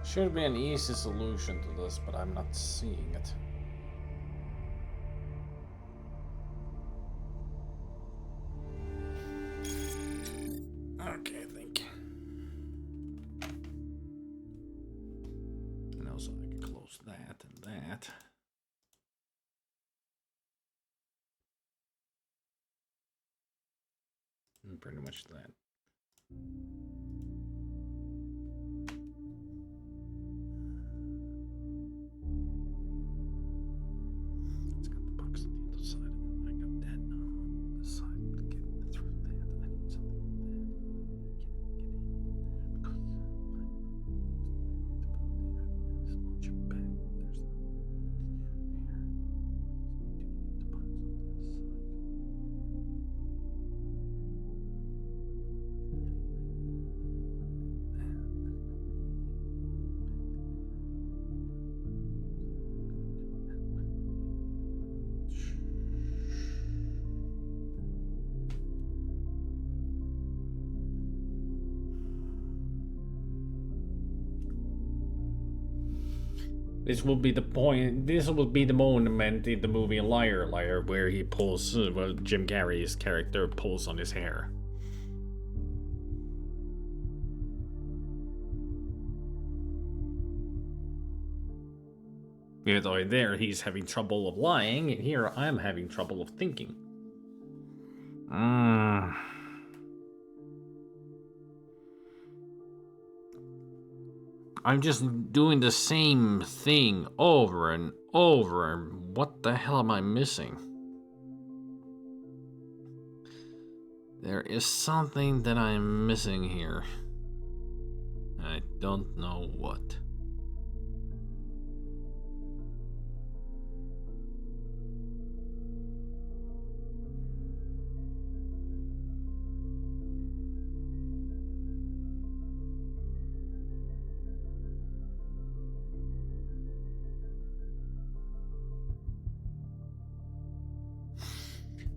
Should be an easy solution to this, but I'm not seeing it. Okay, I think. And also I can close that and that. And pretty much that. It's got the box on the other side, and I got that on this side. But get through that. I need something like that. I can't get in there because let's launch it back. There's the here. So I do need the box on the other side. This will be the point. This will be the moment in the movie Liar Liar where he pulls, well, Jim Carrey's character pulls on his hair. Even though there he's having trouble of lying, and here I'm having trouble of thinking. I'm just doing the same thing over and over. What the hell am I missing? There is something that I'm missing here. I don't know what.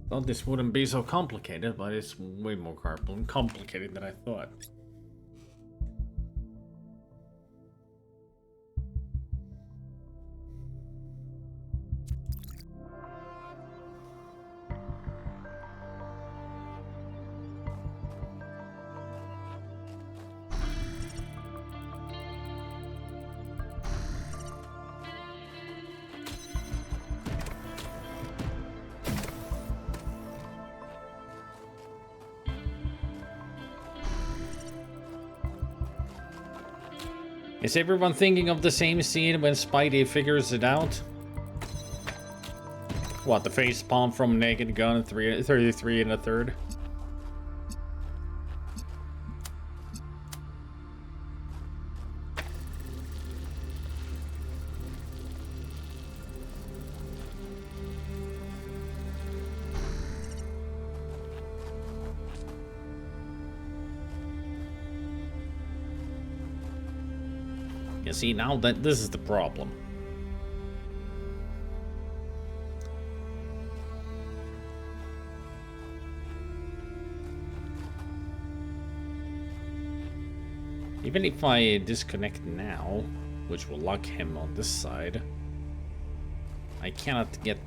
Thought this wouldn't be so complicated, but it's way more complicated than I thought. Is everyone thinking of the same scene when Spidey figures it out? What, the face palm from Naked Gun 33 and a third? You see, now that this is the problem. Even if I disconnect now, which will lock him on this side, I cannot get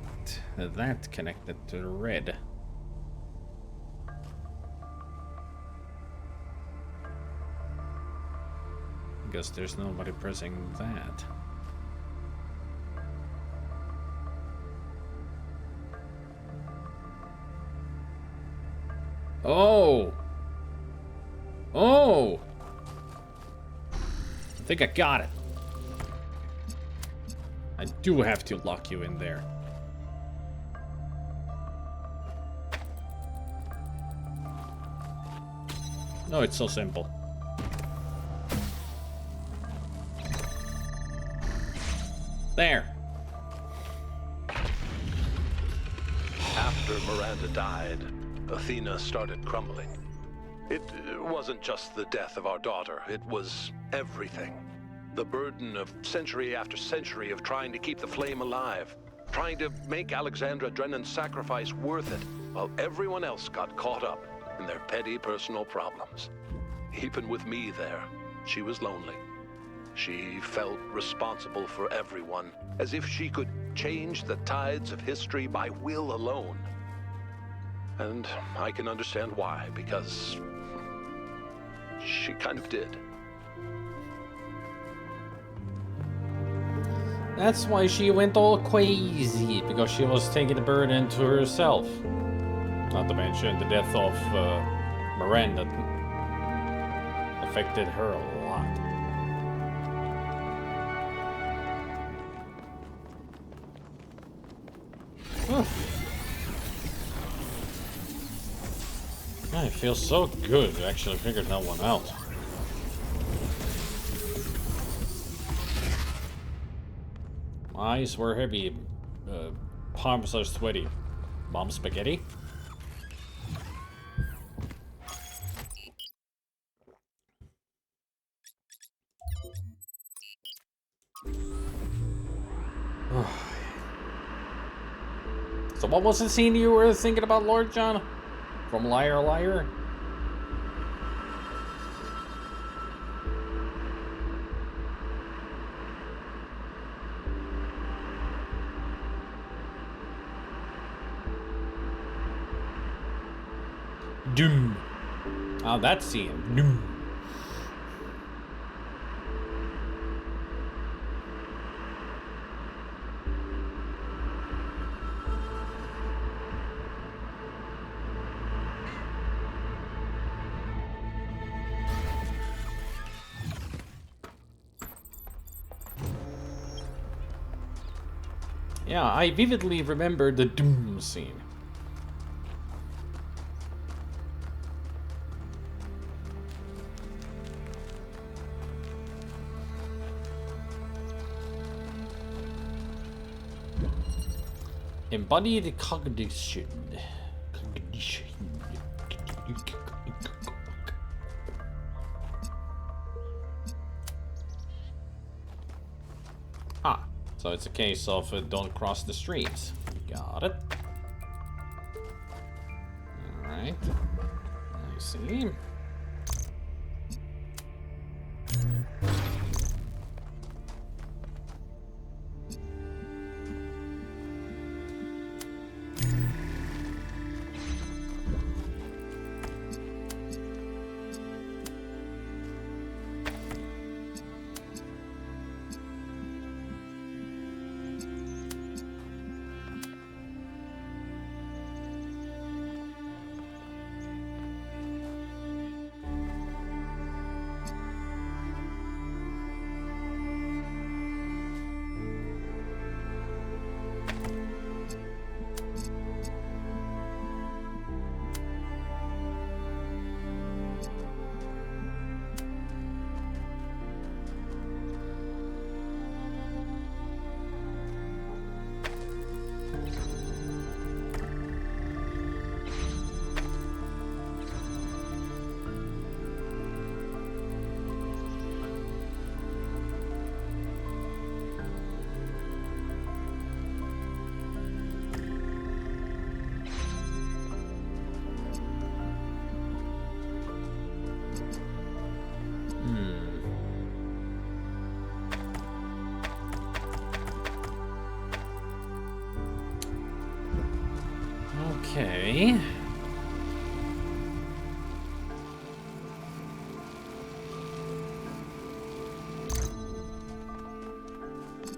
that connected to the red. Because there's nobody pressing that. Oh! Oh! I think I got it. I do have to lock you in there. No, it's so simple. There. After Miranda died, Athena started crumbling. It wasn't just the death of our daughter, it was everything. The burden of century after century of trying to keep the flame alive, trying to make Alexandra Drennan's sacrifice worth it, while everyone else got caught up in their petty personal problems. Even with me there, she was lonely. She felt responsible for everyone, as if she could change the tides of history by will alone. And I can understand why, because she kind of did. That's why she went all crazy, because she was taking the burden to herself. Not to mention the death of Miranda affected her a lot. Man, it feels so good to actually figure that one out. My eyes were heavy, palms are sweaty. Mom spaghetti? So what was the scene you were thinking about, Lord John? From Liar Liar? Doom. Oh, that scene. Doom. Yeah, I vividly remember the Doom scene. Embodied cognition. Ah, so it's a case of don't cross the streets. Got it. Alright. I see. Okay.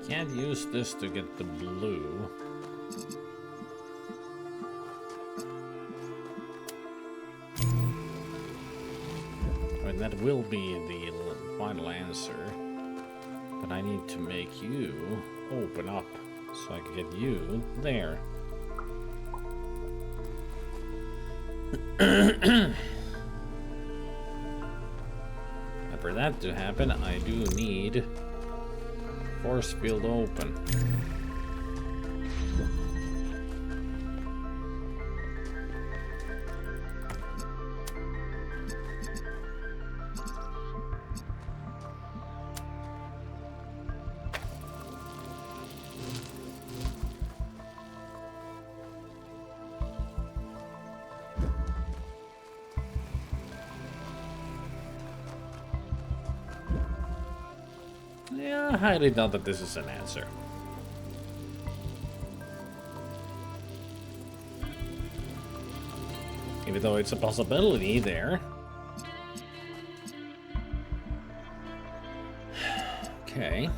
Can't use this to get the blue. I mean, that will be the final answer. But I need to make you open up so I can get you there. And for that to happen, I do need force field open. Yeah, I highly doubt that this is an answer. Even though it's a possibility there. Okay.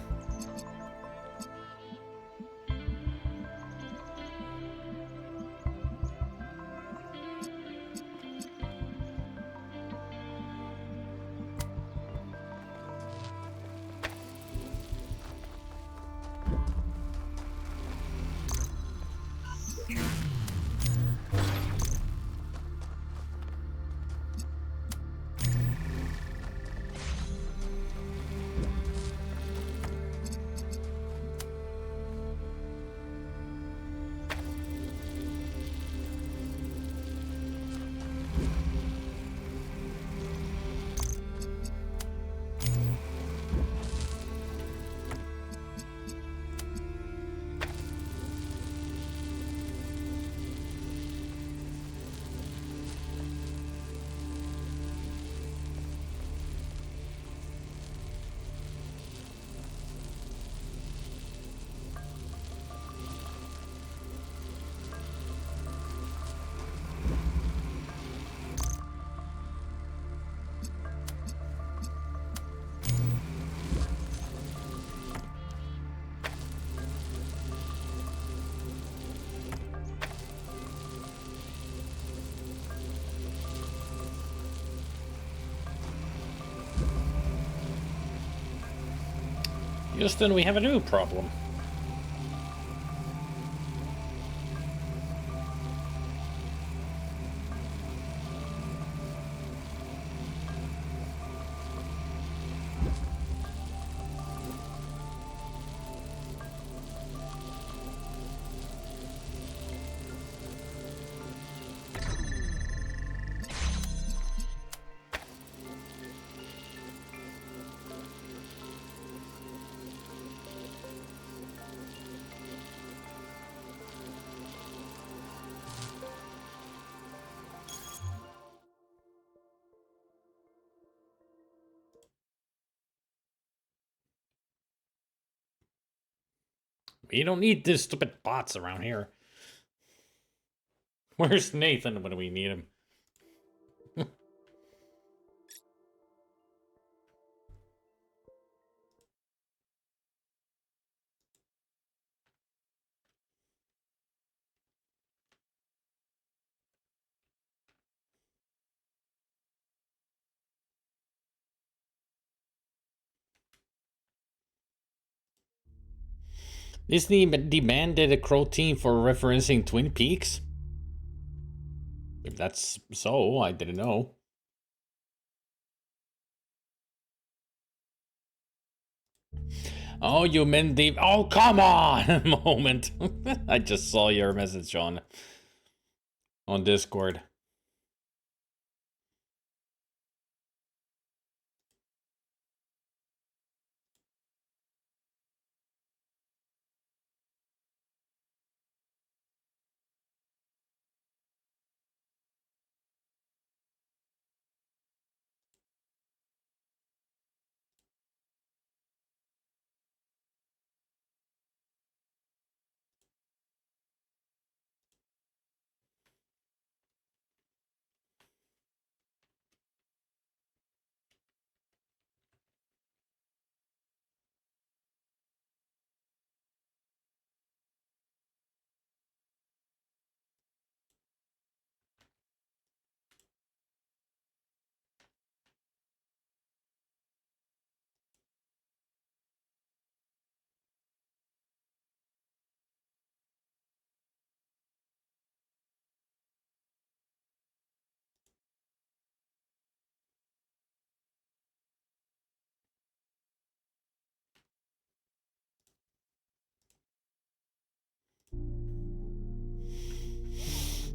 Houston, we have a new problem. We don't need these stupid bots around here. Where's Nathan when we need him? Disney demanded a Crow team for referencing Twin Peaks? If that's so, I didn't know. Oh, you meant the... Oh, come on! Moment. I just saw your message on Discord.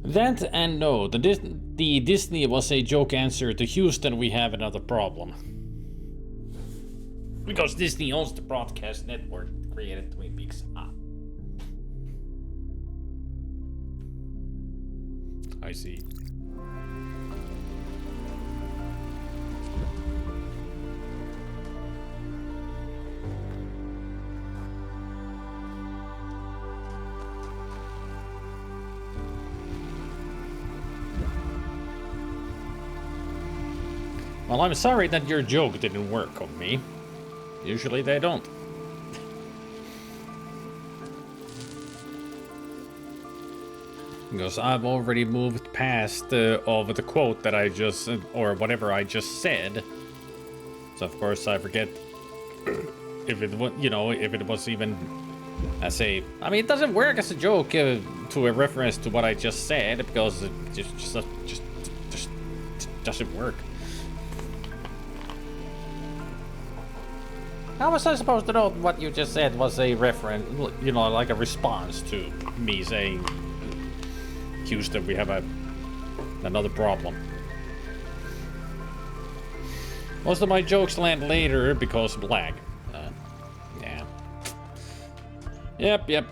That and no, the Disney was a joke answer to Houston, we have another problem. Because Disney owns the broadcast network that created Twin Peaks. I see. Well, I'm sorry that your joke didn't work on me. Usually they don't. Because I've already moved past over the quote that I just, or whatever I just said. So of course I forget if it was, you know, if it was even as a, I mean, it doesn't work as a joke to a reference to what I just said because it just doesn't work. How was I supposed to know what you just said was a reference, you know, like a response to me saying, Houston, we have another problem. Most of my jokes land later because of lag. Yeah. Yep.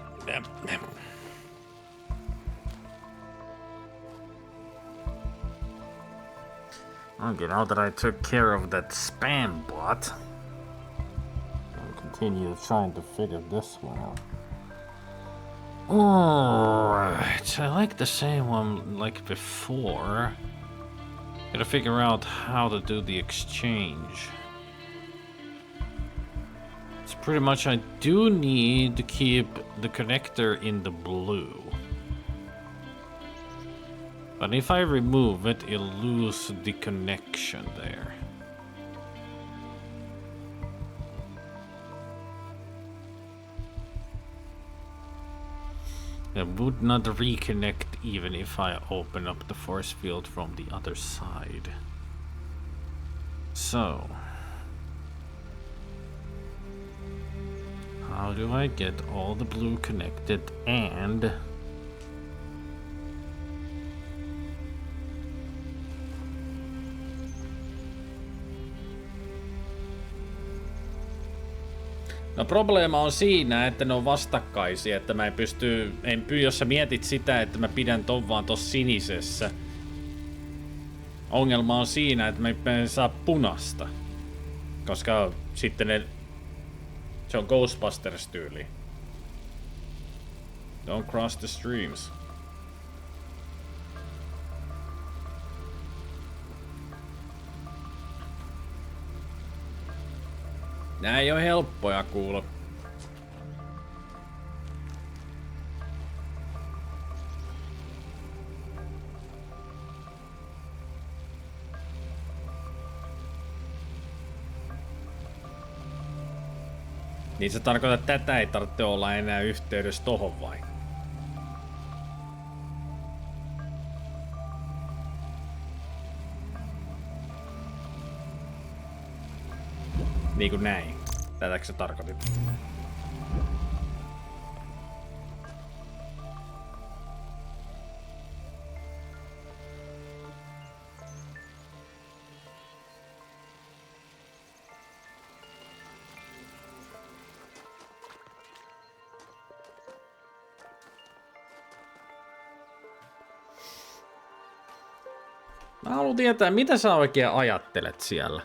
Okay, now that I took care of that spam bot, continue trying to figure this one out. Alright, I like the same one like before. Gotta figure out how to do the exchange. It's pretty much I do need to keep the connector in the blue. But if I remove it, it'll lose the connection there. It would not reconnect even if I open up the force field from the other side. So, how do I get all the blue connected and no probleema on siinä, että ne on vastakkaisia, että mä en pysty, jos sä mietit sitä, että mä pidän ton vaan tossa sinisessä. Ongelma on siinä, että mä en saa punasta. Koska sitten se on Ghostbusters-tyyli. Don't cross the streams. Nää ei oo helppoja kuulla. Niin se tarkoittaa, että tätä ei tarvitse olla enää yhteydessä tohon vai? Niinku näin. Tätäkö sä tarkoitit? Mä haluan tietää, mitä sä oikein ajattelet siellä.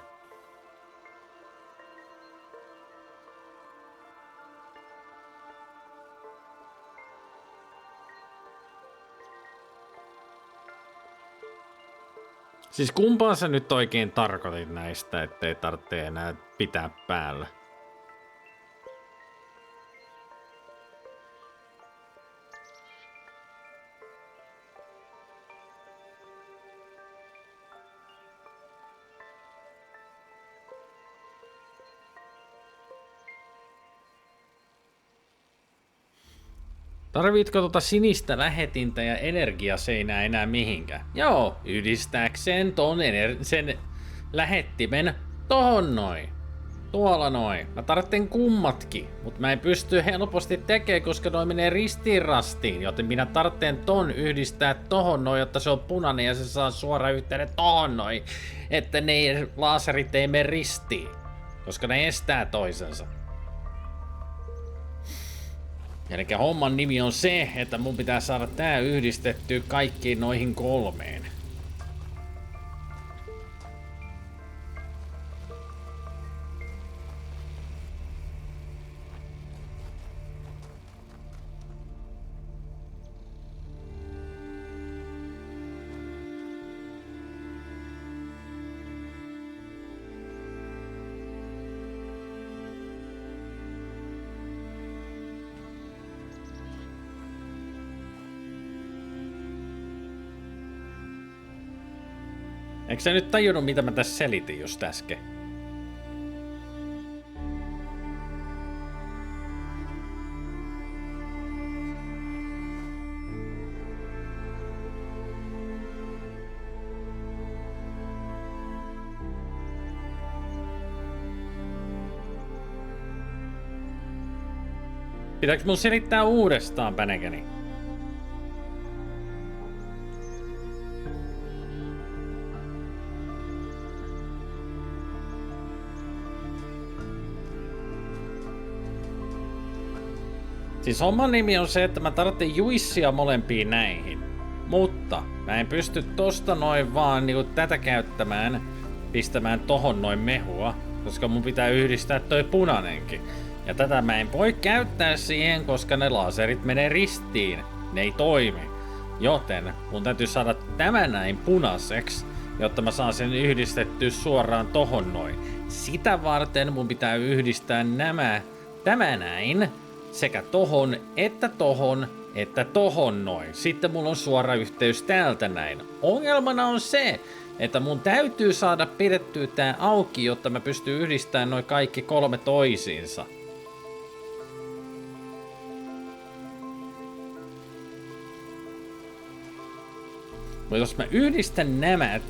Siis kumpaan sä nyt oikein tarkoitit näistä, ettei tarvitse enää pitää päällä? Tarvitko tuota sinistä lähetintä ja energiaseinää enää mihinkään? Joo, yhdistääkseen ton sen lähettimen tohon noin. Tuolla noin. Mä tarvitsen kummatkin, mutta mä en pysty helposti tekemään, koska noi menee ristiin rastiin, joten minä tarvitsen ton yhdistää tohon noin, jotta se on punainen ja se saa suoraan yhteyden tohon noin, että ne laserit ei mene ristiin, koska ne estää toisensa. Eli homman nimi on se, että mun pitää saada tää yhdistettyä kaikkiin noihin 3. Eikö sä nyt tajunnut, mitä mä tässä selitin just äsken? Pitääkö mun selittää uudestaan, Pänekäni? Siis homman nimi on se, että mä tarvitsen juissia molempiin näihin. Mutta mä en pysty tosta noin vaan niinku tätä käyttämään, pistämään tohon noin mehua, koska mun pitää yhdistää toi punanenkin. Ja tätä mä en voi käyttää siihen, koska ne laserit menee ristiin. Ne ei toimi. Joten mun täytyy saada tämä näin punaiseksi, jotta mä saan sen yhdistettyä suoraan tohon noin. Sitä varten mun pitää yhdistää tämä näin, sekä tohon, että tohon noin. Sitten mulla on suora yhteys täältä näin. Ongelmana on se, että mun täytyy saada pidettyä tää auki, jotta mä pystyn yhdistämään noin kaikki 3 toisiinsa. Mutta jos mä yhdistän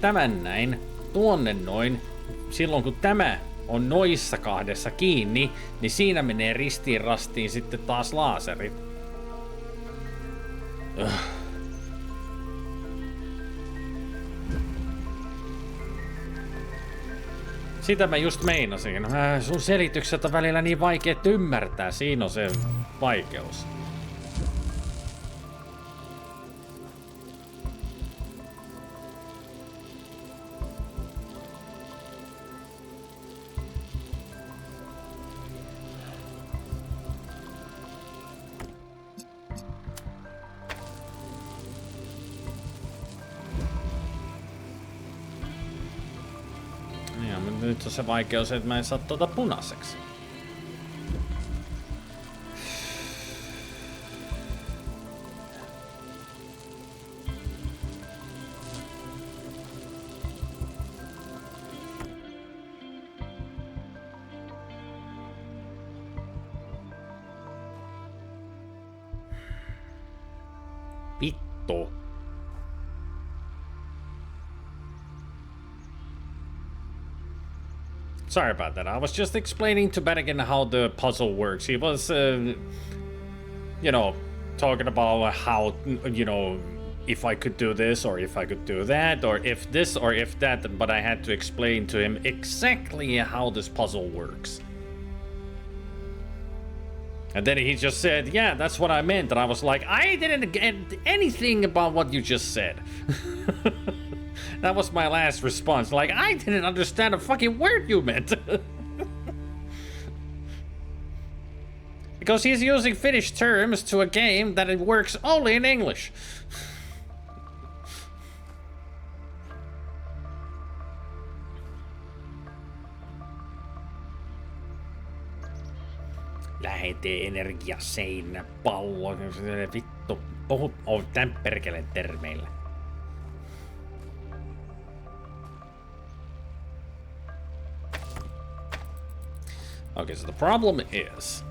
tämän näin, tuonne noin, silloin kun tämä on noissa 2 kiinni, niin siinä menee ristiin rastiin sitten taas laserit. Sitä mä just meinasin. Sun selitykset on välillä niin vaikeet ymmärtää, siinä on se vaikeus. Nyt on se vaikeus, että mä en saa tuota punaiseksi. Vittu. Sorry about that. I was just explaining to Bennigan how the puzzle works. He was, you know, talking about how, you know, if I could do this or if I could do that or if this or if that, but I had to explain to him exactly how this puzzle works. And then he just said, yeah, that's what I meant. And I was like, I didn't get anything about what you just said. That was my last response. Like, I didn't understand a fucking word you meant. Because he's using Finnish terms to a game that it works only in English. Lähete-energia, seinä, pallo, vittu, puhu tämän perkeleen termeillä. Okay, so the problem is,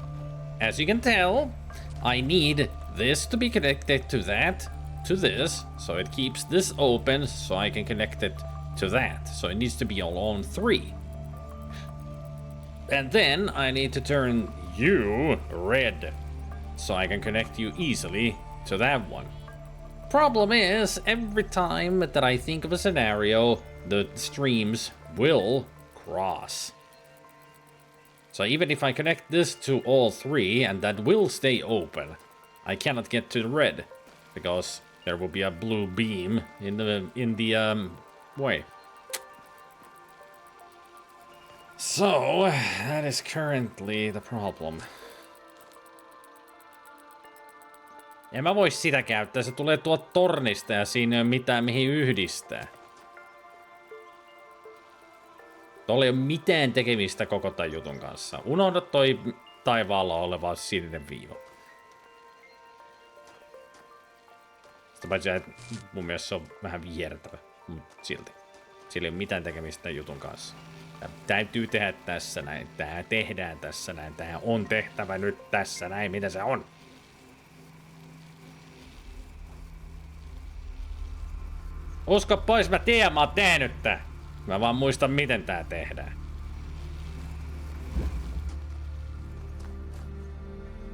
as you can tell, I need this to be connected to that, to this, so it keeps this open, so I can connect it to that. So it needs to be all on 3. And then I need to turn you red, so I can connect you easily to that one. Problem is, every time that I think of a scenario, the streams will cross. So even if I connect this to all three, and that will stay open, I cannot get to the red, because there will be a blue beam in the way. So, that is currently the problem. En mä voi sitä käyttää, se tulee tuolta tornista ja siinä ei ole mitään mihin yhdistää. Tuolla ei ole mitään tekemistä koko tämän jutun kanssa. Unohda toi taivaalla oleva sininen viiva. Sitä paitsi, että mun mielestä se on vähän viertävä, mutta silti. Sillä ei ole mitään tekemistä tämän jutun kanssa. Tämä täytyy tehdä tässä näin. Tämä tehdään tässä näin. Tämä on tehtävä nyt tässä näin. Mitä se on? Usko pois, mä tiedän, mä oon tehnyt tää. Mä vaan muistan, miten tää tehdään.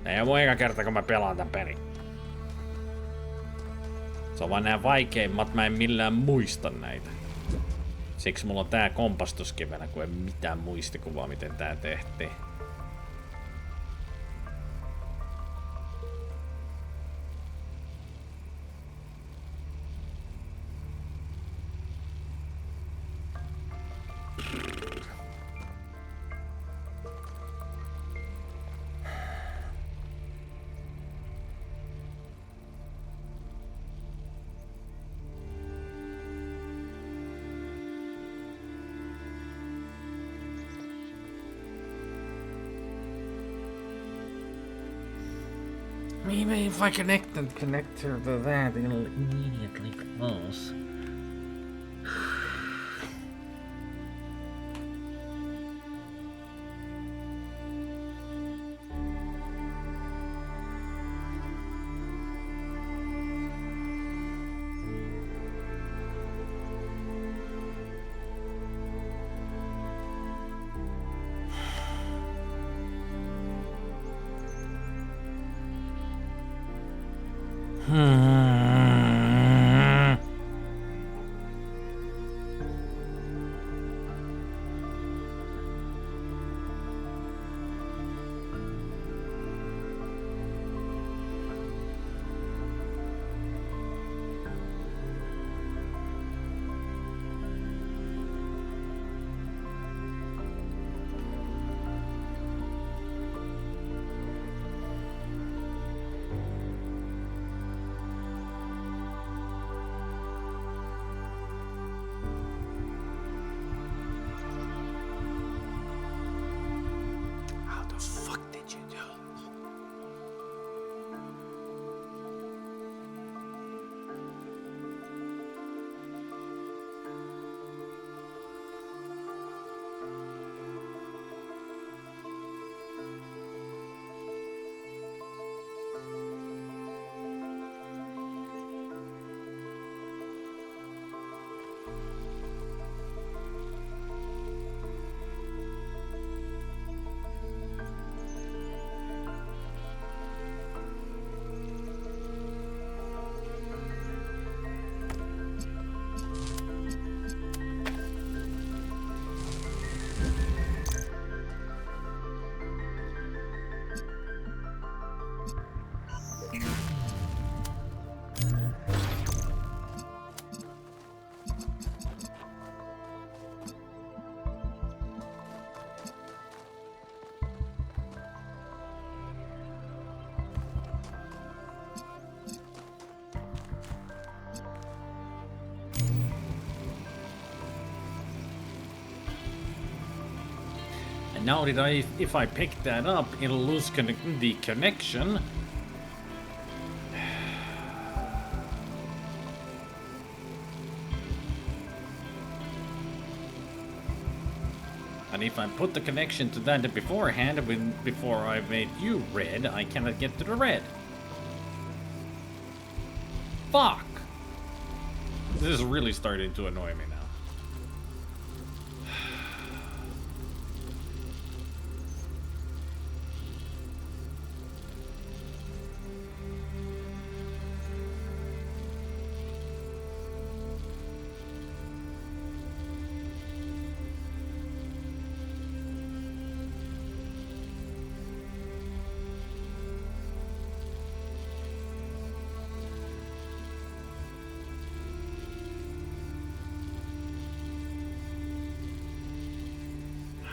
Ei oo mun eka kerta, kun mä pelaan tän pelin. Se on vaan nää vaikeimmat, mä en millään muista näitä. Siksi mulla on tää kompastuskivenä, kun ei mitään muistikuvaa, miten tää tehtiin. Maybe if I connect the connector to that, it'll immediately close. Now if I pick that up, it'll lose the connection. And if I put the connection to that beforehand, before I made you red, I cannot get to the red. Fuck! This is really starting to annoy me now.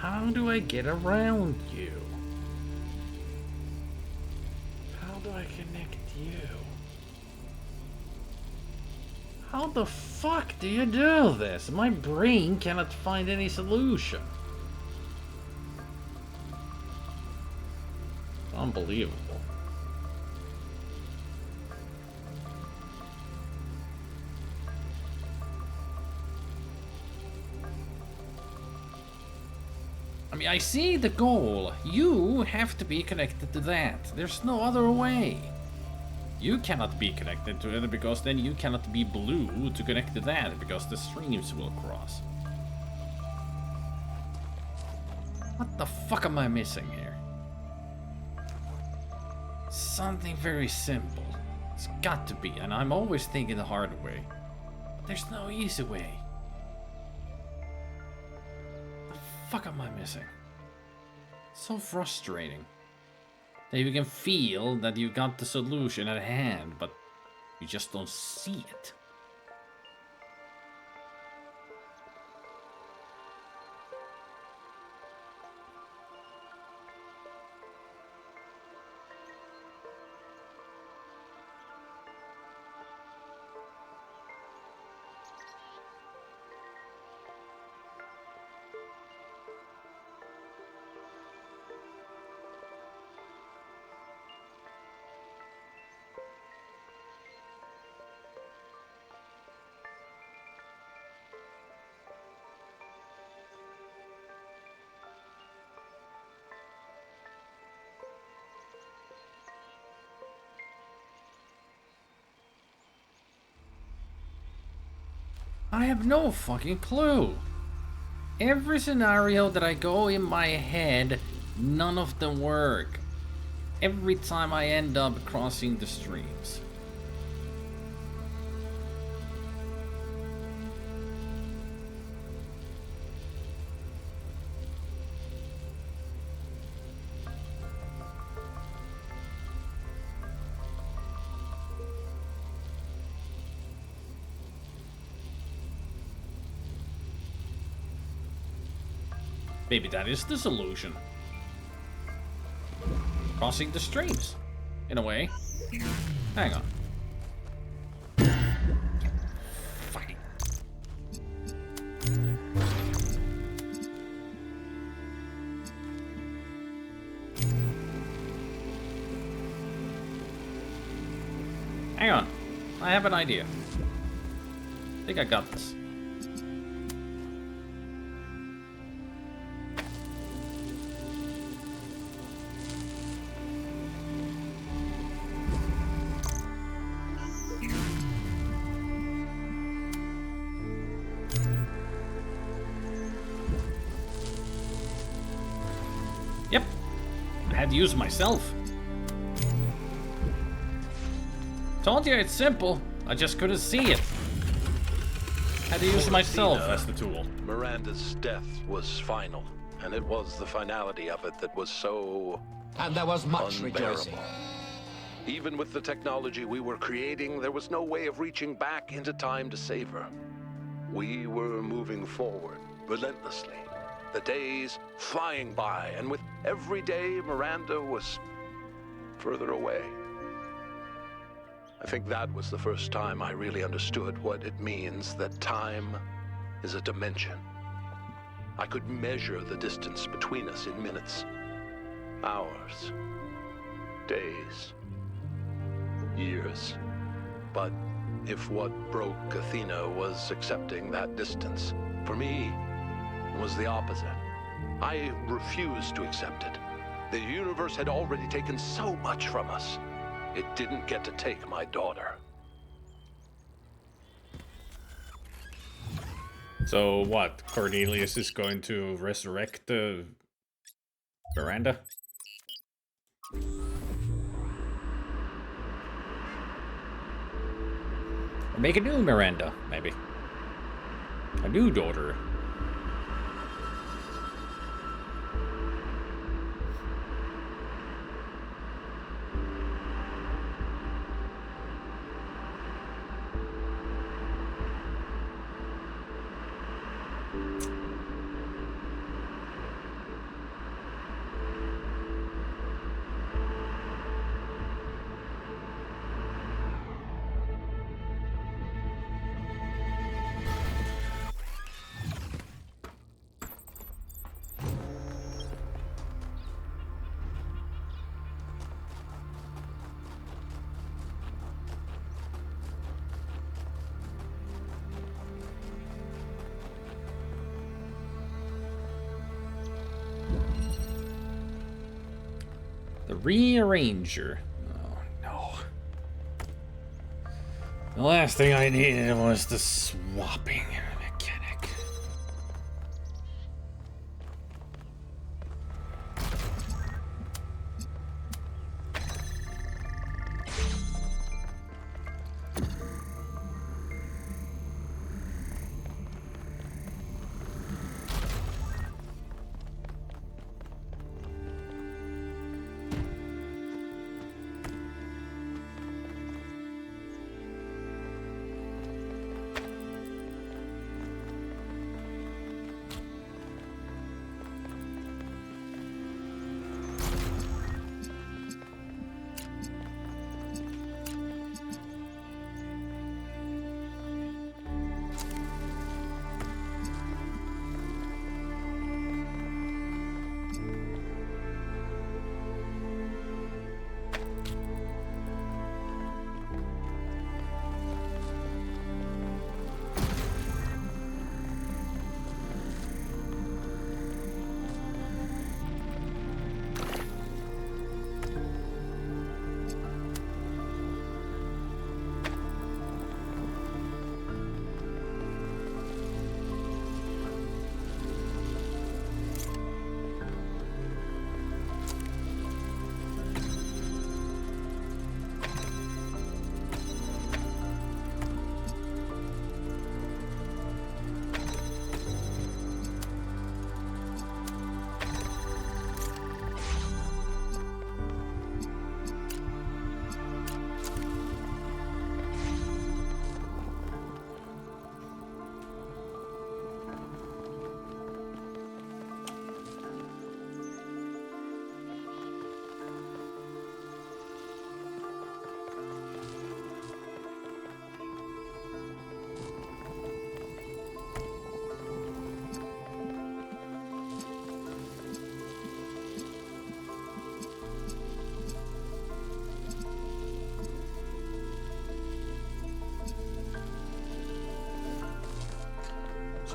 How do I get around you? How do I connect you? How the fuck do you do this? My brain cannot find any solution. Unbelievable. I mean, I see the goal. You have to be connected to that. There's no other way. You cannot be connected to it because then you cannot be blue to connect to that because the streams will cross. What the fuck am I missing here? Something very simple. It's got to be, and I'm always thinking the hard way. But there's no easy way. The fuck am I missing? So frustrating. That you can feel that you got the solution at hand, but you just don't see it. I have no fucking clue. Every scenario that I go in my head, none of them work. Every time I end up crossing the streams. Maybe that is the solution. Crossing the streams, in a way. Hang on. Fucking. Hang on. I have an idea. I think I got this. Use myself. Told you it's simple. I just couldn't see it. Had to use myself as the tool. Miranda's death was final, and it was the finality of it that was so and there was much unbearable. rejoicing. Even with the technology we were creating, there was no way of reaching back into time to save her. We were moving forward relentlessly. The days flying by, and with every day, Miranda was further away. I think that was the first time I really understood what it means that time is a dimension. I could measure the distance between us in minutes, hours, days, years. But if what broke Athena was accepting that distance, for me, was the opposite. I refused to accept it. The universe had already taken so much from us. It didn't get to take my daughter. So what? Cornelius is going to resurrect Miranda? Or make a new Miranda, maybe. A new daughter. The rearranger. Oh, no. The last thing I needed was the swapping mechanic.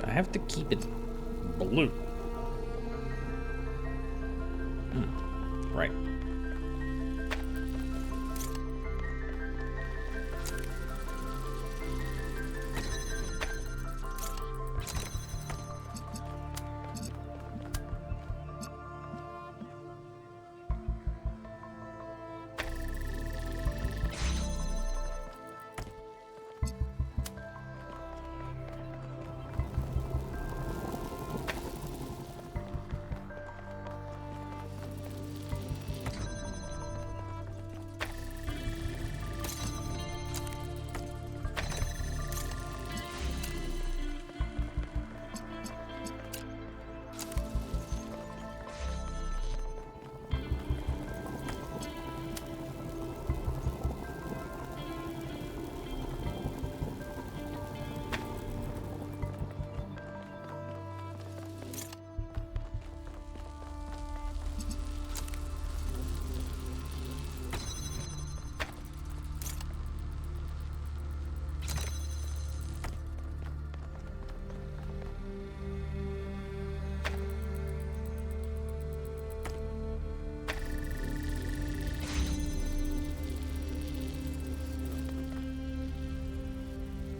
I have to keep it blue. Right.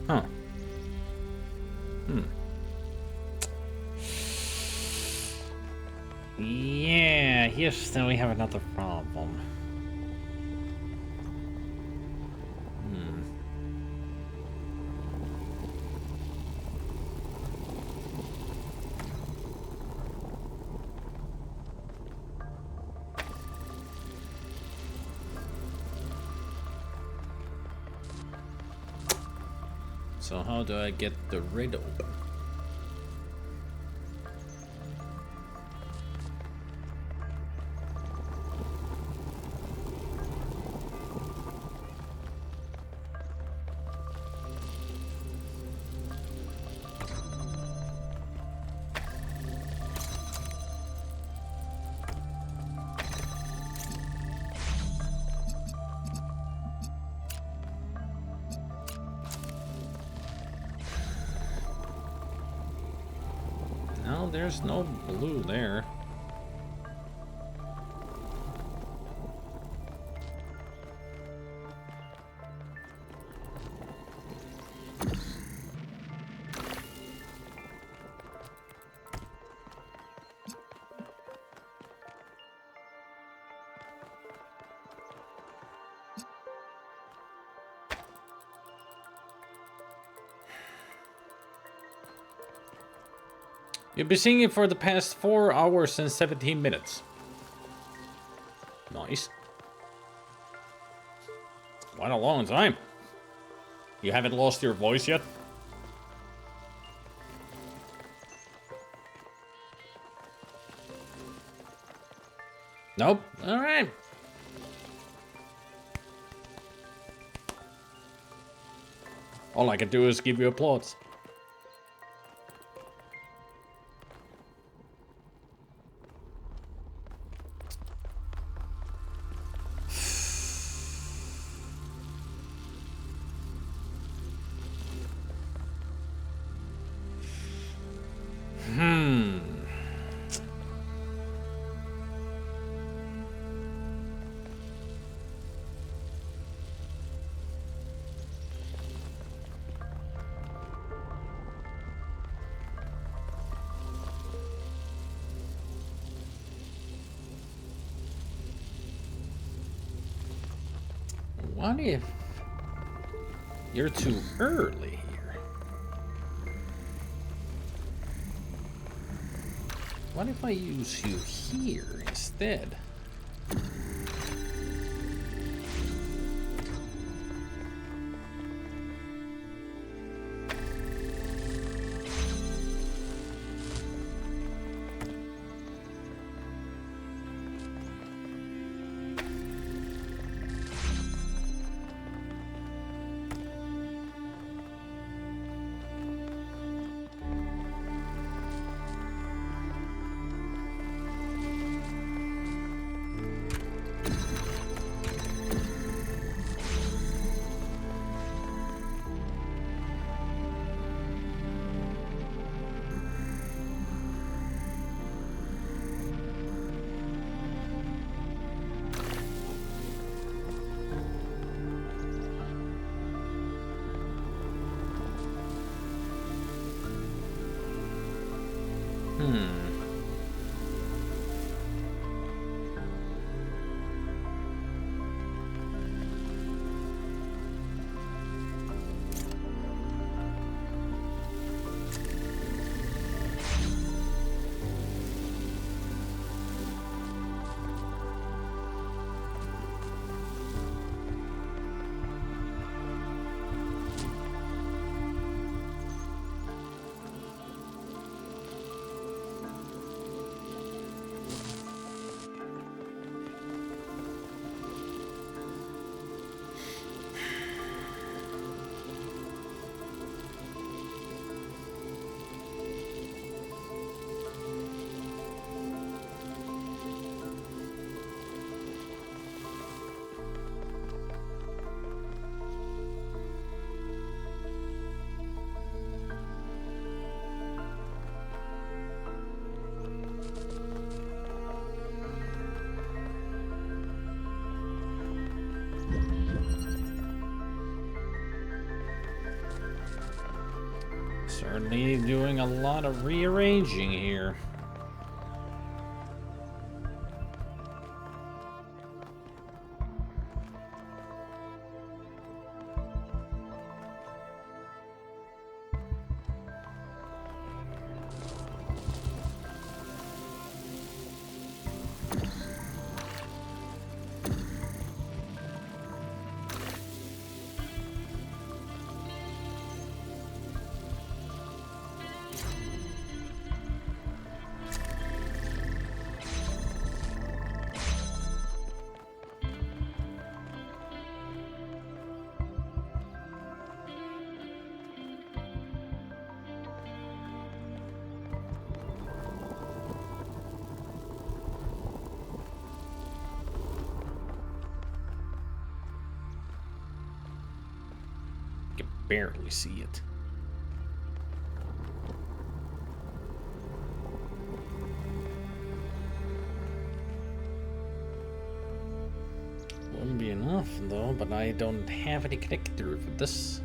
Huh. Yeah, yes, then we have another problem. So how do I get the rid open? No, there's no blue there. You've been singing for the past 4 hours and 17 minutes. Nice. Quite a long time. You haven't lost your voice yet? Nope. Alright. All I can do is give you applause. What if you're too early here? What if I use you here instead? Certainly doing a lot of rearranging here. Barely see it. Wouldn't be enough though, but I don't have any connector for this.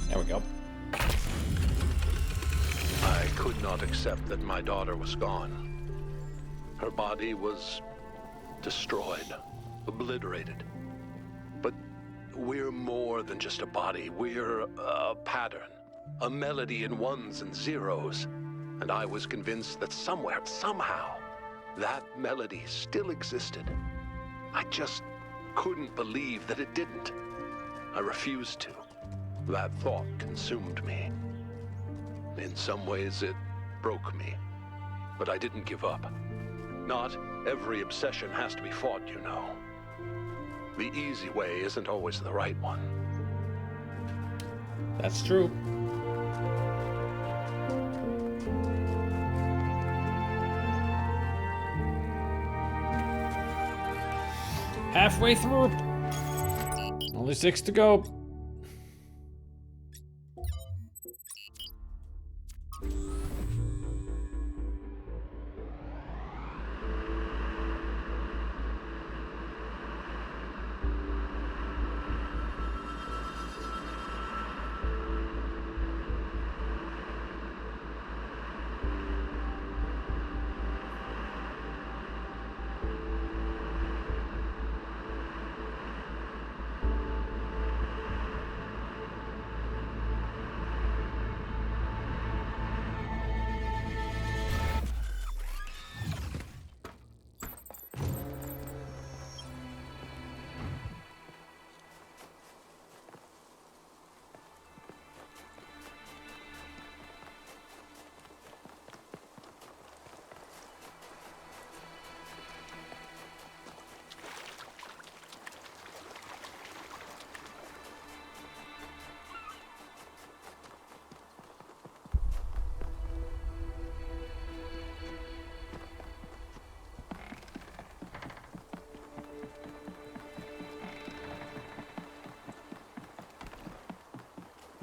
There we go. I could not accept that my daughter was gone. Her body was destroyed, obliterated. But we're more than just a body. We're a pattern, a melody in ones and zeros. And I was convinced that somewhere, somehow, that melody still existed. I just couldn't believe that it didn't. I refused to. That thought consumed me. In some ways, it broke me. But I didn't give up. Not every obsession has to be fought, you know. The easy way isn't always the right one. That's true. Halfway through. Only 6 to go.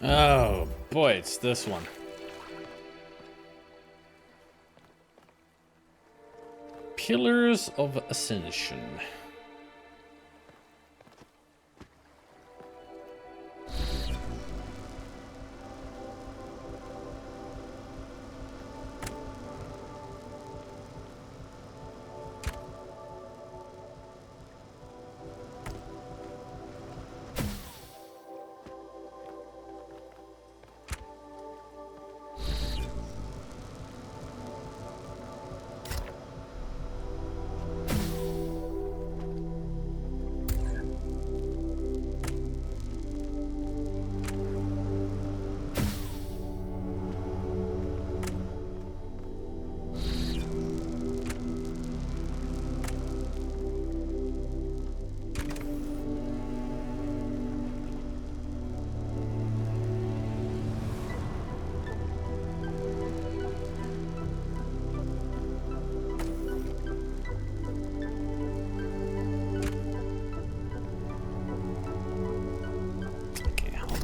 Oh boy, it's this one. Pillars of Ascension.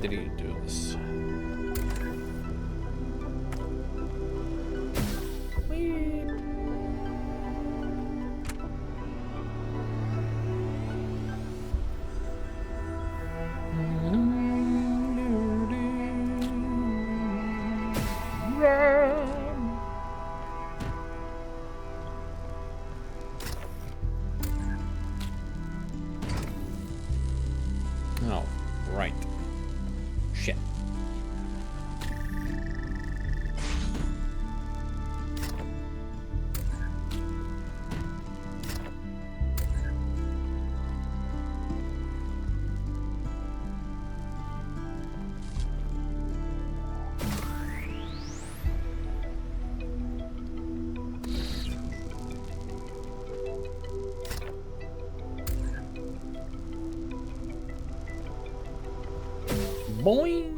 Did he do this? Oh, right. Shit. Boing.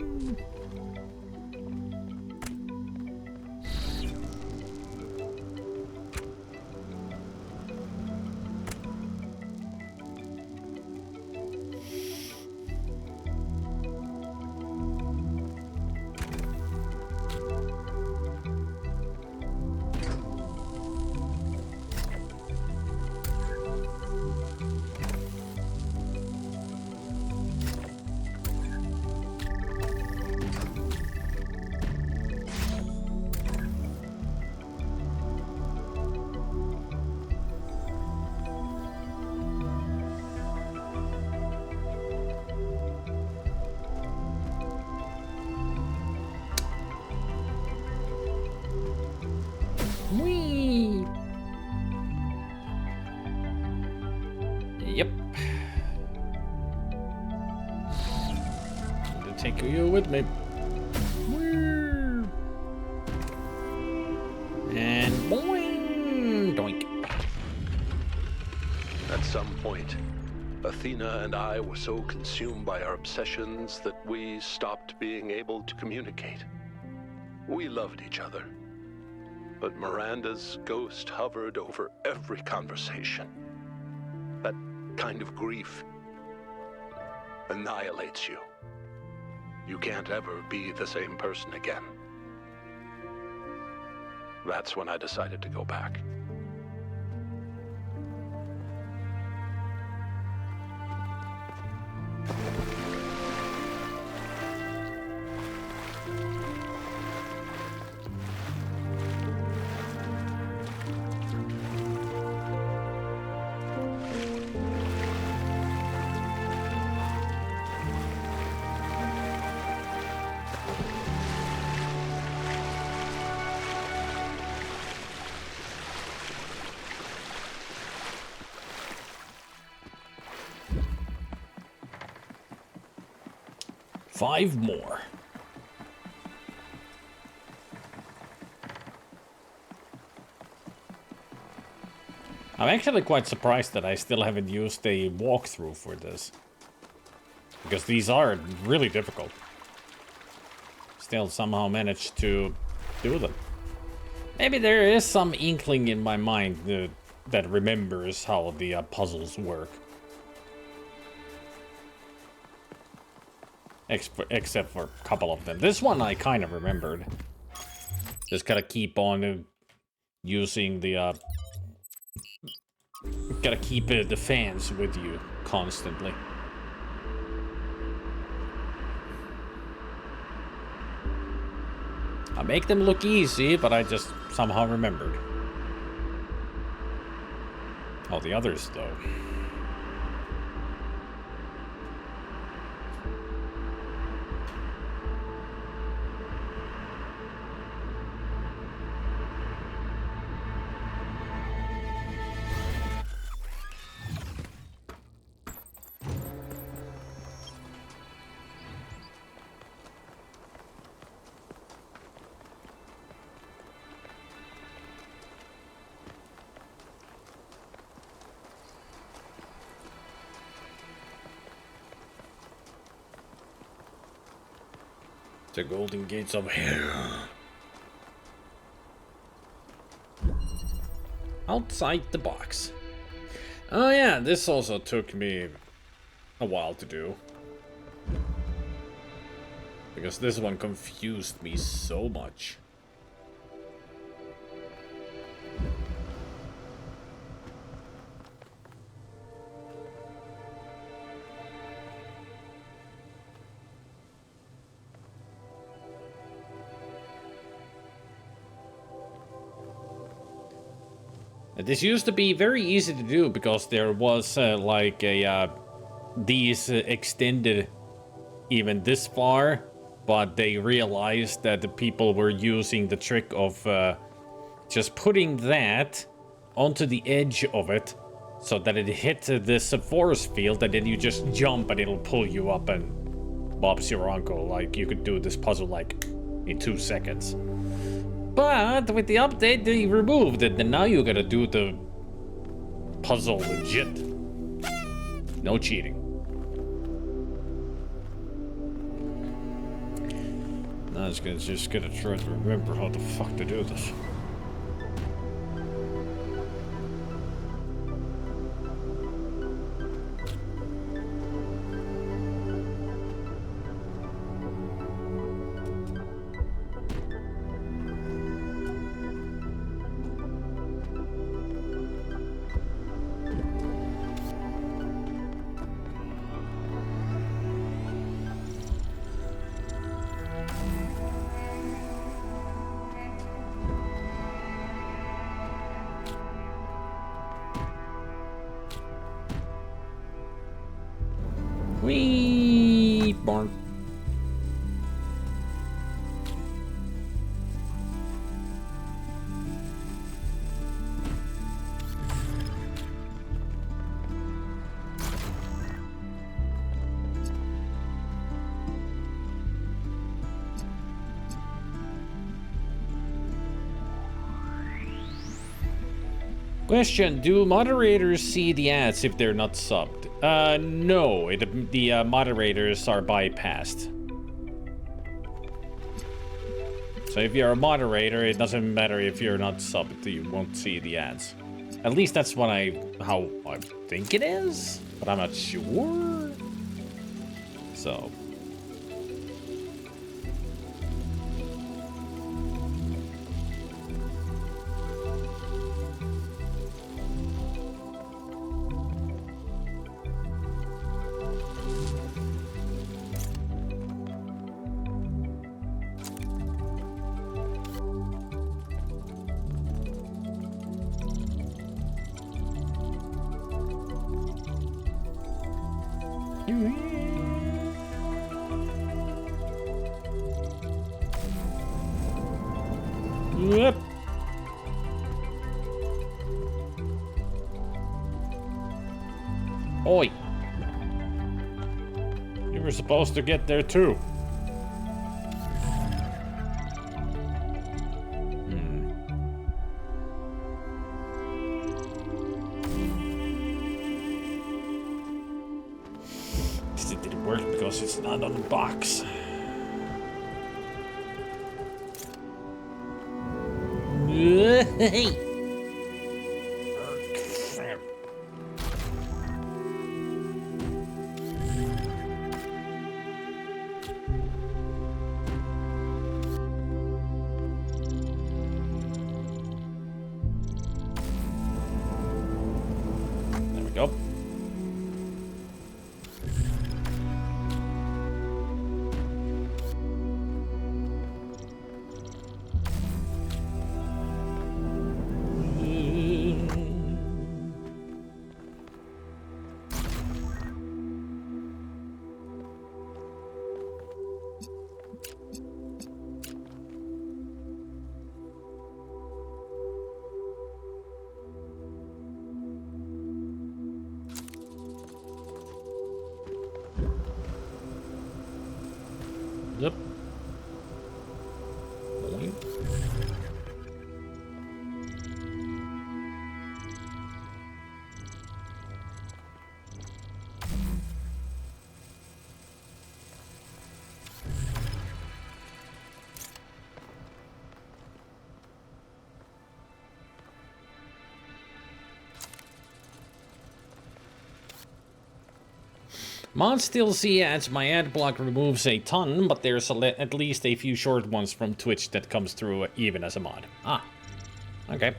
take you with me. And boing, doink. At some point, Athena and I were so consumed by our obsessions that we stopped being able to communicate. We loved each other, but Miranda's ghost hovered over every conversation. That kind of grief annihilates you. You can't ever be the same person again. That's when I decided to go back. Five more. I'm actually quite surprised that I still haven't used a walkthrough for this. Because these are really difficult. Still somehow managed to do them. Maybe there is some inkling in my mind that remembers how the puzzles work. Except for a couple of them. This one I kind of remembered. Just gotta keep on using the... gotta keep the fans with you constantly. I make them look easy, but I just somehow remembered. All the others, though. The golden gates of hell. Outside the box. Oh yeah, this also took me a while to do. Because this one confused me so much. This used to be very easy to do because there was like a these extended even this far, but they realized that the people were using the trick of just putting that onto the edge of it so that it hit this force field, and then you just jump and it'll pull you up, and Bob's your uncle. Like, you could do this puzzle like in 2 seconds. But with the update, they removed it, and now you gotta do the puzzle legit. No cheating. Now it's just gonna try to remember how the fuck to do this. Wee barn. Question, do moderators see the ads if they're not subbed? No, the moderators are bypassed. So if you're a moderator, it doesn't matter if you're not subbed, you won't see the ads. At least that's how I think it is, but I'm not sure. So... Yep. Oi! You were supposed to get there too. It didn't work because it's not on the box. Hey! There we go. Yep. Boing. Mods still see ads. My ad block removes a ton, but there's at least a few short ones from Twitch that comes through even as a mod. Ah, okay.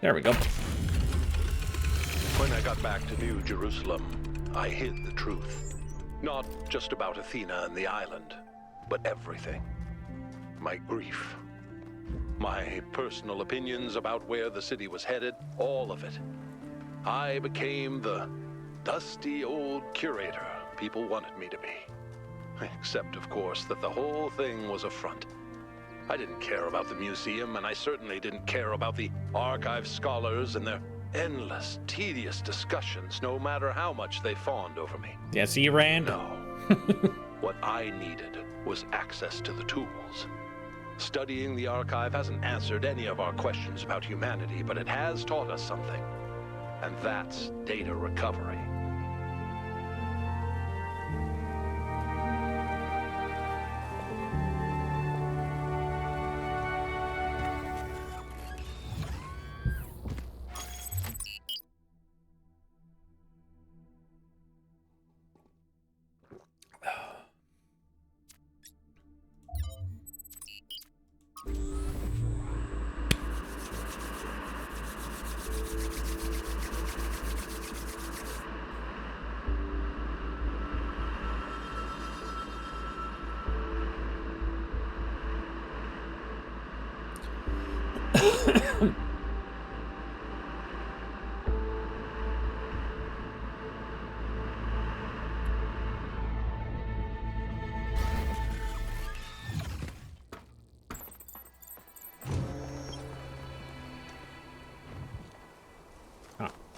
There we go. When I got back to New Jerusalem, I hid the truth. Not just about Athena and the island, but everything. My grief. My personal opinions about where the city was headed, all of it. I became the dusty old curator people wanted me to be. Except, of course, that the whole thing was a front. I didn't care about the museum, and I certainly didn't care about the archive scholars and their endless, tedious discussions, no matter how much they fawned over me. Yes, he ran. No. What I needed was access to the tools. Studying the archive hasn't answered any of our questions about humanity, but it has taught us something. And that's data recovery.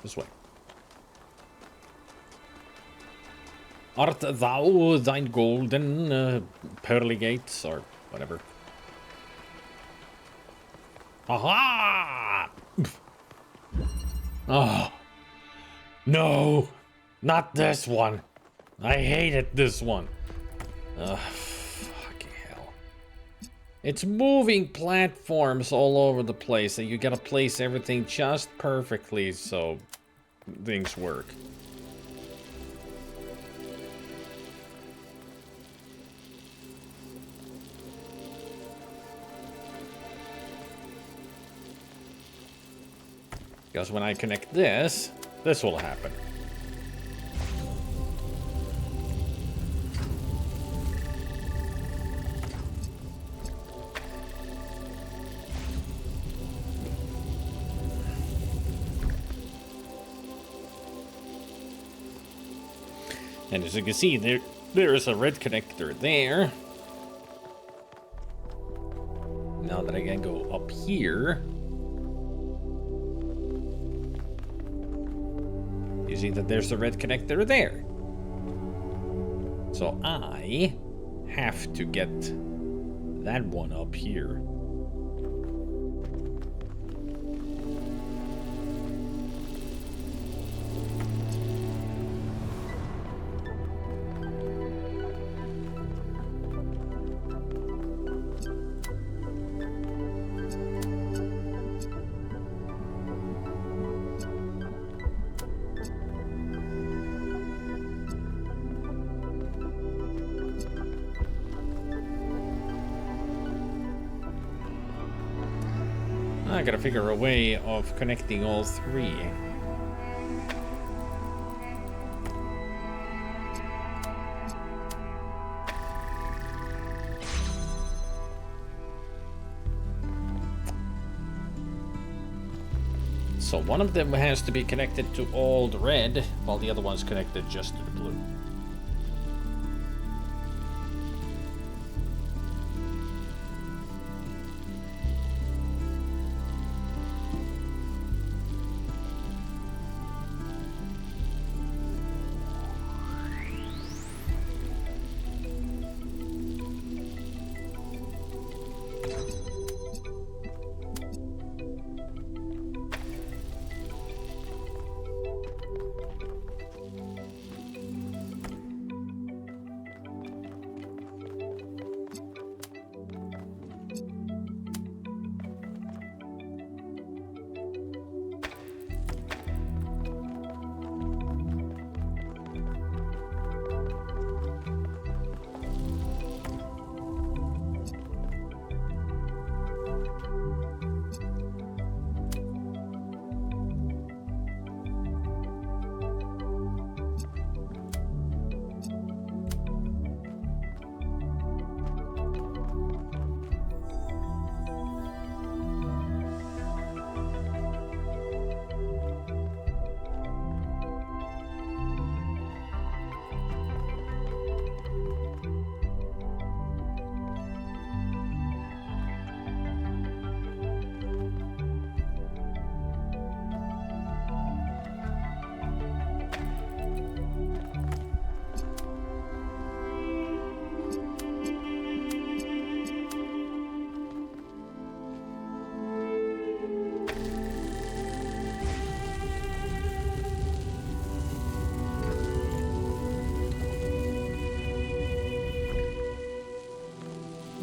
This way. Art thou thine golden pearly gates, or whatever? Aha! Oh. No! Not this one! I hated this one! Fucking hell. It's moving platforms all over the place, and you gotta place everything just perfectly so things work. Because when I connect this, this will happen. And as you can see, there is a red connector there. Now that I can go up here, you see that there's a red connector there. So I have to get that one up here. I gotta figure a way of connecting all three. So one of them has to be connected to all the red, while the other one's connected just to the blue.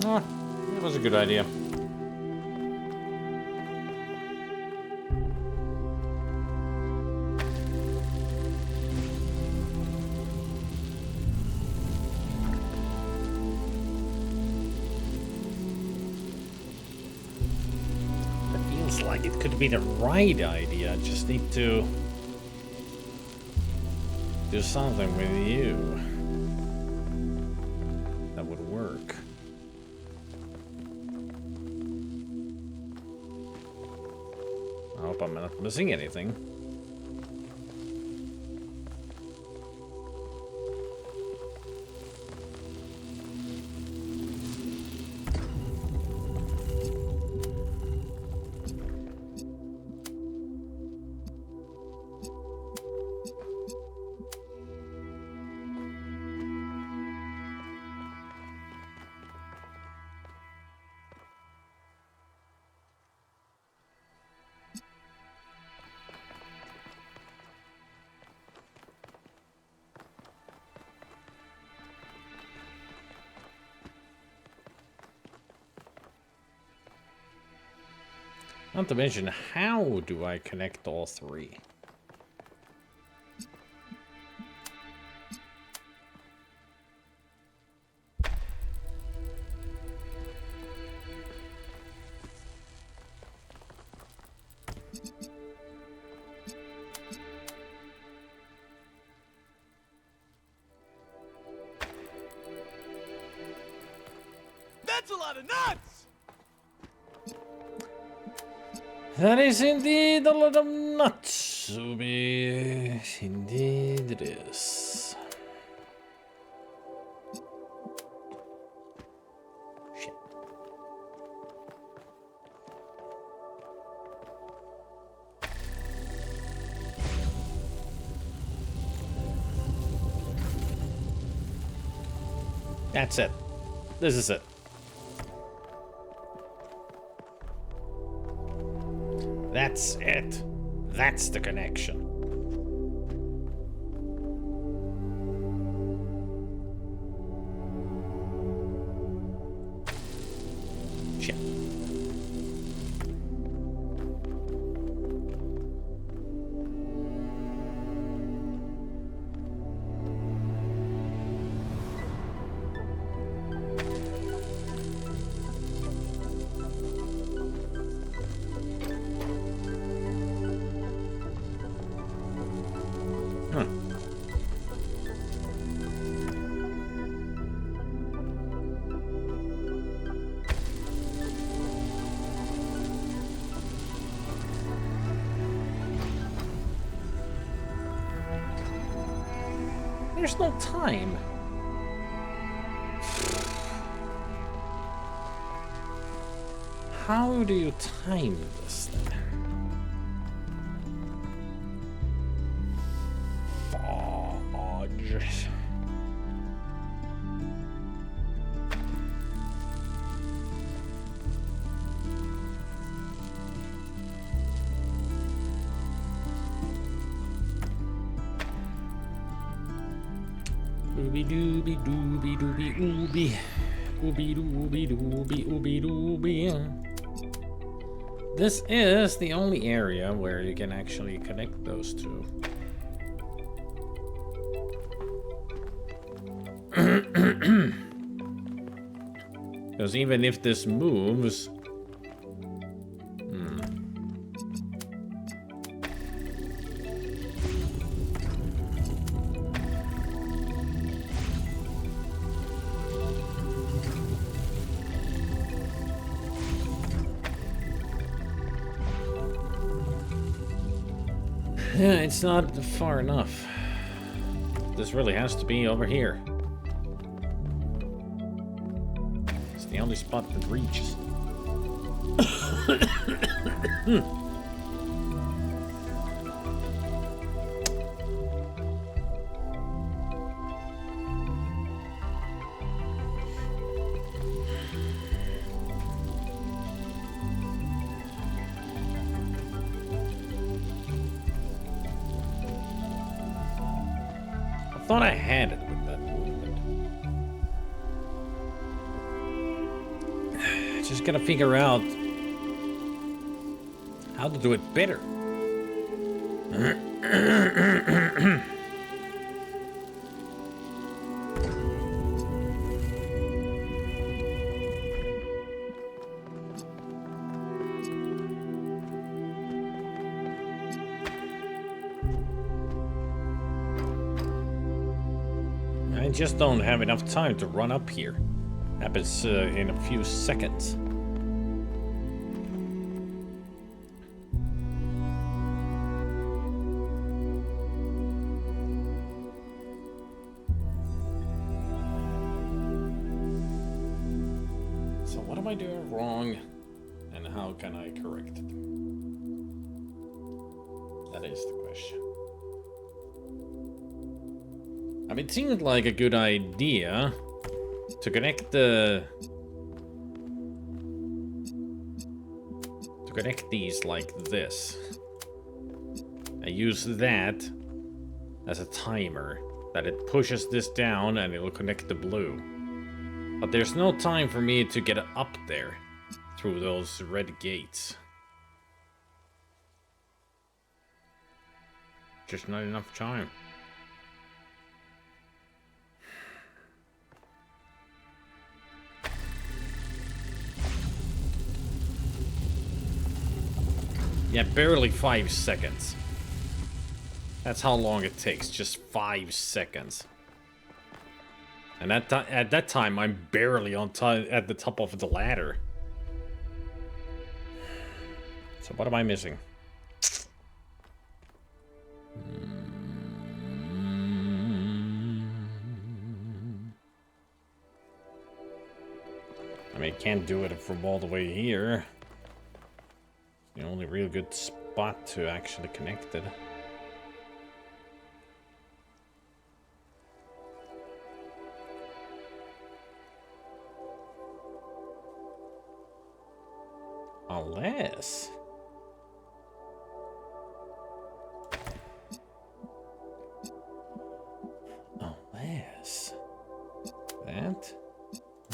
Oh, that was a good idea. It feels like it could be the right idea. I just need to do something with you that would work. I hope I'm not missing anything. Not to mention, how do I connect all three? That's a lot of nuts! That is indeed a lot of nuts, Ubi. Indeed it is. Shit. That's it. This is it. That's it. That's the connection. Shit. There's no time. How do you time this then? Fudge. Ooby dooby dooby dooby ooby. Ooby dooby dooby ooby dooby. This is the only area where you can actually connect those two. Because even if this moves... Yeah, it's not far enough. This really has to be over here. It's the only spot that reaches. I thought I had it with that movement. Just gotta figure out how to do it better. I just don't have enough time to run up here. Happens in a few seconds. So what am I doing wrong, and how can I correct it? That is the question. I mean, it seemed like a good idea to connect these like this. I use that as a timer, that it pushes this down and it will connect the blue. But there's no time for me to get up there through those red gates. Just not enough time. Yeah, barely 5 seconds. That's how long it takes, just 5 seconds. And at that time, I'm barely on at the top of the ladder. So what am I missing? I mean, can't do it from all the way here. The only real good spot to actually connect it. Unless... that,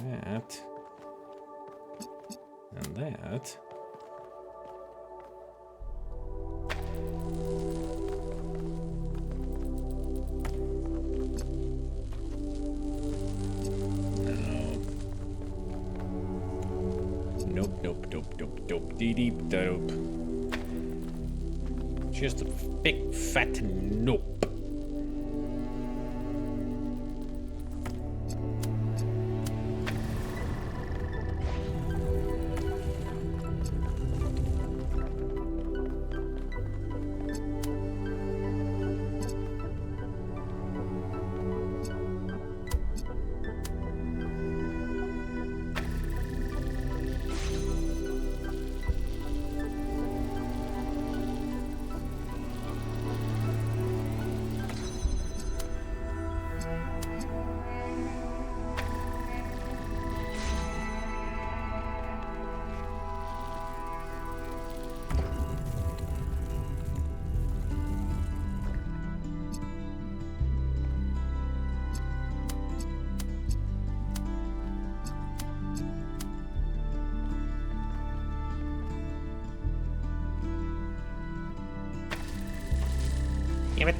and that. Nope, dee dope. Just a big fat nope. Damn it.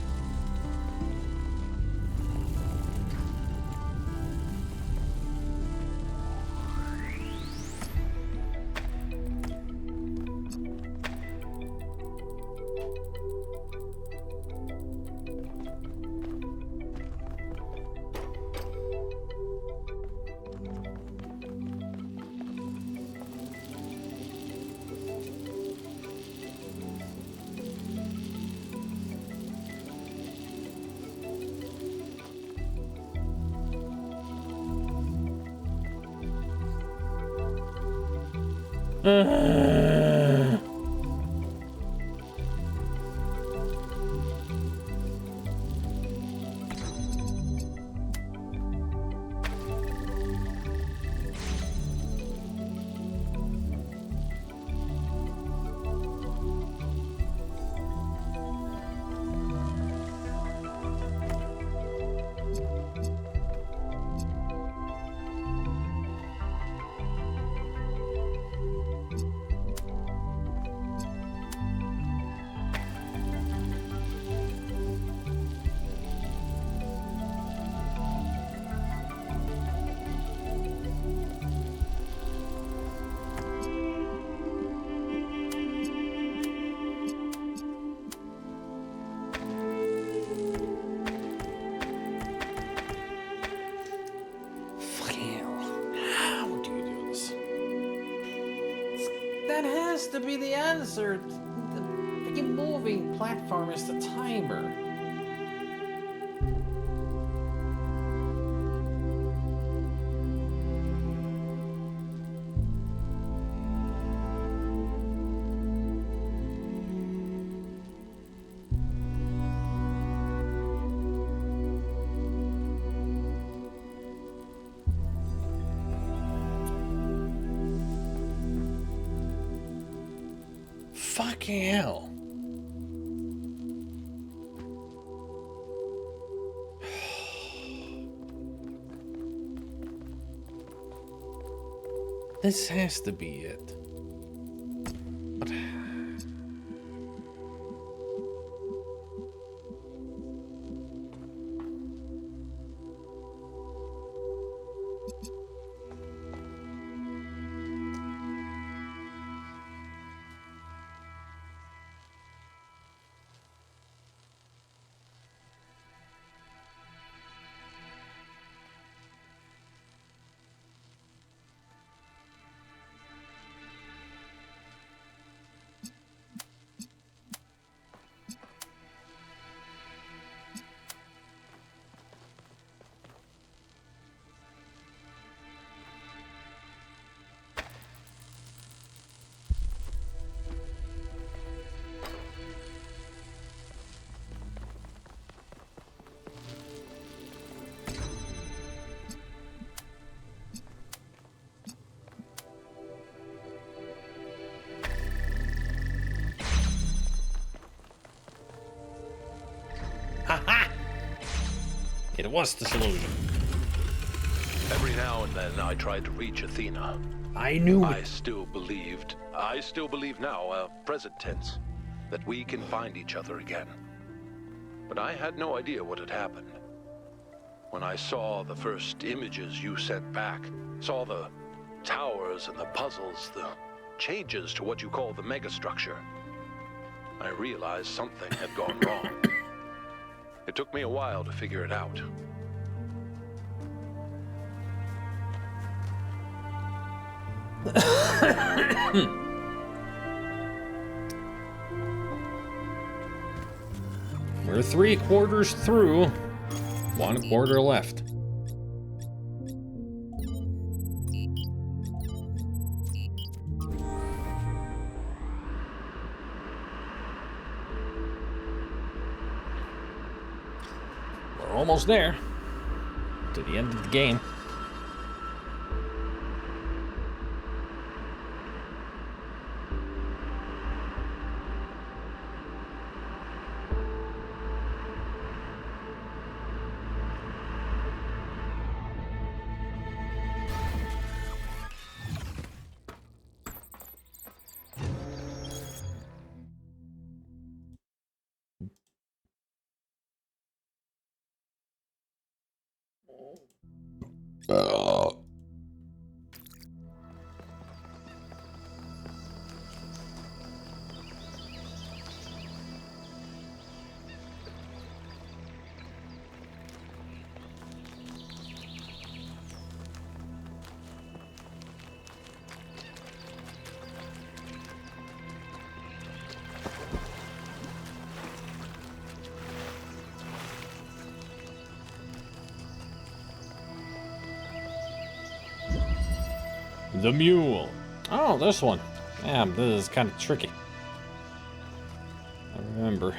That has to be the answer. The freaking moving platform is the timer. Fucking hell. This has to be it. But It was the solution. Every now and then I tried to reach Athena. I knew it. I still believe now, present tense, that we can find each other again. But I had no idea what had happened. When I saw the first images you sent back, saw the towers and the puzzles, the changes to what you call the megastructure, I realized something had gone wrong. It took me a while to figure it out. We're 3/4 through. 1/4 left. We're almost there. To the end of the game. The mule. Oh, this one. Yeah, this is kind of tricky. I remember.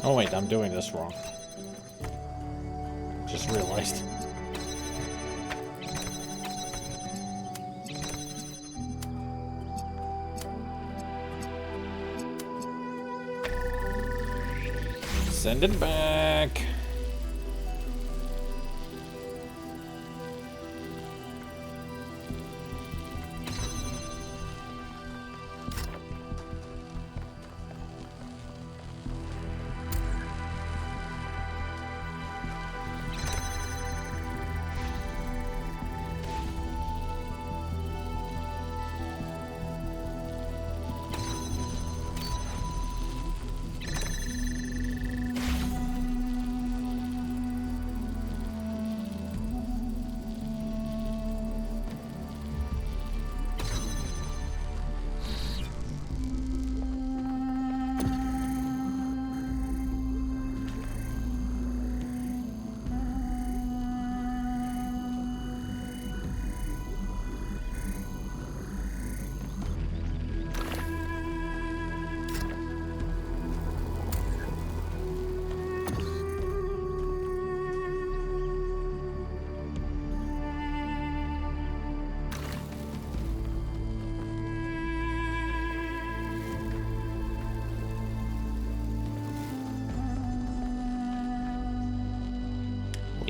Oh wait, I'm doing this wrong. Just realized. Send it back.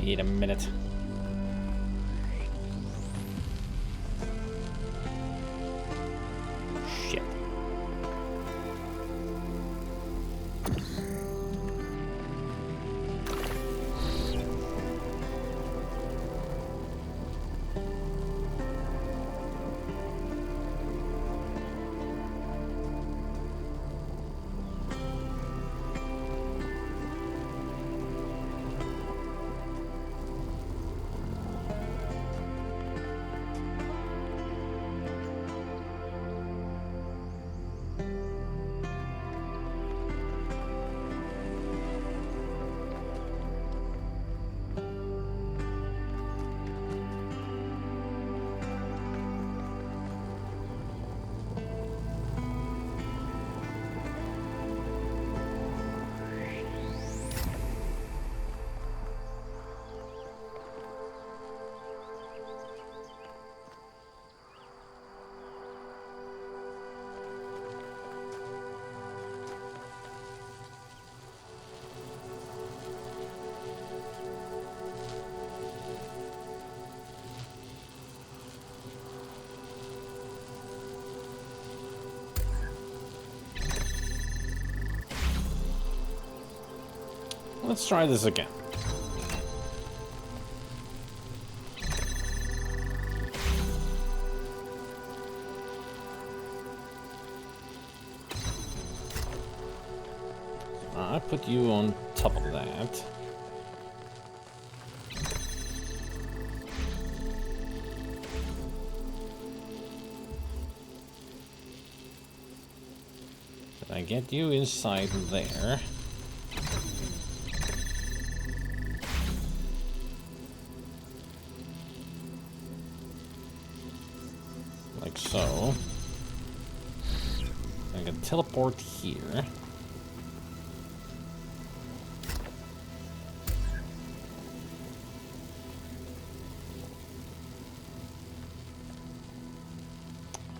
Wait a minute. Let's try this again. I put you on top of that. Can I get you inside there? Like so. I can teleport here.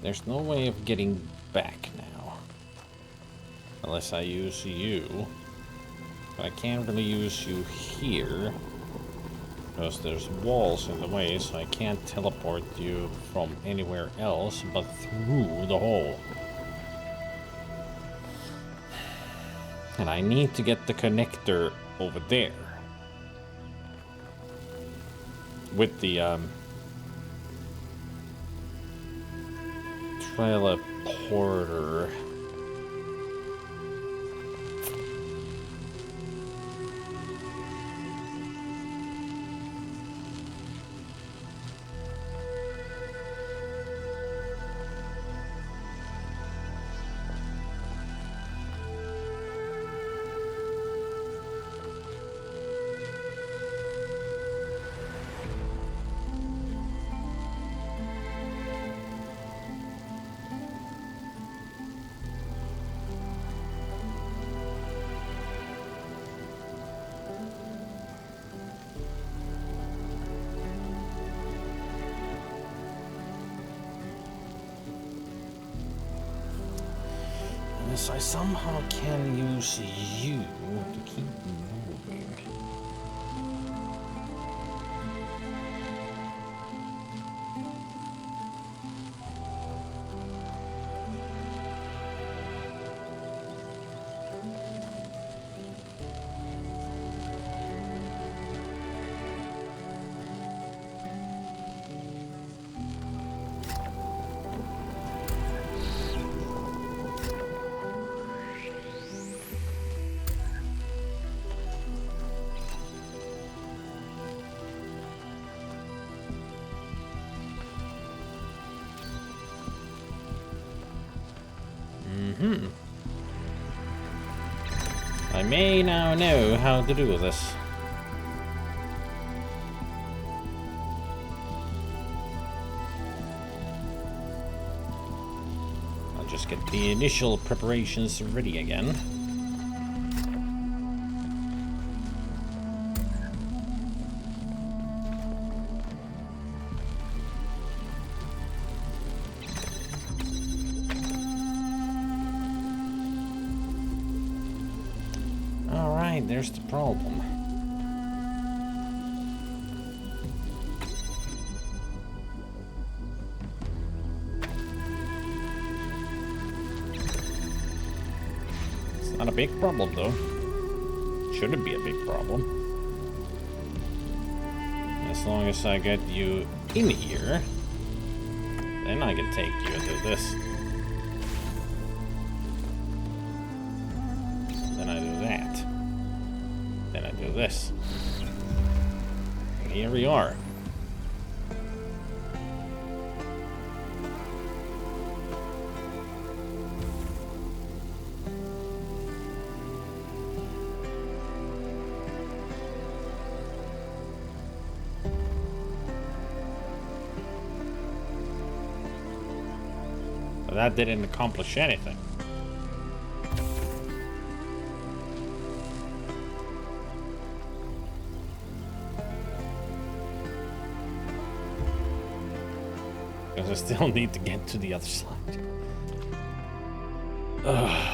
There's no way of getting back now. Unless I use you. But I can't really use you here. Because there's walls in the way, so I can't teleport you from anywhere else but through the hole. And I need to get the connector over there. With the teleporter. Yes, I somehow can use you to keep moving. I may now know how to do this. I'll just get the initial preparations ready again. There's the problem. It's not a big problem though. Shouldn't be a big problem. As long as I get you in here, then I can take you and do this. Then I do that. Then I do this. And here we are. But that didn't accomplish anything. Because I still need to get to the other side. Ugh.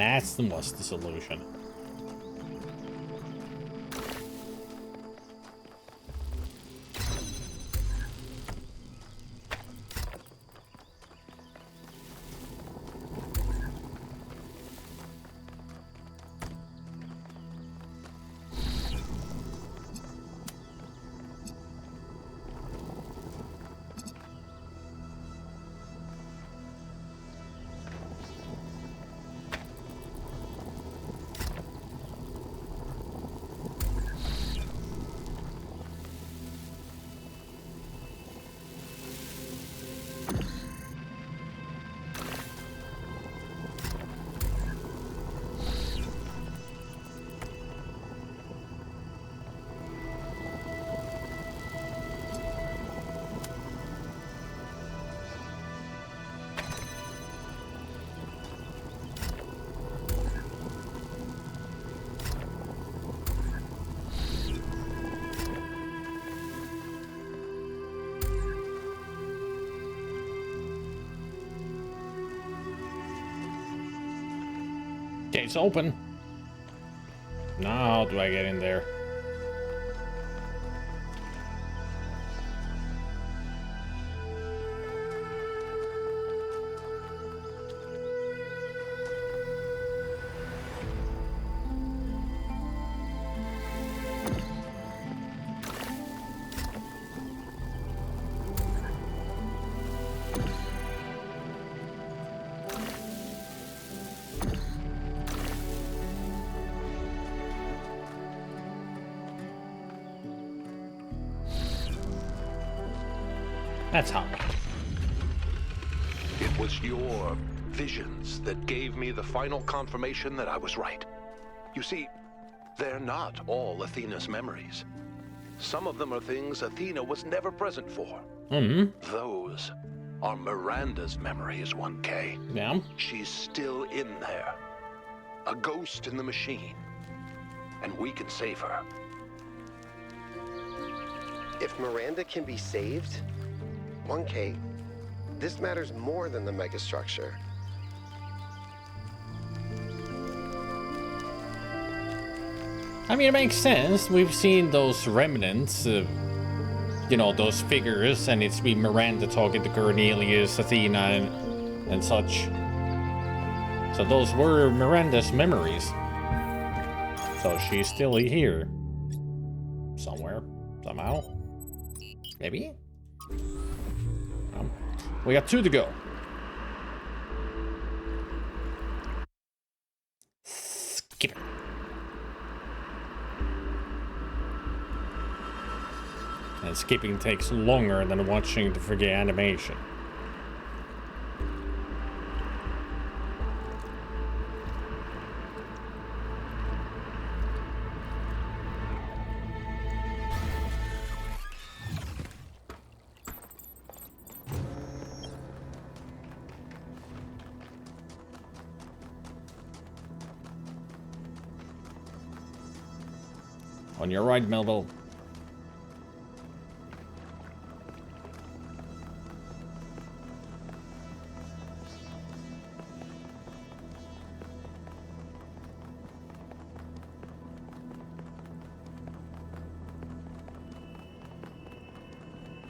That was the solution. Gate's open. Now how do I get in there? That's how. It was your visions that gave me the final confirmation that I was right. You see, they're not all Athena's memories. Some of them are things Athena was never present for. Those are Miranda's memories, 1K. Yeah. She's still in there. A ghost in the machine. And we can save her. If Miranda can be saved, 1K, this matters more than the megastructure. I mean, it makes sense. We've seen those remnants, you know, those figures, and it's been Miranda talking to Cornelius, Athena, and such. So those were Miranda's memories. So she's still here. Somewhere. Somehow. Maybe? We got 2 to go. Skip it. And skipping takes longer than watching the friggin' animation. On your right, Melville.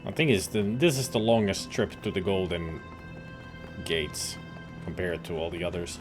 I think this is the longest trip to the Golden Gates compared to all the others.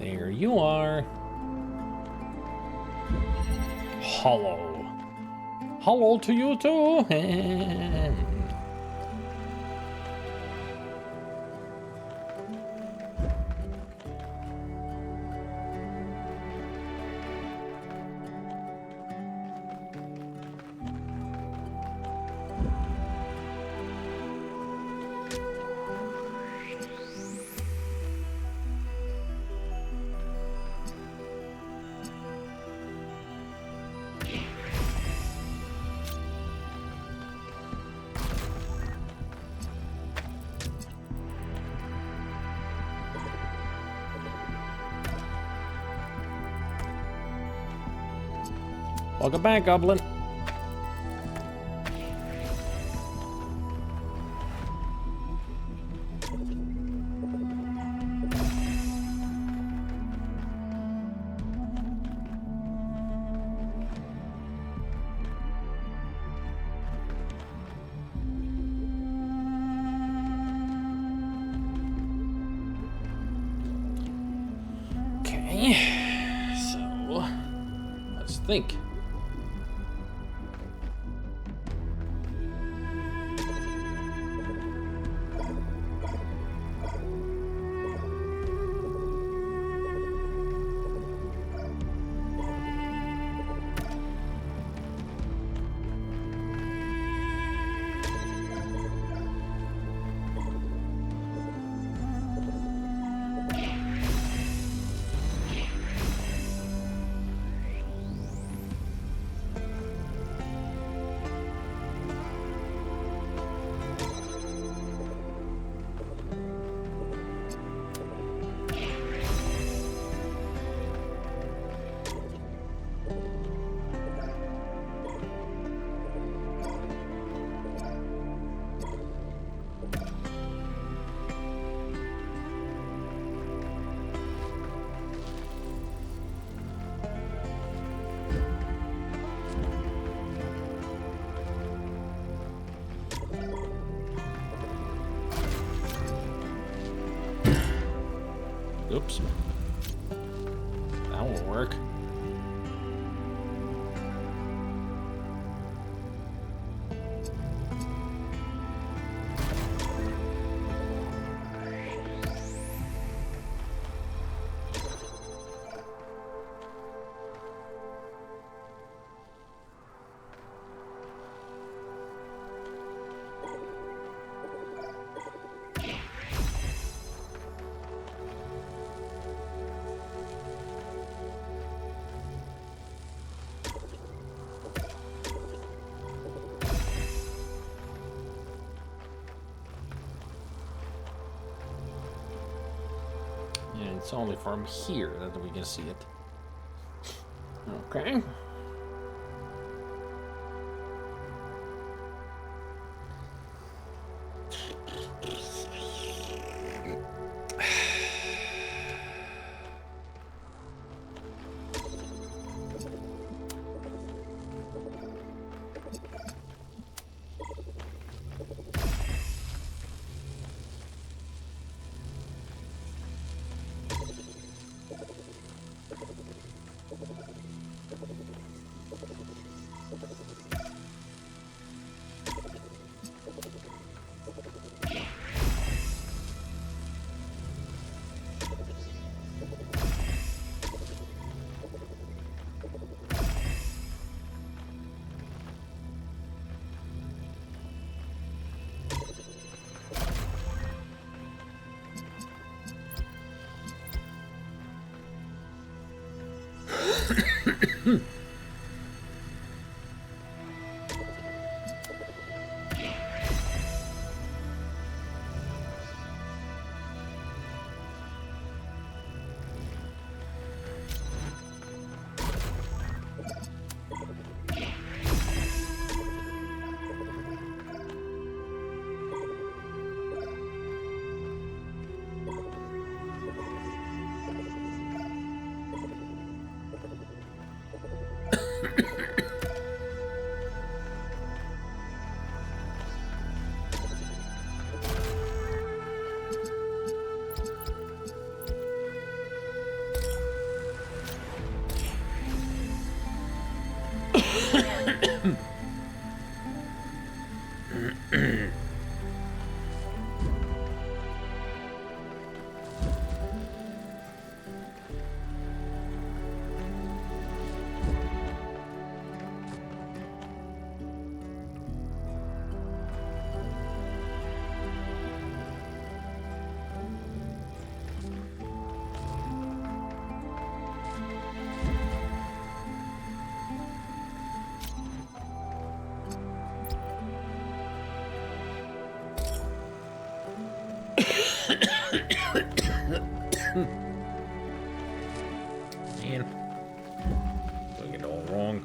There you are. Hello. Hello to you too. Welcome back, Goblin. Okay, so let's think. Oops. That won't work. And it's only from here that we can see it. Okay. Man, doing it all wrong.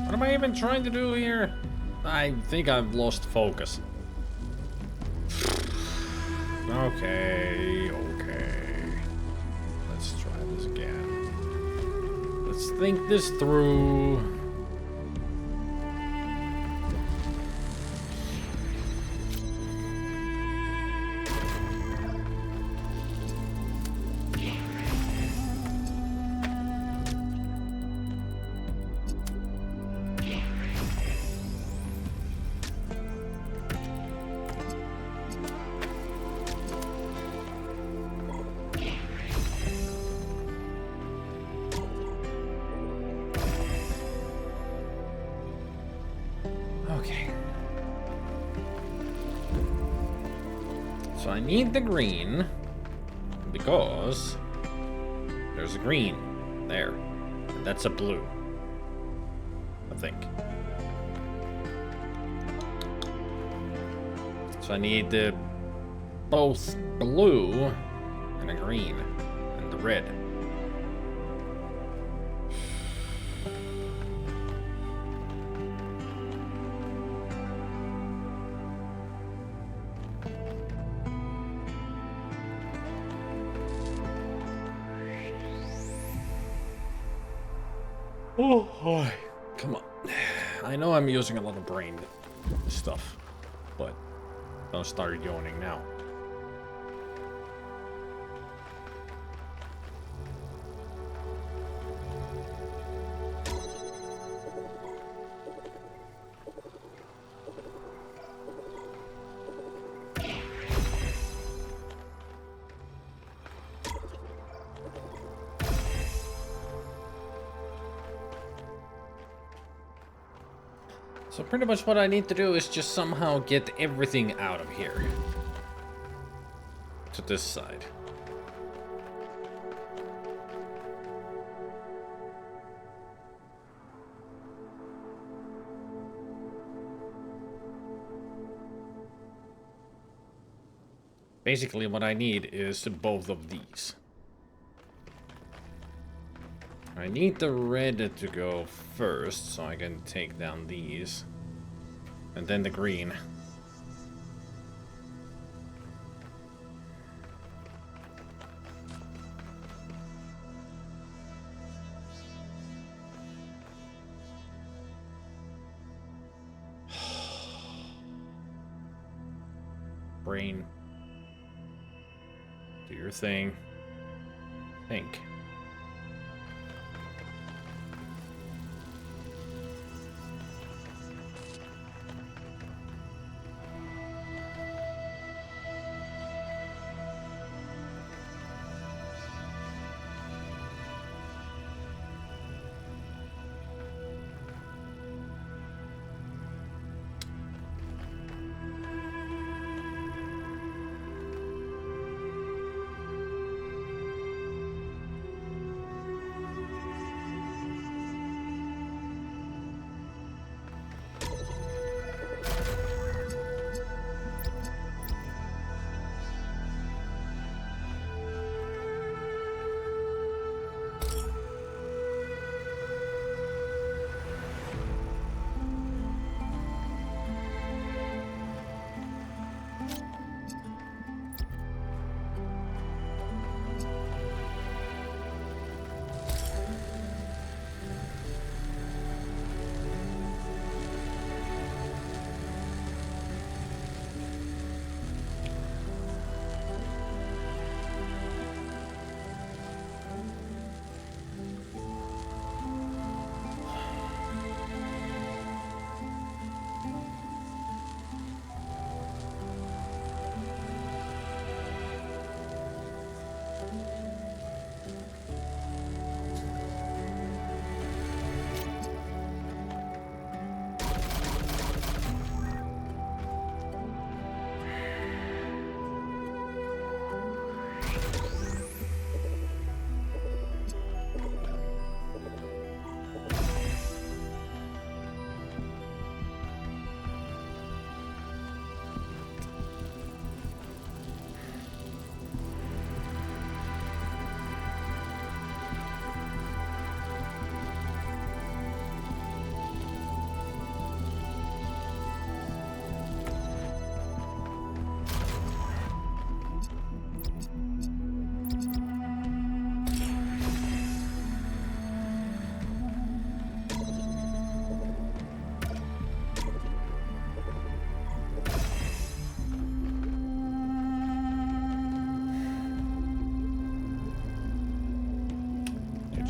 What am I even trying to do here? I think I've lost focus. Okay. Let's try this again. Let's think this through. Okay. So I need the green because there's a green there. And that's a blue, I think. So I need the both blue and a green and the red. Oh, boy. Come on. I know I'm using a lot of brain stuff, but don't start yawning now. So pretty much what I need to do is just somehow get everything out of here. To this side. Basically what I need is both of these. I need the red to go first, so I can take down these. And then the green. Brain. Do your thing. Think.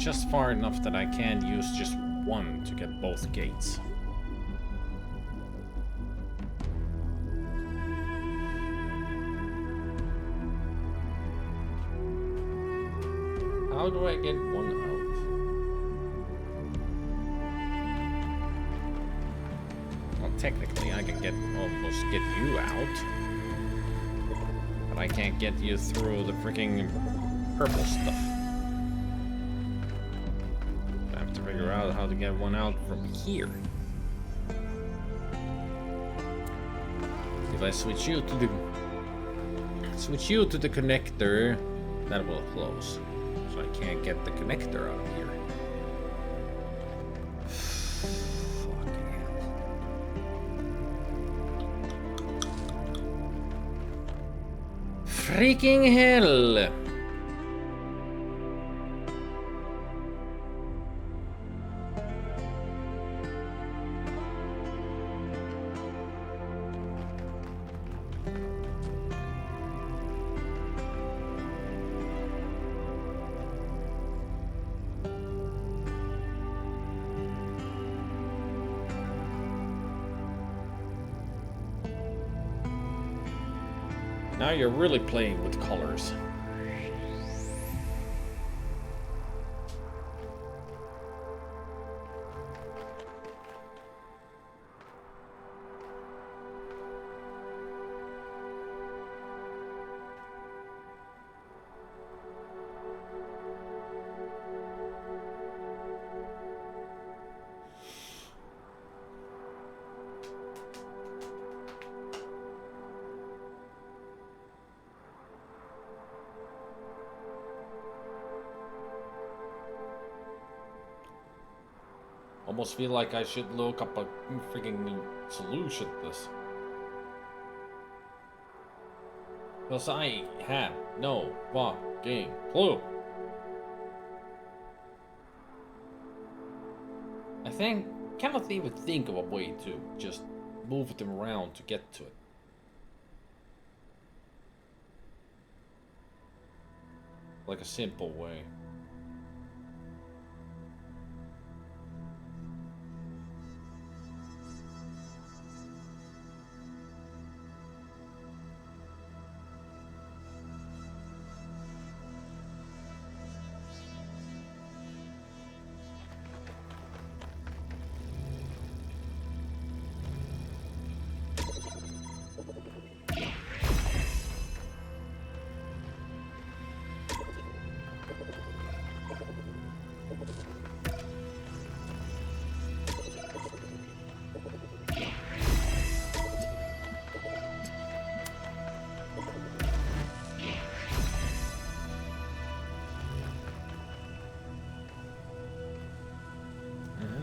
just far enough that I can use just one to get both gates. How do I get one out? Well, technically I can almost get you out. But I can't get you through the freaking purple stuff. I have to figure out how to get one out from here. If I switch you to the connector, that will close. So I can't get the connector out of here. Fucking hell. Freaking hell! Now you're really playing with colors. Almost feel like I should look up a freaking solution to this. Because I have no fucking clue. Cannot even think of a way to just move them around to get to it. Like a simple way.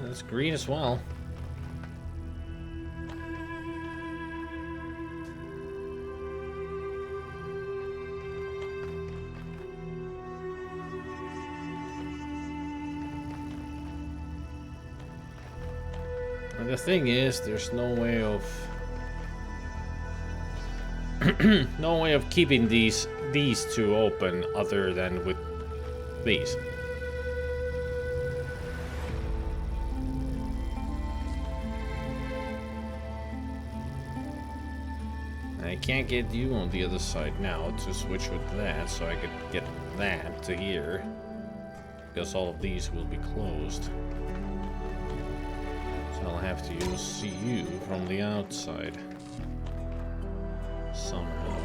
It's green as well. And the thing is, there's no way of no way of keeping these two open other than with these. I can't get you on the other side now to switch with that, so I could get that to here. Because all of these will be closed. So I'll have to use you from the outside. Somehow.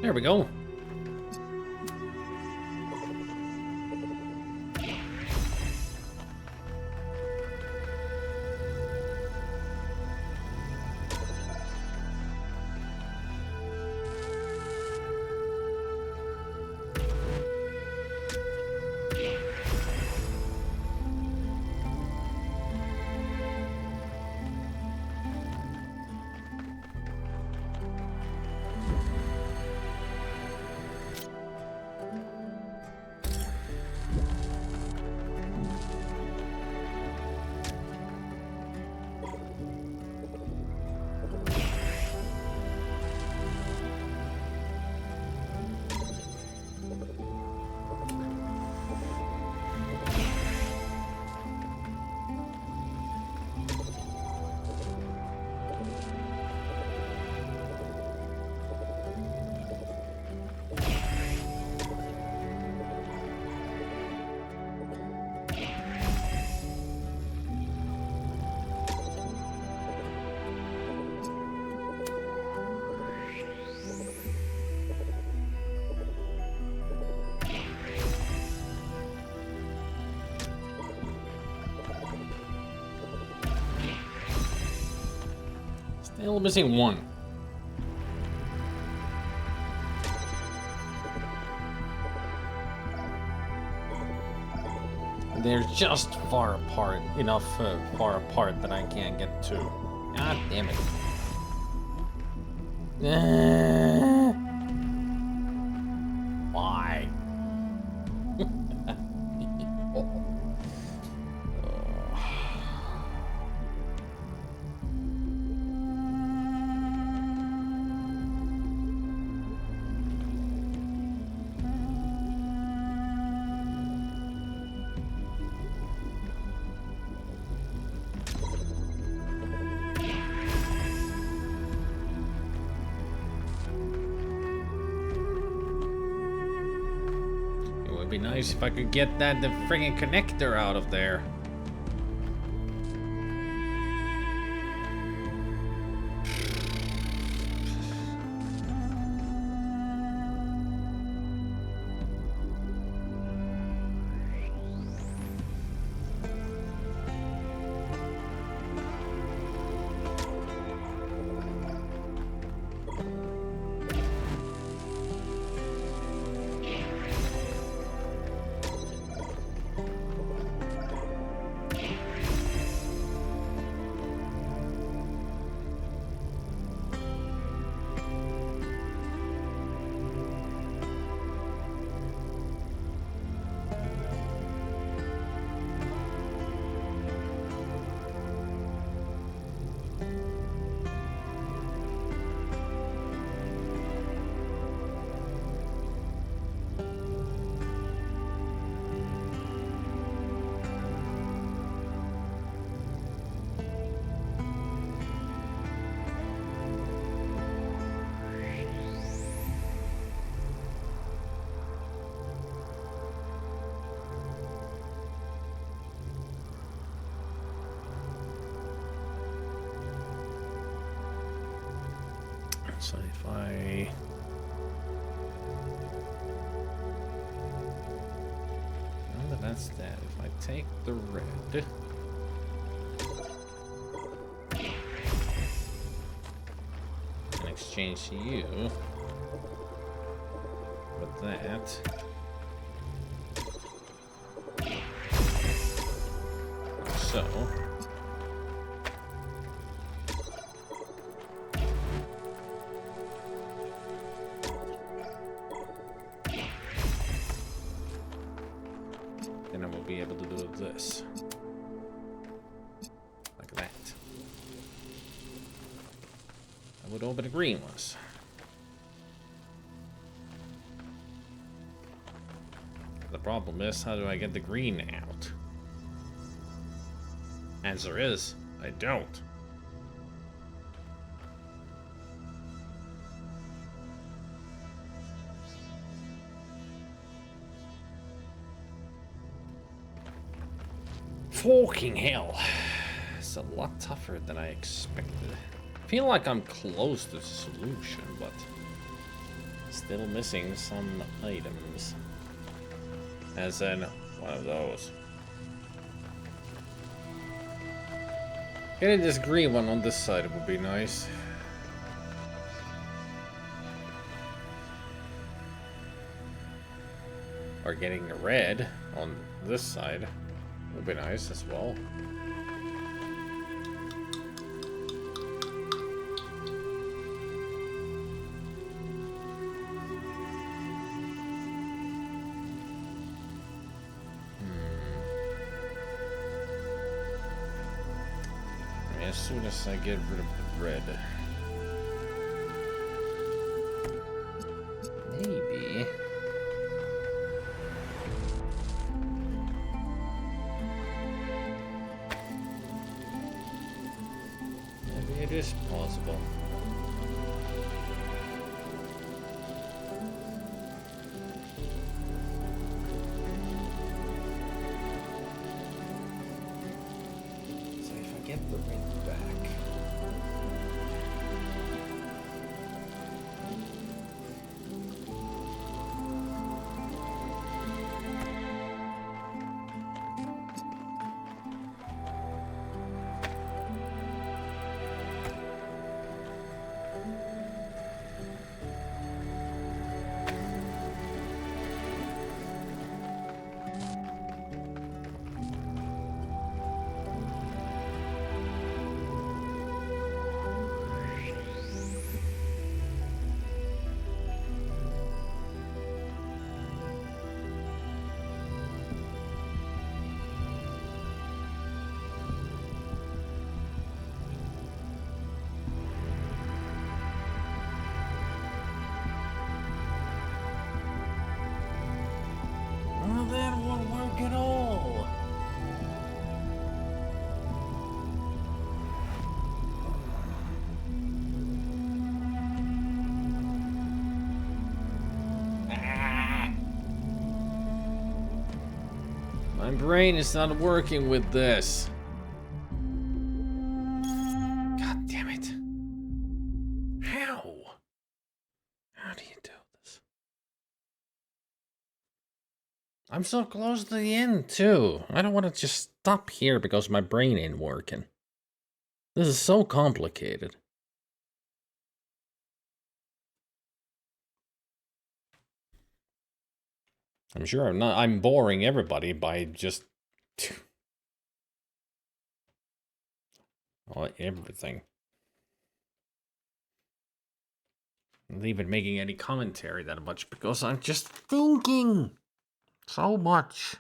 There we go. Still missing one. They're just far apart, enough far apart that I can't get to. God damn it. Why? It'd be nice if I could get the friggin' connector out of there. So if I... Now that that's that, if I take the red... and exchange you with that... So... then I will be able to do this. Like that. I would open the green ones. The problem is, how do I get the green out? Answer is, I don't. Fucking hell. It's a lot tougher than I expected. I feel like I'm close to the solution, but Still missing some items. As in, one of those. Getting this green one on this side would be nice. Or getting the red on this side would be nice as well. As soon as I get rid of the red. Maybe. Maybe it is possible. So if I get the ring back. Well, that won't work at all. My brain is not working with this. God damn it. How? How do you do this? I'm so close to the end, too. I don't want to just stop here because my brain ain't working. This is so complicated. I'm sure I'm boring everybody by just everything. I'm not even making any commentary that much because I'm just thinking so much.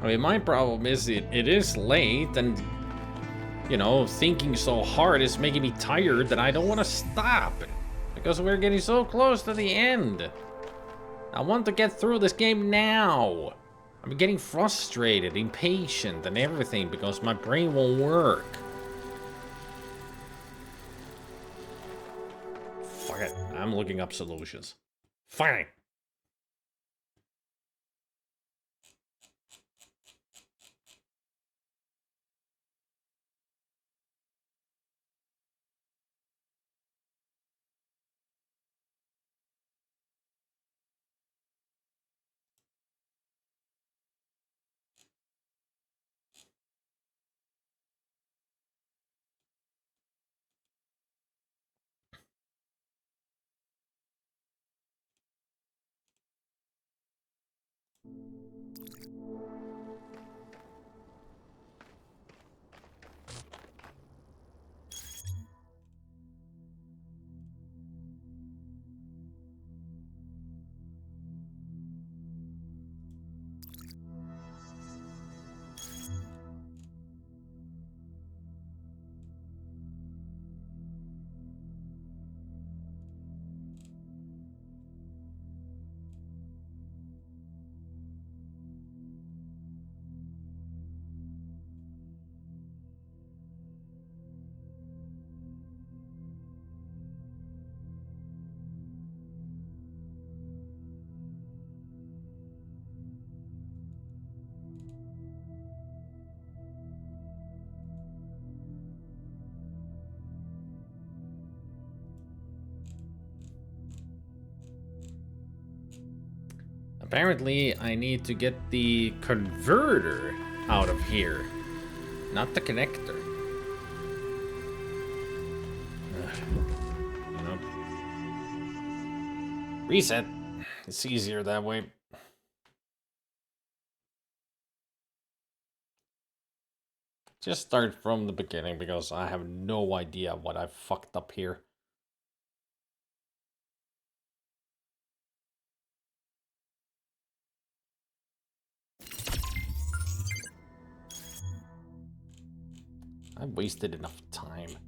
I mean, my problem is it is late, and, you know, thinking so hard is making me tired that I don't want to stop. Because we're getting so close to the end. I want to get through this game now. I'm getting frustrated, impatient, and everything because my brain won't work. Fuck it, I'm looking up solutions. Fine. Apparently, I need to get the converter out of here, not the connector. You know, reset. It's easier that way. Just start from the beginning because I have no idea what I fucked up here. I wasted enough time.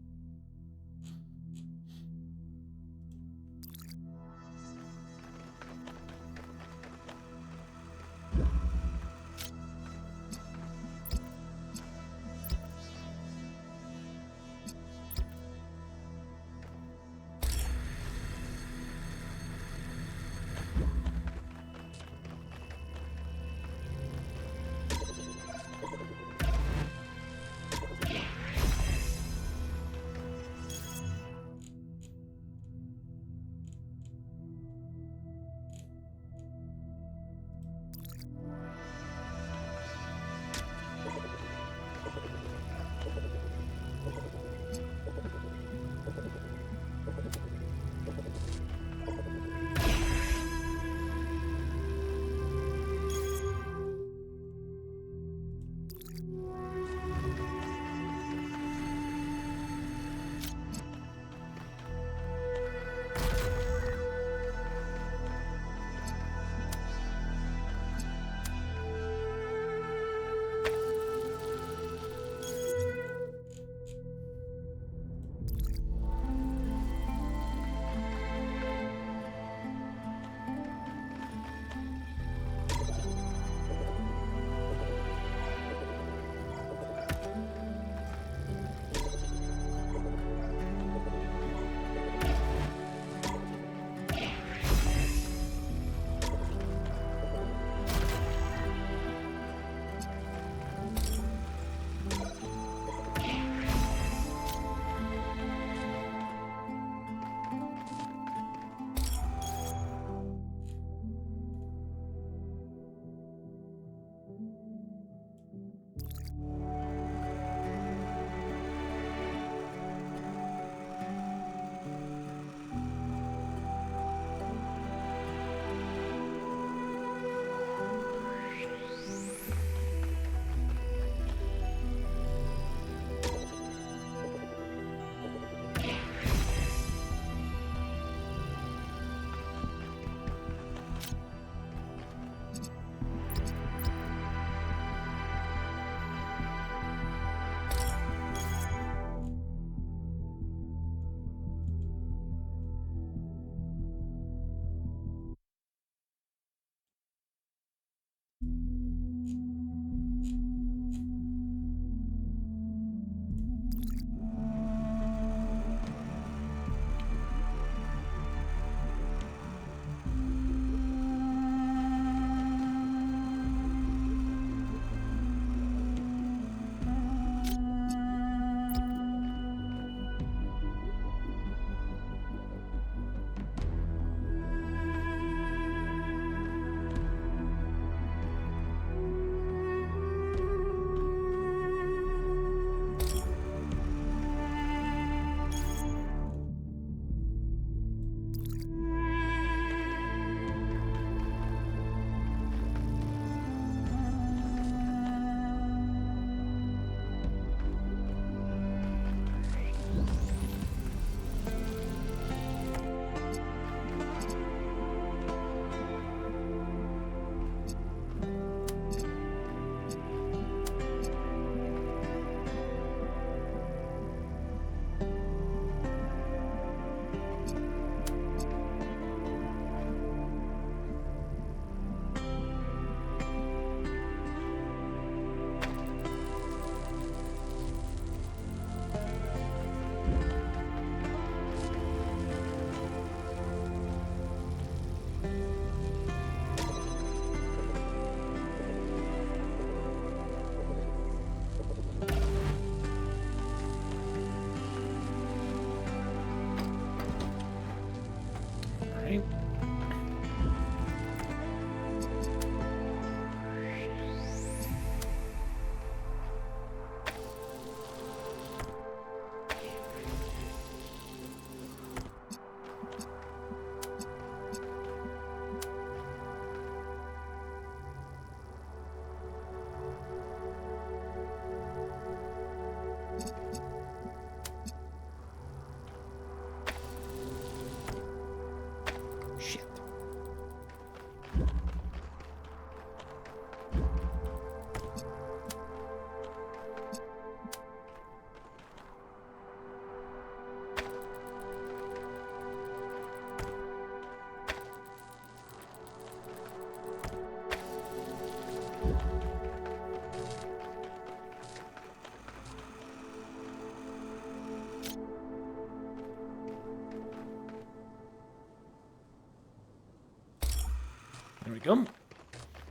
There we go.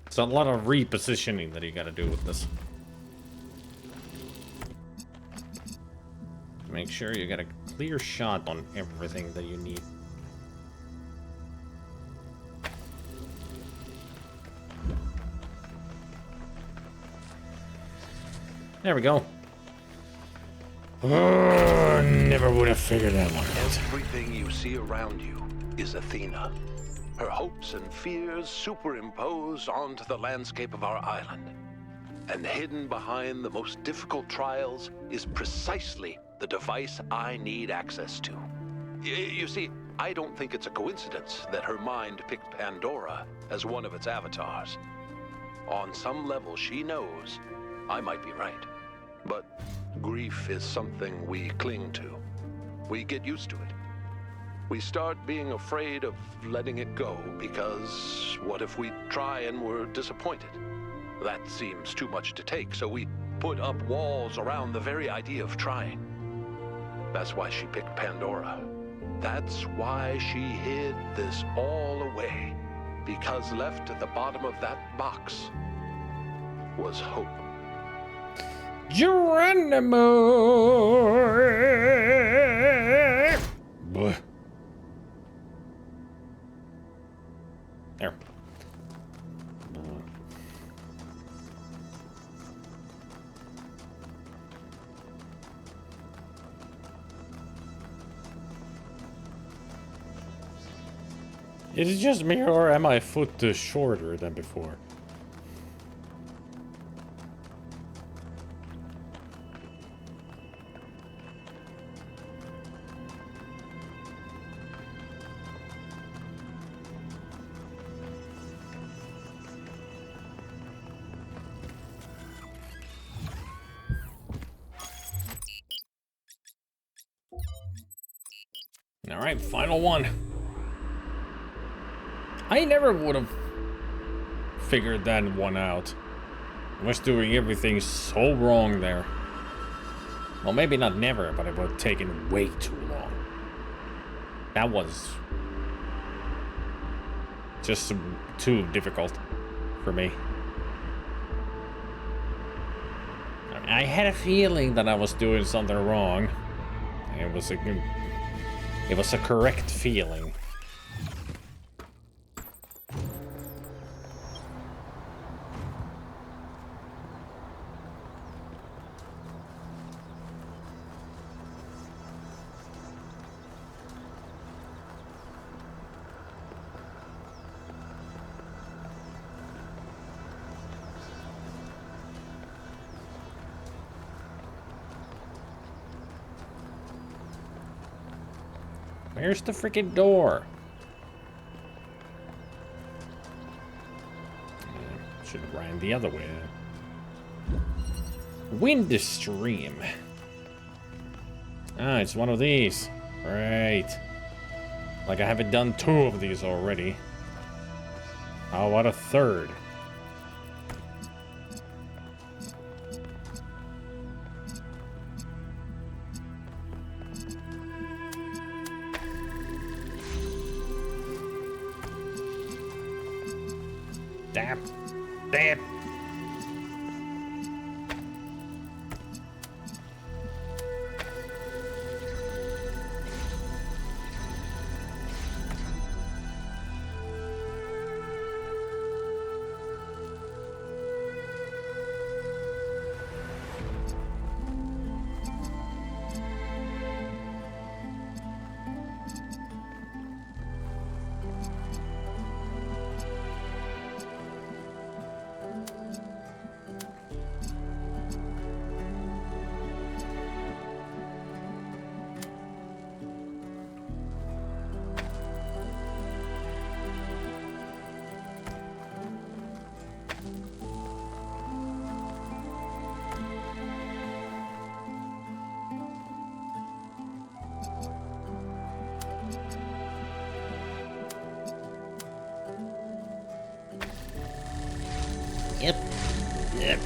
It's a lot of repositioning that you gotta do with this. Make sure you got a clear shot on everything that you need. There we go. Oh, never would have figured that one out. Everything you see around you is Athena. Her hopes and fears superimposed onto the landscape of our island. And hidden behind the most difficult trials is precisely the device I need access to. You see, I don't think it's a coincidence that her mind picked Pandora as one of its avatars. On some level, she knows I might be right. But grief is something we cling to. We get used to it. We start being afraid of letting it go because what if we try and we're disappointed? That seems too much to take, so we put up walls around the very idea of trying. That's why she picked Pandora. That's why she hid this all away. Because left at the bottom of that box was hope. Geronimo! Blech. There. Is it just me, or am I foot shorter than before? All right, final one. I never would have figured that one out. I was doing everything so wrong there. Well, maybe not never, but it would have taken way too long. That was just too difficult for me. I had a feeling that I was doing something wrong. It was a correct feeling. Where's the freaking door? Should have ran the other way. Wind stream. Ah, it's one of these. Right. Like I haven't done 2 of these already. How about a 3rd? Damn. Damn. Yep. Yep.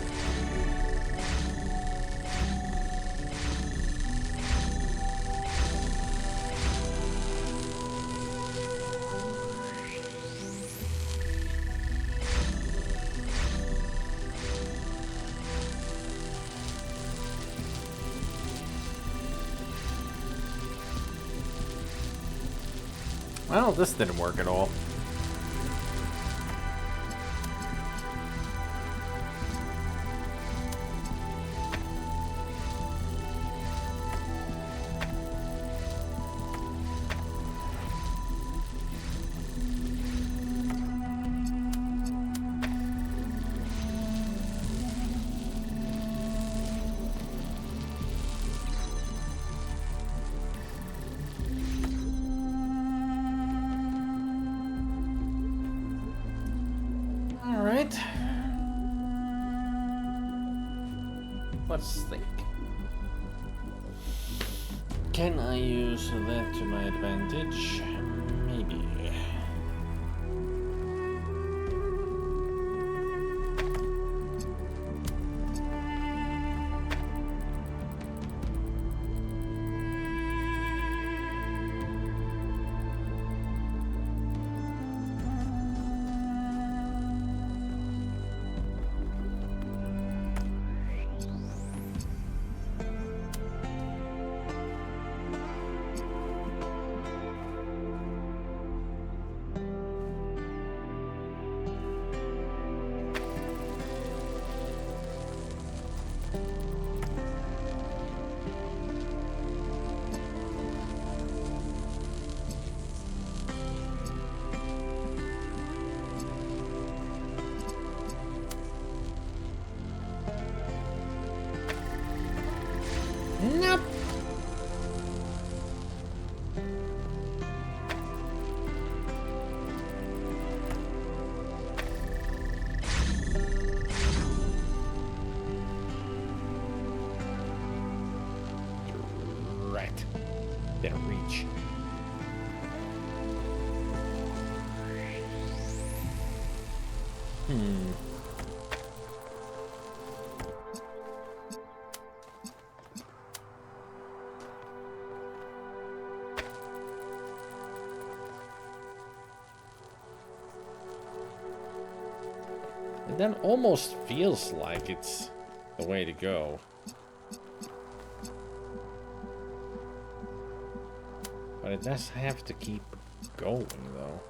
Well, this didn't work at all. Alright. Let's think. Can I use that to my advantage? Maybe. Nope. Right. Better reach. It then almost feels like it's the way to go. But it does have to keep going, though.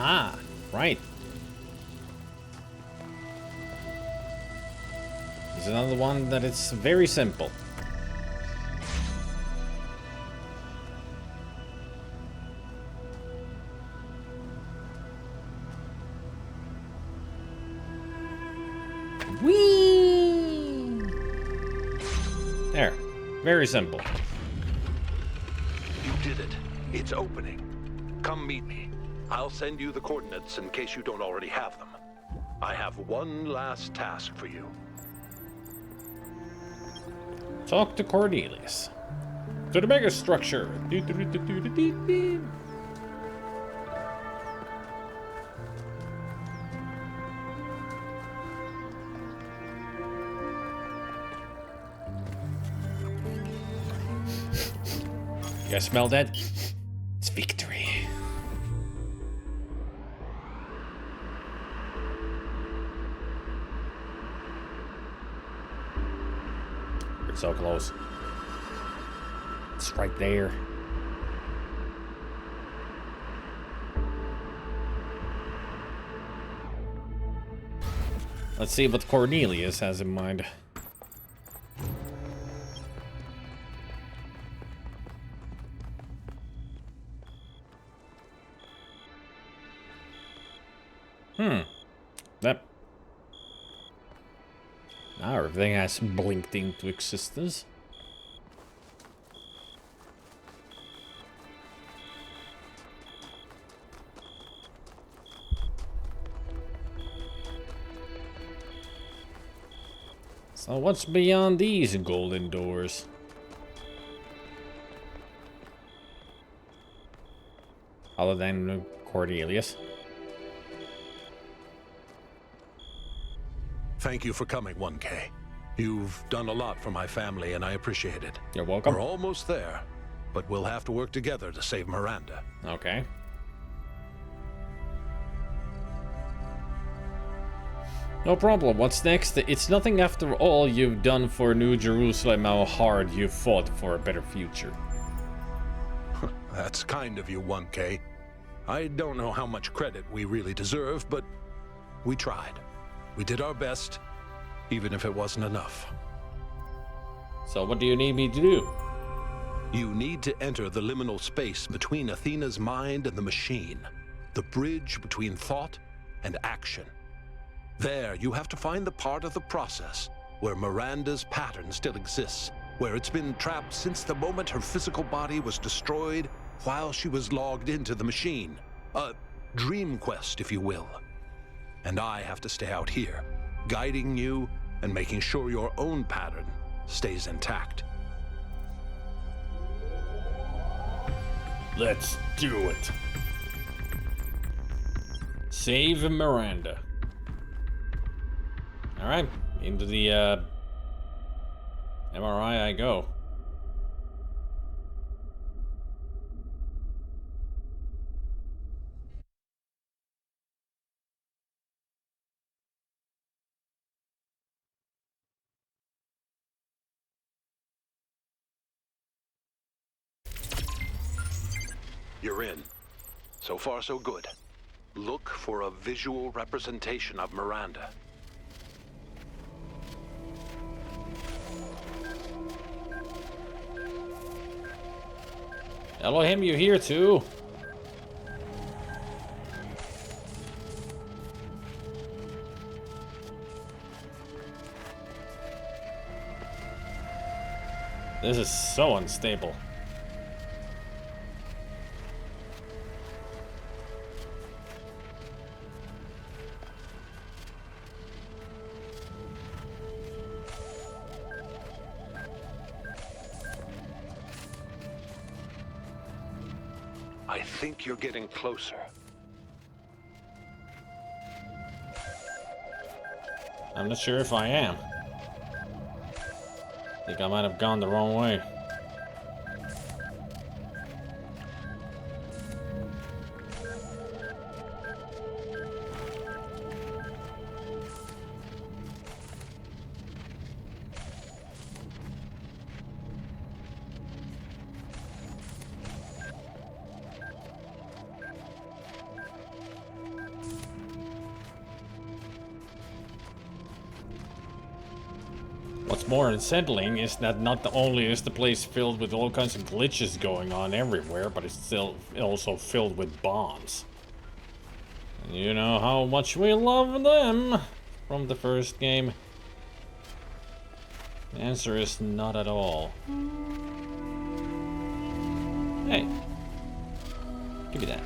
Ah, right. There's another one that it's very simple. Whee! There. Very simple. You did it. It's opening. Come meet me. I'll send you the coordinates in case you don't already have them. I have one last task for you. Talk to Cornelius. To the mega structure. You guys smell that? It's victory. We're so close. It's right there. Let's see what Cornelius has in mind. That. Now everything has blinked into existence. So what's beyond these golden doors? Other than Cornelius. Thank you for coming, 1K. You've done a lot for my family, and I appreciate it. You're welcome. We're almost there, but we'll have to work together to save Miranda. Okay. No problem. What's next? It's nothing after all you've done for New Jerusalem, how hard you've fought for a better future. That's kind of you, 1K. I don't know how much credit we really deserve, but we tried. We did our best, even if it wasn't enough. So what do you need me to do? You need to enter the liminal space between Athena's mind and the machine. The bridge between thought and action. There, you have to find the part of the process where Miranda's pattern still exists, where it's been trapped since the moment her physical body was destroyed while she was logged into the machine. A dream quest, if you will. And I have to stay out here, guiding you and making sure your own pattern stays intact. Let's do it. Save Miranda. Alright, into the MRI I go. You're in. So far, so good. Look for a visual representation of Miranda. Elohim, you here too? This is so unstable. I think you're getting closer. I'm not sure if I am. I think I might have gone the wrong way. What's more unsettling is that not only is the place filled with all kinds of glitches going on everywhere, but it's still also filled with bombs. And you know how much we love them from the first game. The answer is not at all. Hey, give me that.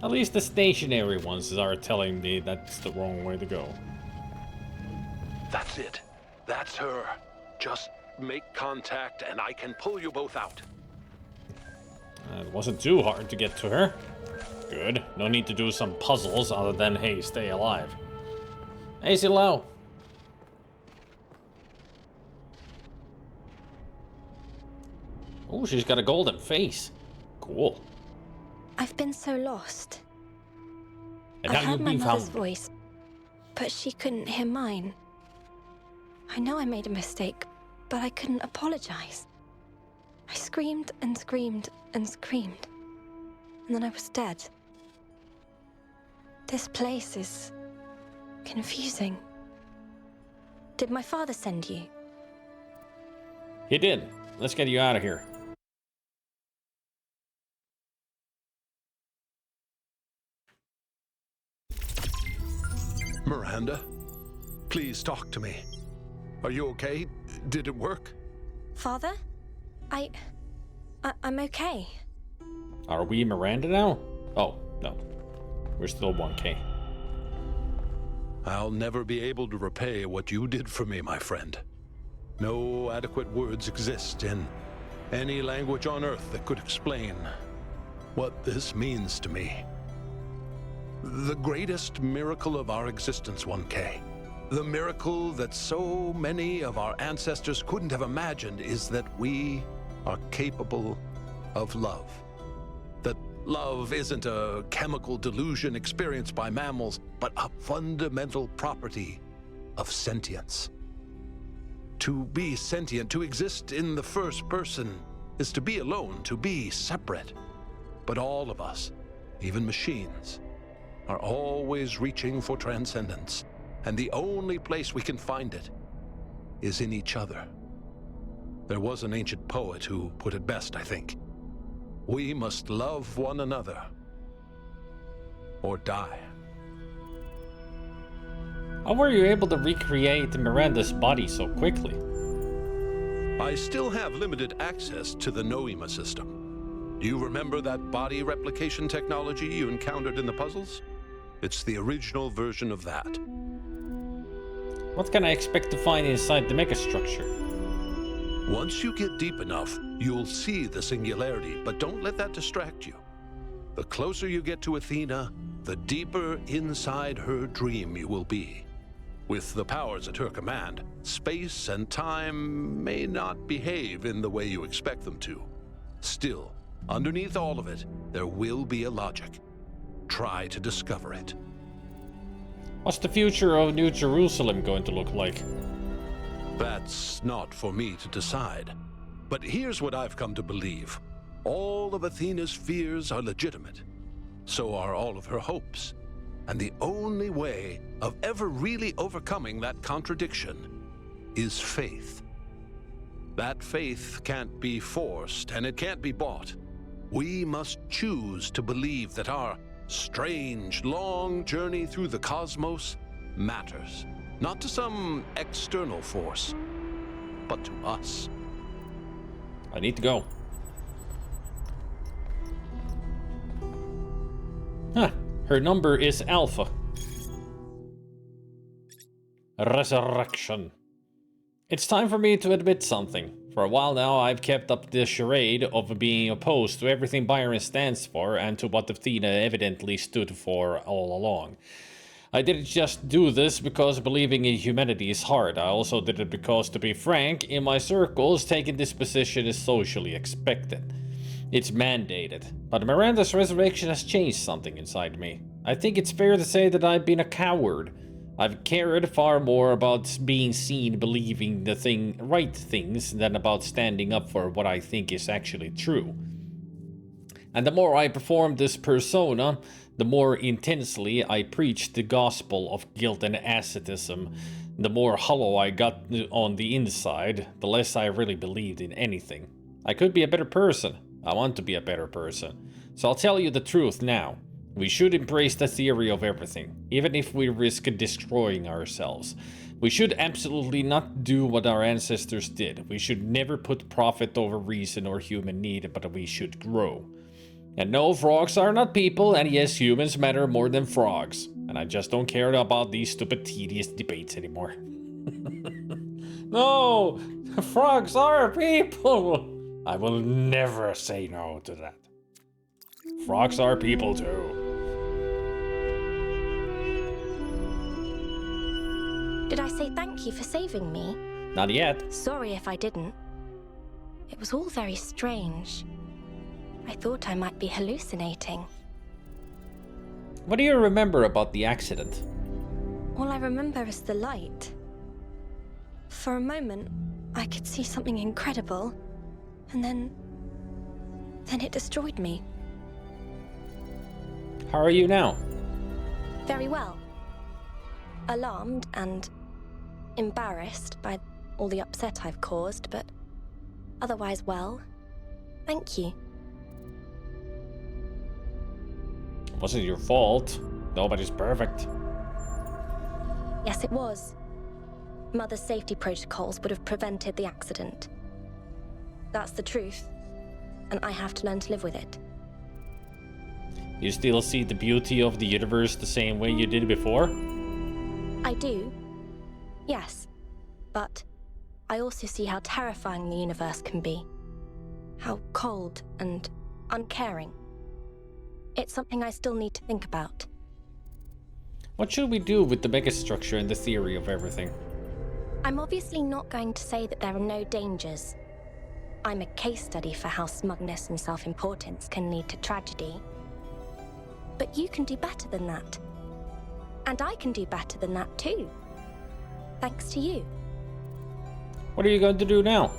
At least the stationary ones are telling me that's the wrong way to go. That's it. That's her. Just make contact and I can pull you both out. It wasn't too hard to get to her. Good. No need to do some puzzles other than, hey, stay alive. Hey, Silo. Oh, she's got a golden face. Cool. I've been so lost. And I now heard you'll my be mother's found. voice, but she couldn't hear mine. I know I made a mistake, but I couldn't apologize. I screamed and screamed and screamed, and then I was dead. This place is confusing. Did my father send you? He did. Let's get you out of here. Miranda, please talk to me. Are you okay? Did it work? Father? I'm okay. Are we Miranda now? Oh, no. We're still 1K. I'll never be able to repay what you did for me, my friend. No adequate words exist in any language on Earth that could explain what this means to me. The greatest miracle of our existence, 1K. The miracle that so many of our ancestors couldn't have imagined is that we are capable of love. That love isn't a chemical delusion experienced by mammals, but a fundamental property of sentience. To be sentient, to exist in the first person, is to be alone, to be separate. But all of us, even machines, are always reaching for transcendence. And the only place we can find it is in each other. There was an ancient poet who put it best, I think. We must love one another or die. How were you able to recreate Miranda's body so quickly? I still have limited access to the Noema system. Do you remember that body replication technology you encountered in the puzzles? It's the original version of that. What can I expect to find inside the megastructure? Once you get deep enough, you'll see the singularity, but don't let that distract you. The closer you get to Athena, the deeper inside her dream you will be. With the powers at her command, space and time may not behave in the way you expect them to. Still, underneath all of it, there will be a logic. Try to discover it. What's the future of New Jerusalem going to look like? That's not for me to decide. But here's what I've come to believe. All of Athena's fears are legitimate. So are all of her hopes. And the only way of ever really overcoming that contradiction is faith. That faith can't be forced, and it can't be bought. We must choose to believe that our strange, long journey through the cosmos matters. Not to some external force, but to us. I need to go. Huh. Her number is Alpha. Resurrection. It's time for me to admit something. For a while now, I've kept up the charade of being opposed to everything Byron stands for and to what Athena evidently stood for all along. I didn't just do this because believing in humanity is hard. I also did it because, to be frank, in my circles, taking this position is socially expected. It's mandated. But Miranda's resurrection has changed something inside me. I think it's fair to say that I've been a coward. I've cared far more about being seen believing the right things than about standing up for what I think is actually true. And the more I performed this persona, the more intensely I preached the gospel of guilt and asceticism. The more hollow I got on the inside, the less I really believed in anything. I could be a better person. I want to be a better person. So I'll tell you the truth now. We should embrace the theory of everything, even if we risk destroying ourselves. We should absolutely not do what our ancestors did. We should never put profit over reason or human need, but we should grow. And no, frogs are not people, and yes, humans matter more than frogs. And I just don't care about these stupid, tedious debates anymore. No! Frogs are people! I will never say no to that. Frogs are people too. Did I say thank you for saving me? Not yet. Sorry if I didn't. It was all very strange. I thought I might be hallucinating. What do you remember about the accident? All I remember is the light. For a moment, I could see something incredible, and then it destroyed me. How are you now? Very well. Alarmed and embarrassed by all the upset I've caused, but otherwise well. Thank you. It wasn't your fault. Nobody's perfect. Yes, it was. Mother's safety protocols would have prevented the accident. That's the truth, and I have to learn to live with it. You still see the beauty of the universe the same way you did before? I do. Yes. But I also see how terrifying the universe can be. How cold and uncaring. It's something I still need to think about. What should we do with the megastructure and the theory of everything? I'm obviously not going to say that there are no dangers. I'm a case study for how smugness and self-importance can lead to tragedy. But you can do better than that. And I can do better than that too. Thanks to you. What are you going to do now?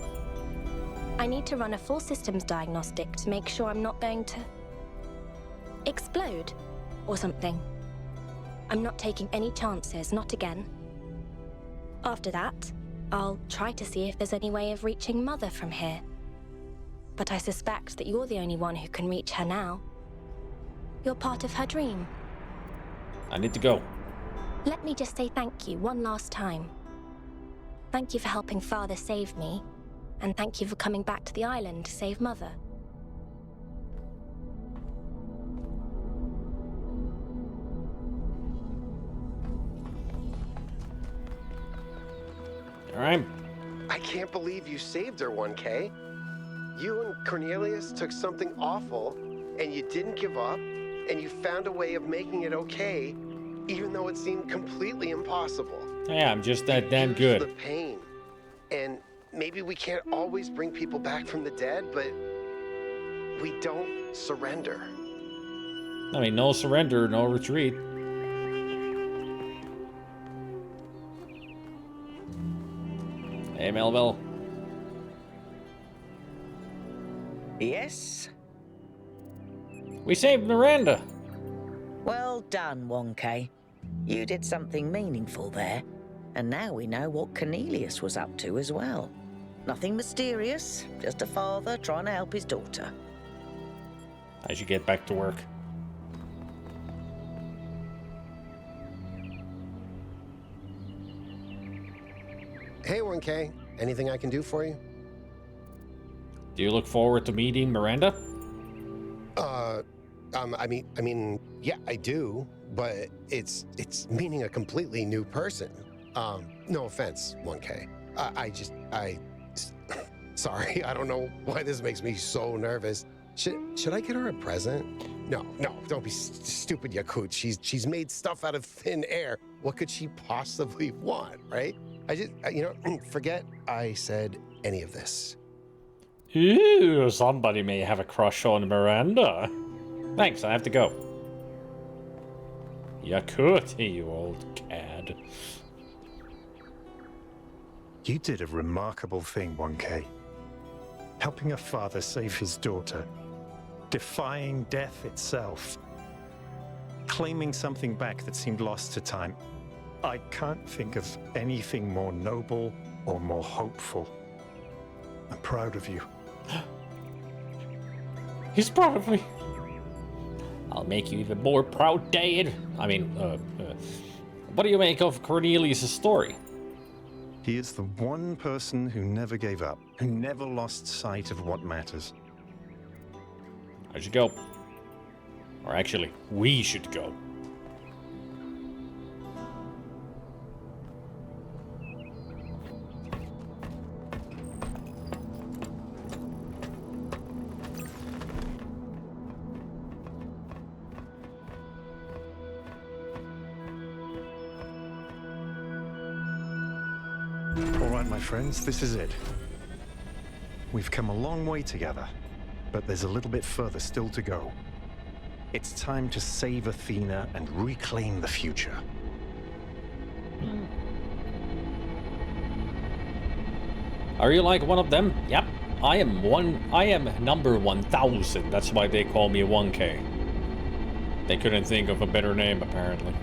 I need to run a full systems diagnostic to make sure I'm not going to explode or something. I'm not taking any chances, not again. After that, I'll try to see if there's any way of reaching Mother from here. But I suspect that you're the only one who can reach her now. You're part of her dream. I need to go. Let me just say thank you one last time. Thank you for helping Father save me, and thank you for coming back to the island to save Mother. All right. I can't believe you saved her, 1K. You and Cornelius took something awful, and you didn't give up, and you found a way of making it okay, even though it seemed completely impossible. Yeah, I'm just that damn Use good. the pain. And maybe we can't always bring people back from the dead, but we don't surrender. I mean, no surrender, no retreat. Hey, Melville. Yes? We saved Miranda. Well done, 1K. You did something meaningful there. And now we know what Cornelius was up to as well. Nothing mysterious, just a father trying to help his daughter. I should get back to work. Hey, 1K. Anything I can do for you? Do you look forward to meeting Miranda? I mean, yeah, I do, but it's meeting a completely new person. No offense, 1K. Sorry, I don't know why this makes me so nervous. Should I get her a present? No, don't be stupid, Yakut. She's made stuff out of thin air. What could she possibly want, right? Forget I said any of this. Ew, somebody may have a crush on Miranda. Thanks, I have to go. Yakut, you old cad. You did a remarkable thing, 1K. Helping a father save his daughter. Defying death itself. Claiming something back that seemed lost to time. I can't think of anything more noble or more hopeful. I'm proud of you. He's proud of me. I'll make you even more proud, Dad. What do you make of Cornelius' story? He is the one person who never gave up, who never lost sight of what matters. I should go. Or actually, we should go. All right, my friends, this is it. We've come a long way together, but there's a little bit further still to go. It's time to save Athena and reclaim the future. Are you like one of them? Yep. I am number 1000. That's why they call me 1K. They couldn't think of a better name, apparently.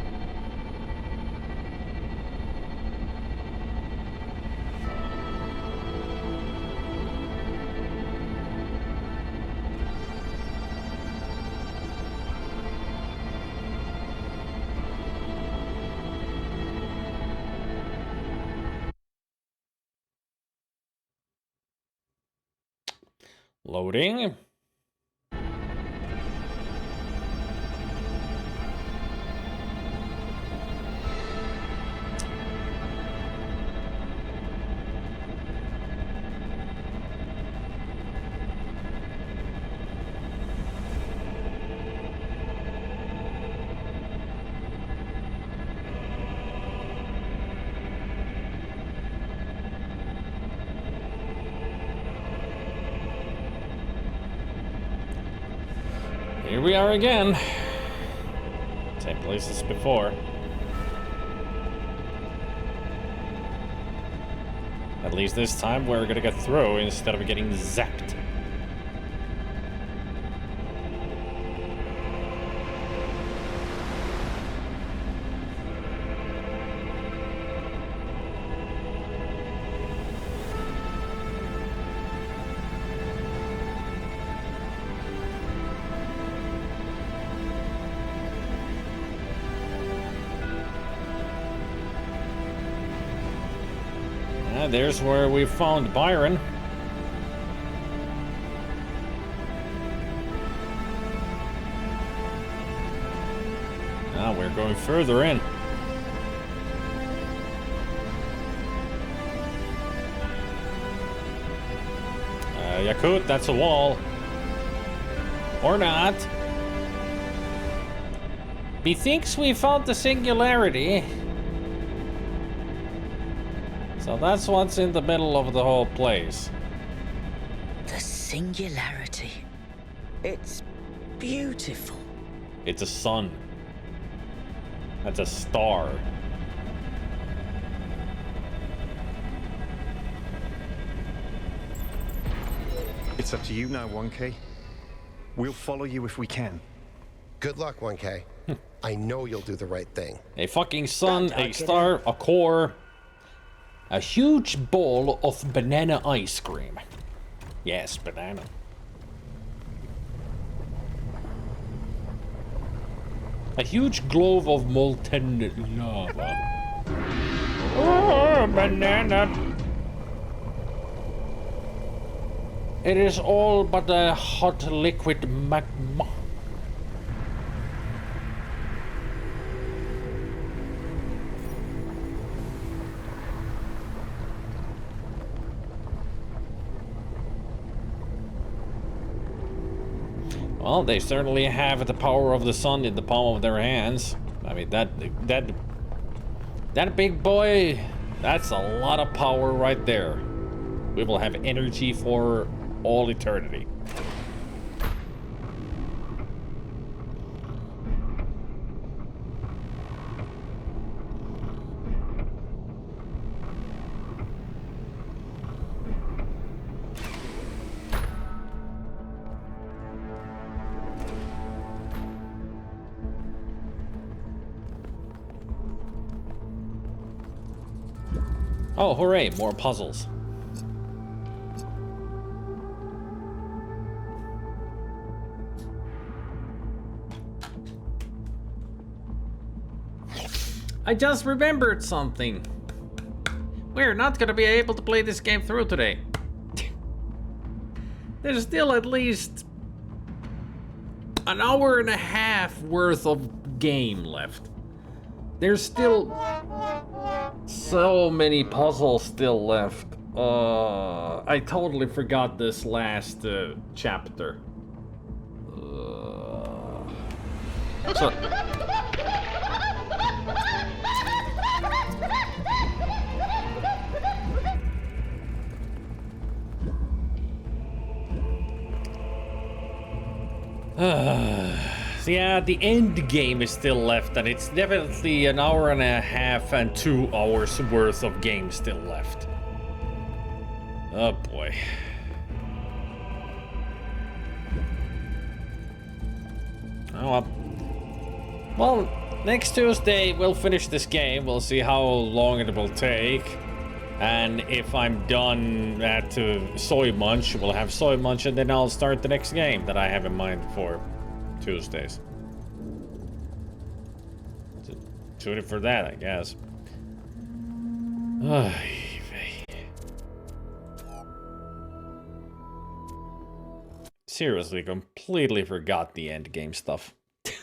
Loading. Here we are again. Same place as before. At least this time we're gonna get through instead of getting zapped. There's where we found Byron. Now we're going further in. Yakut, that's a wall. Or not. Methinks we found the singularity. So that's what's in the middle of the whole place. The singularity. It's beautiful. It's a sun. That's a star. It's up to you now, 1K. We'll follow you if we can. Good luck, 1K. I know you'll do the right thing. A fucking sun, a star, a core. A huge bowl of banana ice cream. Yes, banana. A huge globe of molten lava. Oh, banana. It is all but a hot liquid magma. Well, they certainly have the power of the sun in the palm of their hands. I mean, that big boy, that's a lot of power right there. We will have energy for all eternity. Oh, hooray, more puzzles. I just remembered something. We're not gonna be able to play this game through today. There's still at least an hour and a half worth of game left. There's still so many puzzles still left. I totally forgot this last chapter. So yeah, the end game is still left, and it's definitely an hour and a half and 2 hours worth of game still left. Oh boy. Oh well. Well, next Tuesday we'll finish this game. We'll see how long it will take. And if I'm done at Soy Munch, we'll have Soy Munch, and then I'll start the next game that I have in mind for Tuesdays. Tune in for that, I guess. Seriously, completely forgot the endgame stuff.